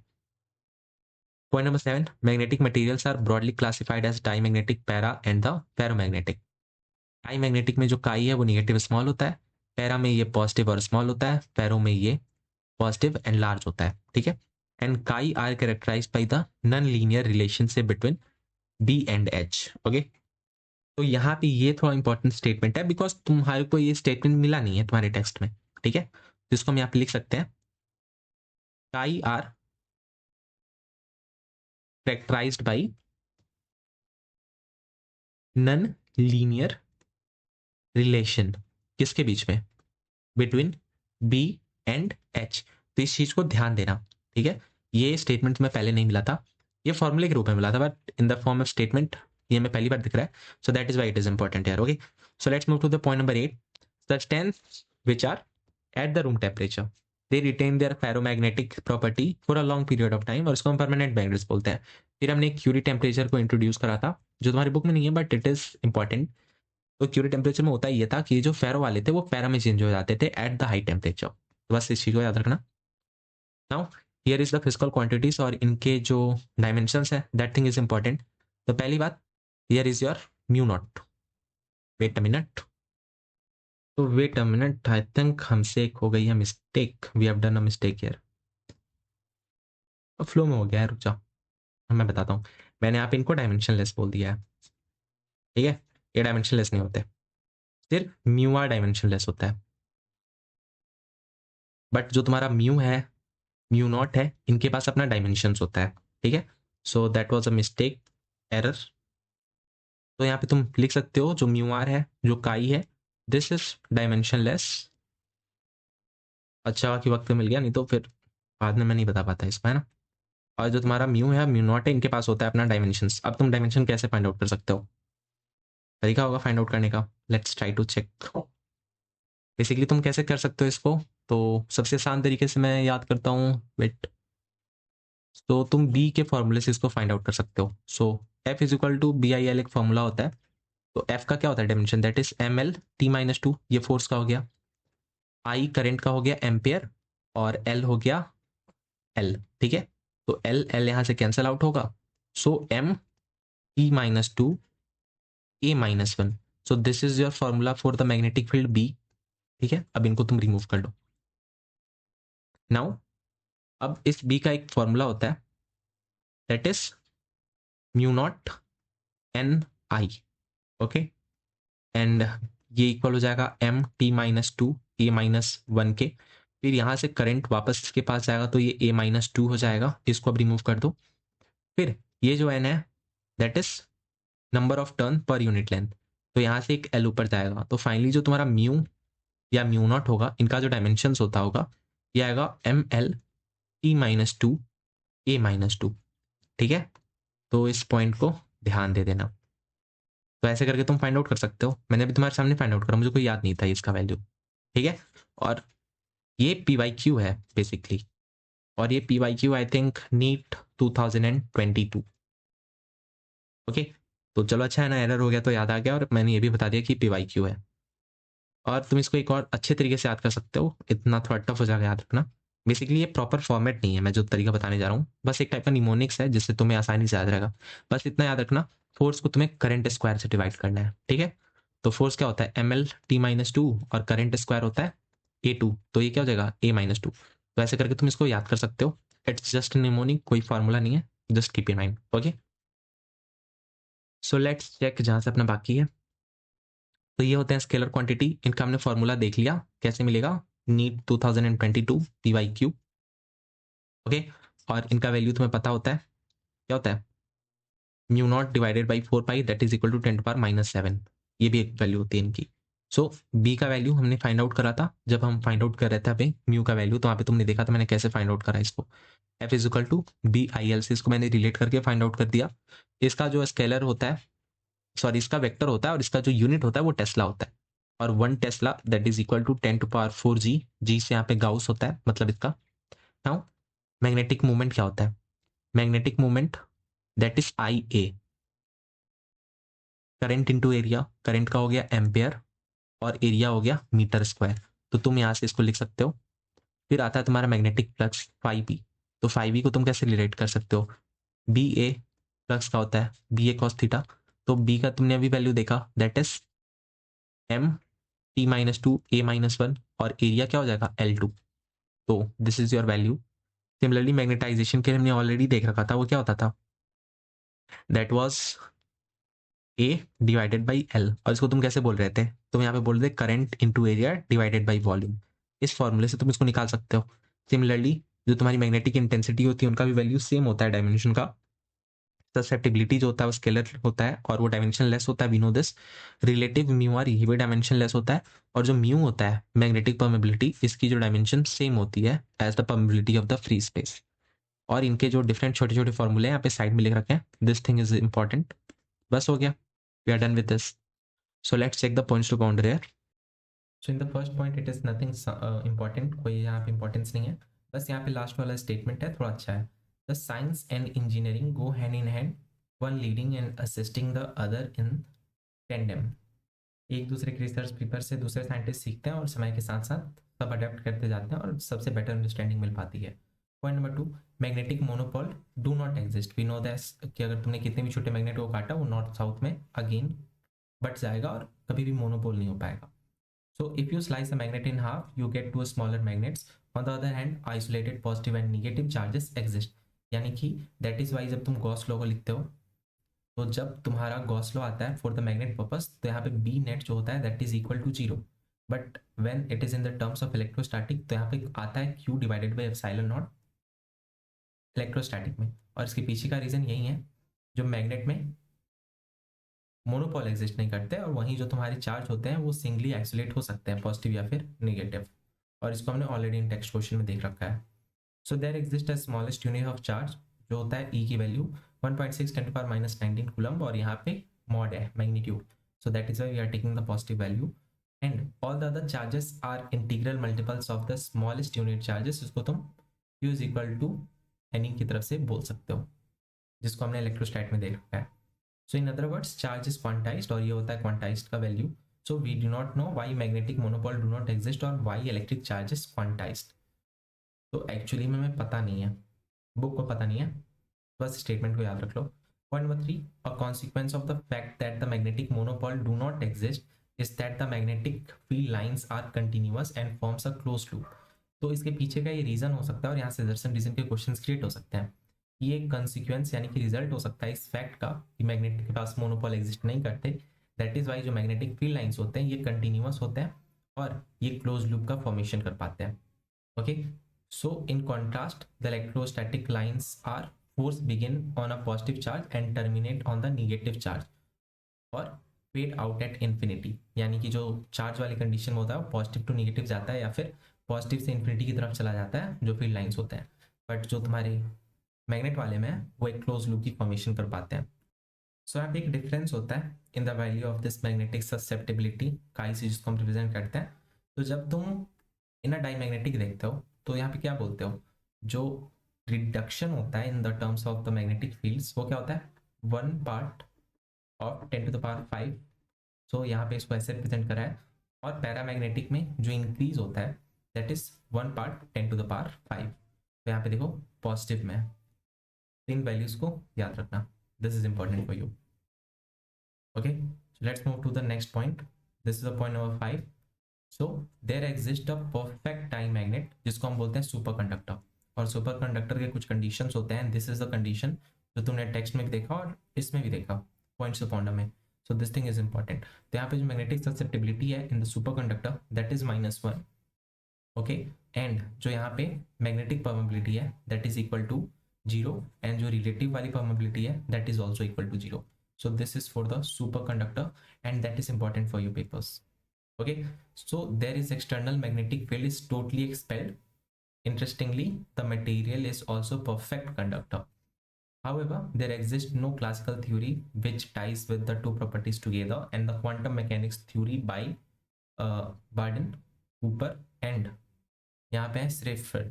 Point number 7, magnetic materials are broadly classified as diamagnetic, para and the ferromagnetic. Diamagnetic में जो काई है वो नेगेटिव स्मॉल होता है, पैरा में ये पॉजिटिव और स्मॉल होता है, फेरो में ये पॉजिटिव एंड लार्ज होता है, ठीक है। And chi are characterised by the non linear relationship between B and H. Okay, तो यहाँ पे ये थोड़ा इंपॉर्टेंट स्टेटमेंट है बिकॉज तुम्हारे को ये स्टेटमेंट मिला नहीं है तुम्हारे टेक्स्ट में, ठीक है। तो इसको हम यहाँ पे लिख सकते हैं, chi are characterised by non linear relation, किसके बीच में, बिटवीन बी एंड एच। तो इस चीज को ध्यान देना, ठीक है। ये स्टेटमेंट में पहले नहीं मिला था, ये फॉर्मूले के रूप में मिला था, but in the form of statement ये मैं पहली बार दिख रहा है। So that is why it is important यार। Okay, so let's move to the point number 8, substances which are at the room temperature they retain their ferromagnetic property for a long period of time, और इसको हम permanent magnets बोलते हैं। फिर हमने Curie temperature को introduce करा था जो तुम्हारी बुक में नहीं है बट इट इज इंपॉर्टेंट। तो क्यूरी टेम्परेचर में होता ये था कि जो फेरो वाले थे वो पैरा में चेंज हो जाते थे एट द हाई टेम्परेचर। तो बस इस चीज को याद रखना। Now here is the physical quantities और इनके जो डायमेंशंस है, दैट थिंग इज इंपॉर्टेंट। तो पहली बात, here is your mu naught. Wait a minute, तो wait a minute, I think हमसे एक हो गई है mistake, we have done a mistake here. Flow में हो गया है, रुक जाओ मैं बताता हूँ। मैंने यहाँ पे इनको डायमेंशनलेस बोल दिया है, ठीक है। ये डायमेंशनलेस नहीं होते, सिर्फ म्यू आर डायमेंशनलेस होता है। बट जो तुम्हारा म्यू है, म्यू नॉट है, इनके पास अपना डायमेंशंस होता है, ठीक है। So that was a mistake, error. तो यहाँ पे तुम लिख सकते हो जो म्यू आर है, जो काई है, दिस इज डायमेंशनलेस। अच्छा कि वक्त पे मिल गया, नहीं तो फिर बाद में मैं नहीं बता पाता इसको, है ना। और जो तुम्हारा म्यू है, म्यू नॉट है, इनके पास होता है अपना डायमेंशंस। अब तुम डायमेंशन कैसे फाइंड आउट कर सकते हो, तरीका होगा फाइंड आउट करने का, let's try to check. Basically तुम कैसे कर सकते हो इसको, तो सबसे आसान तरीके से मैं याद करता हूँ, वेट। तो तुम बी के फॉर्मूले से इसको फाइंड आउट कर सकते हो। So F is equal to B I L एक फॉर्मूला होता है। तो एफ का क्या होता है dimension, that is M L T minus two, ये फोर्स का हो गया। आई करंट का हो गया एम्पियर, और एल हो गया एल, ठीक है। तो एल एल यहां से कैंसिल आउट होगा। So M T minus two A minus one. So this is your formula for the magnetic field B, ठीक है। अब इनको तुम रिमूव कर लो। नाउ अब इस बी का एक फॉर्मूला होता है, that is mu naught N I, okay. And ये इक्वल हो जाएगा M T minus two A minus one के। फिर यहाँ से करंट वापस इसके पास जाएगा तो ये ए माइनस टू हो जाएगा, इसको अब रिमूव कर दो। फिर ये जो एन है, that is number of turn per unit length. तो यहाँ से एक एल ऊपर जाएगा, तो फाइनली जो तुम्हारा म्यू या म्यू नॉट होगा, इनका जो डायमेंशंस होता होगा, ये आएगा M L T minus two A minus two, ठीक है। तो इस पॉइंट को ध्यान दे देना। तो ऐसे करके तुम फाइंड आउट कर सकते हो। मैंने भी तुम्हारे सामने फाइंड आउट करा, मुझे कोई याद नहीं था इसका वैल्यू, ठीक है। और ये पी वाई क्यू है बेसिकली, और ये P Y Q I think NEET 2022, okay. तो चलो अच्छा है ना, एरर हो गया तो याद आ गया, और मैंने ये भी बता दिया कि पी वाई क्यू है। और तुम इसको एक और अच्छे तरीके से याद कर सकते हो, इतना थोड़ा टफ हो जाएगा याद रखना। बेसिकली ये प्रॉपर फॉर्मेट नहीं है, मैं जो तरीका बताने जा रहा हूँ, बस एक टाइप का निमोनिक्स है जिससे तुम्हें आसानी से याद रहेगा। बस इतना याद रखना, फोर्स को तुम्हें करंट स्क्वायर से डिवाइड करना है, ठीक है। तो फोर्स क्या होता है, M L T minus two, और करंट स्क्वायर होता है ए टू, तो ये क्या हो जाएगा ए माइनस टू। तो ऐसे करके तुम इसको याद कर सकते हो। इट्स जस्ट निमोनिक, कोई फॉर्मूला नहीं है, just keep in mind, okay. So let's check जहां से अपना बाकी है। तो ये होते हैं स्केलर क्वांटिटी, इनका हमने फॉर्मूला देख लिया कैसे मिलेगा, NEET 2022 P Y Q, okay. और इनका वैल्यू तुम्हें पता होता है, क्या होता है, mu naught divided by 4 pi, that is equal to 10⁻⁻⁷। ये भी एक वैल्यू होती है इनकी। सो बी का वैल्यू हमने फाइंड आउट करा था, जब हम फाइंड आउट कर रहे थे अभी म्यू का वैल्यू, तो वहाँ पे तुमने देखा था मैंने कैसे फाइंड आउट करा इसको। F is equal to B I L से इसको मैंने रिलेट करके फाइंड आउट कर दिया। इसका जो स्केलर होता है, सॉरी इसका वेक्टर होता है, और इसका जो यूनिट होता है वो टेस्ला होता है। और 1 tesla that is equal to 10⁴ G, G से यहाँ पे गाउस होता है, मतलब इसका। नाउ मैग्नेटिक मूवमेंट क्या होता है, magnetic movement that is I A, current into area, current का हो गया एम्पेयर, और एरिया हो गया मीटर स्क्वायर। तो तुम यहाँ से इसको लिख सकते हो। फिर आता है तुम्हारा मैग्नेटिक फ्लक्स फाइव बी। तो फाइव बी को तुम कैसे रिलेट कर सकते हो, बी ए फ्लक्स का होता है बी ए कॉस थीटा, तो बी का तुमने अभी वैल्यू देखा that is M T minus two A minus one, और एरिया क्या हो जाएगा L2। तो this is your value. Similarly magnetisation के लिए हमने ऑलरेडी देख रखा था, वो क्या होता था, that was a divided by L, और इसको तुम कैसे बोल रहे थे, तुम यहाँ पे बोल रहे थे current into area divided by volume. इस फॉर्मूले से तुम इसको निकाल सकते हो। सिमिलरली जो तुम्हारी मैग्नेटिक इंटेंसिटी होती है उनका भी वैल्यू सेम होता है डायमेंशन का। ससेप्टिबिलिटी जो होता है वो स्केलर होता है और वो डायमेंशन लेस होता है, we know this. Relative mu R ये भी डायमेंशन लेस होता है, और जो म्यू होता है मैग्नेटिक परमेबिलिटी, इसकी जो डायमेंशन सेम होती है as the permeability of the free space. और इनके जो डिफरेंट छोटे छोटे फॉर्मूले यहाँ पे साइड में लिख रखे हैं, दिस थिंग इज इंपॉर्टेंट। बस हो गया, we are done with this. So let's check the points to boundary here. So in the first point it is nothing important, कोई यहाँ पे इंपॉर्टेंस नहीं है, बस यहाँ पे लास्ट वाला स्टेटमेंट है, थोड़ा अच्छा है। The science and engineering go hand in hand, one leading and assisting the other in tandem. एक दूसरे के रिसर्च पेपर से दूसरे साइंटिस्ट सीखते हैं और समय के साथ साथ सब अडेप्ट करते जाते हैं और सबसे बेटर अंडरस्टैंडिंग मिल पाती है। Point number 2, magnetic monopole do not exist. We know that कि अगर तुमने कितने भी छोटे मैग्नेट को काटा वो नॉर्थ साउथ में अगेन बट जाएगा और कभी भी मोनोपोल नहीं हो पाएगा। So if you slice a magnet in half, you get two smaller magnets. On the other hand, isolated positive and negative charges exist. यानी कि that is why जब तुम गॉस लॉ को लिखते हो, तो जब तुम्हारा गॉस लॉ आता है फॉर द मैग्नेट पर्पस, तो यहाँ पे बी नेट जो होता है that is equal to zero. But when it is in the terms of electrostatic, तो यहाँ पे आता है Q divided by epsilon naught electrostatic में। और इसके पीछे का रीजन यही है, जो मैग्नेट में मोनोपोल एग्जिस्ट नहीं करते और वहीं जो तुम्हारे चार्ज होते हैं वो सिंगली आइसोलेट हो सकते हैं, पॉजिटिव या फिर नेगेटिव। और इसको हमने ऑलरेडी इन टेक्स्ट क्वेश्चन में देख रखा है। So there exist a smallest unit of charge, जो होता है ई की value 1.6 ten to power minus 19 coulomb, और यहाँ पे मॉड है magnitude, so that is why we are taking the positive value. And all the other charges are integral multiples of the smallest unit charges. इसको तुम Q is equal to any की तरफ से बोल सकते हो, जिसको हमने इलेक्ट्रोस्टैट में देख रखा है। So in other words charge is quantized, और ये होता है क्वांटाइज्ड का value. So we do not know why magnetic monopole do not exist और why electric charge is quantized. तो एक्चुअली में हमें पता नहीं है, बुक को पता नहीं है, बस स्टेटमेंट को याद रख लो। Point number 3, a consequence of the fact that the magnetic monopole do not exist is that the magnetic field lines are continuous and forms a close loop. तो इसके पीछे का ये रीजन हो सकता है और यहाँ से दर्शन रीजन के क्वेश्चन क्रिएट हो सकते हैं। ये कंसिक्वेंस यानी कि रिजल्ट हो सकता है इस फैक्ट का कि मैग्नेट के पास मोनोपोल एग्जिस्ट नहीं करते। दैट इज वाई जो मैग्नेटिक फील्ड लाइंस होते हैं ये कंटिन्यूअस होते हैं और ये क्लोज लूप का फॉर्मेशन कर पाते हैं। Okay, so in contrast the electrostatic lines are force begin on a positive charge and terminate on the negative charge और फेड आउट एट इन्फिनिटी। यानी कि जो चार्ज वाली कंडीशन में होता है वो पॉजिटिव टू निगेटिव जाता है या फिर पॉजिटिव से इन्फिनिटी की तरफ चला जाता है जो फील्ड लाइंस होते हैं। बट जो तुम्हारे मैग्नेट वाले में वो एक क्लोज लूप की फॉर्मेशन कर पाते हैं। सो यहाँ पे एक डिफरेंस होता है in the value of this magnetic susceptibility काई से, जिसको हम रिप्रेजेंट करते हैं। तो जब तुम इन अ डाईमैग्नेटिक देखते हो तो यहाँ पे क्या बोलते हो, जो रिडक्शन होता है in the terms of the magnetic fields वो क्या होता है, 1 part of 10 to the power 5। So यहाँ पे इसको ऐसे रिप्रेजेंट करा है। और पैरामैग्नेटिक में जो इंक्रीज होता है that is 1 part 10 to the power 5। तो यहाँ पे देखो पॉजिटिव में है, इन वैल्यूज को याद रखना, this is important for you. Okay, so let's move to the next point, this is the point number 5। So there exist a perfect time magnet, जिसको हम बोलते हैं सुपर कंडक्टर। और सुपर कंडक्टर के कुछ कंडीशंस होते हैं, दिस इज द कंडीशन जो तुमने टेक्स्ट में भी देखा और इसमें भी देखा पॉइंट्स ऑफ ऑर्डर में। So this thing is important. तो यहाँ पे जो मैग्नेटिक ससेप्टिबिलिटी है in the superconductor that is -1। Okay, and जो यहाँ पे मैग्नेटिक परमेबिलिटी है that is equal to 0, and जो रिलेटिव वाली परमेबिलिटी है that is also equal to 0। So this is for the superconductor and that is important for your papers. Okay, so there is external magnetic field is totally expelled. Interestingly, the material is also perfect conductor. However, there exists no classical theory which ties with the two properties together, and the quantum mechanics theory by Barden, Cooper, and यहाँ पे Schrieffer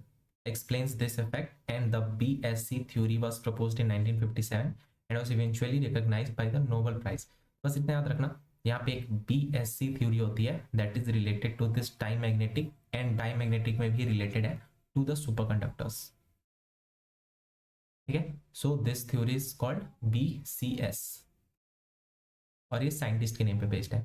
explains this effect, and the BSC theory was proposed in 1957 and was eventually recognized by the Nobel Prize. बस इतना याद रखना, यहाँ पे एक BSC theory होती है that is related to this time magnetic, and time magnetic में भी रिलेटेड है टू द सुपर कंडक्टर्स। ठीक है। So this theory is called BCS और ये साइंटिस्ट के नेम पे बेस्ड है।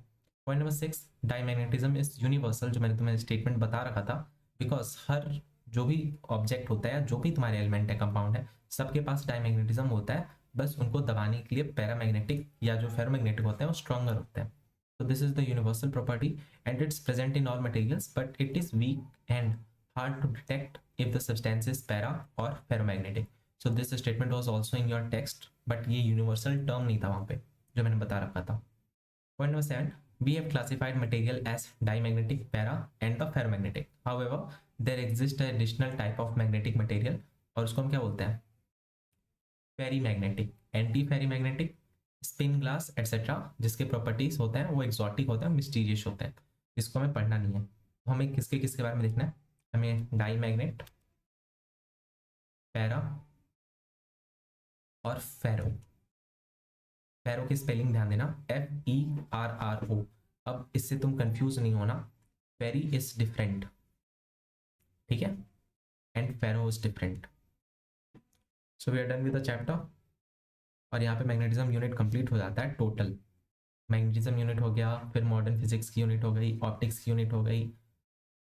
Point number 6, diamagnetism is universal, जो मैंने तुम्हें स्टेटमेंट बता रखा था, बिकॉज हर जो भी ऑब्जेक्ट होता है, जो भी तुम्हारे एलिमेंट है, कंपाउंड है, सबके पास डायमैग्नेटिज्म होता है, बस उनको दबाने के लिए पैरामैग्नेटिक या जो फेरोमैग्नेटिक होते हैं वो स्ट्रॉन्गर होते हैं। So this is the universal property and it's present in all materials, but it is weak and hard to detect if the substance is para or ferromagnetic. So this statement was also in your text, but ये universal term नहीं था वहाँ पे जो मैंने बता रखा था। Point number 7, we have classified material as diamagnetic, para and the ferromagnetic. However, there exists an additional type of magnetic material और उसको हम क्या बोलते हैं? पेरीमैग्नेटिक, एंटी फेरीमैग्नेटिक, स्पिन ग्लास एटसेट्रा, जिसके प्रॉपर्टीज होते हैं वो एक्सॉटिक होते हैं, मिस्टीरियस होते हैं, जिसको हमें पढ़ना नहीं है। तो हमें किसके किसके बारे में देखना है? हमें डाई मैग्नेट, पैरा और फेरो। फेरो की स्पेलिंग ध्यान देना, FERRO। अब इससे तुम कंफ्यूज नहीं होना, फेरी इज डिफरेंट, ठीक है, and ferro is different. So we are done with the chapter और यहाँ पे मैग्नेटिज्म यूनिट कंप्लीट हो जाता है टोटल। मैग्नेटिज्म यूनिट हो गया, फिर मॉडर्न फिजिक्स की यूनिट हो गई, ऑप्टिक्स की यूनिट हो गई,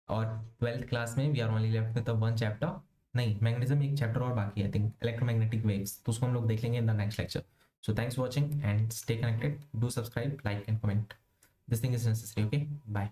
और 12th क्लास में we are only left with the one chapter, नहीं मैग्नेटिज्म एक चैप्टर और बाकी है, आई थिंक इलेक्ट्रोमैग्नेटिक वेव्स, तो उसको हम लोग देख लेंगे in the next lecture. So thanks for watching and stay connected, do subscribe, like and comment, this thing is necessary, okay, bye.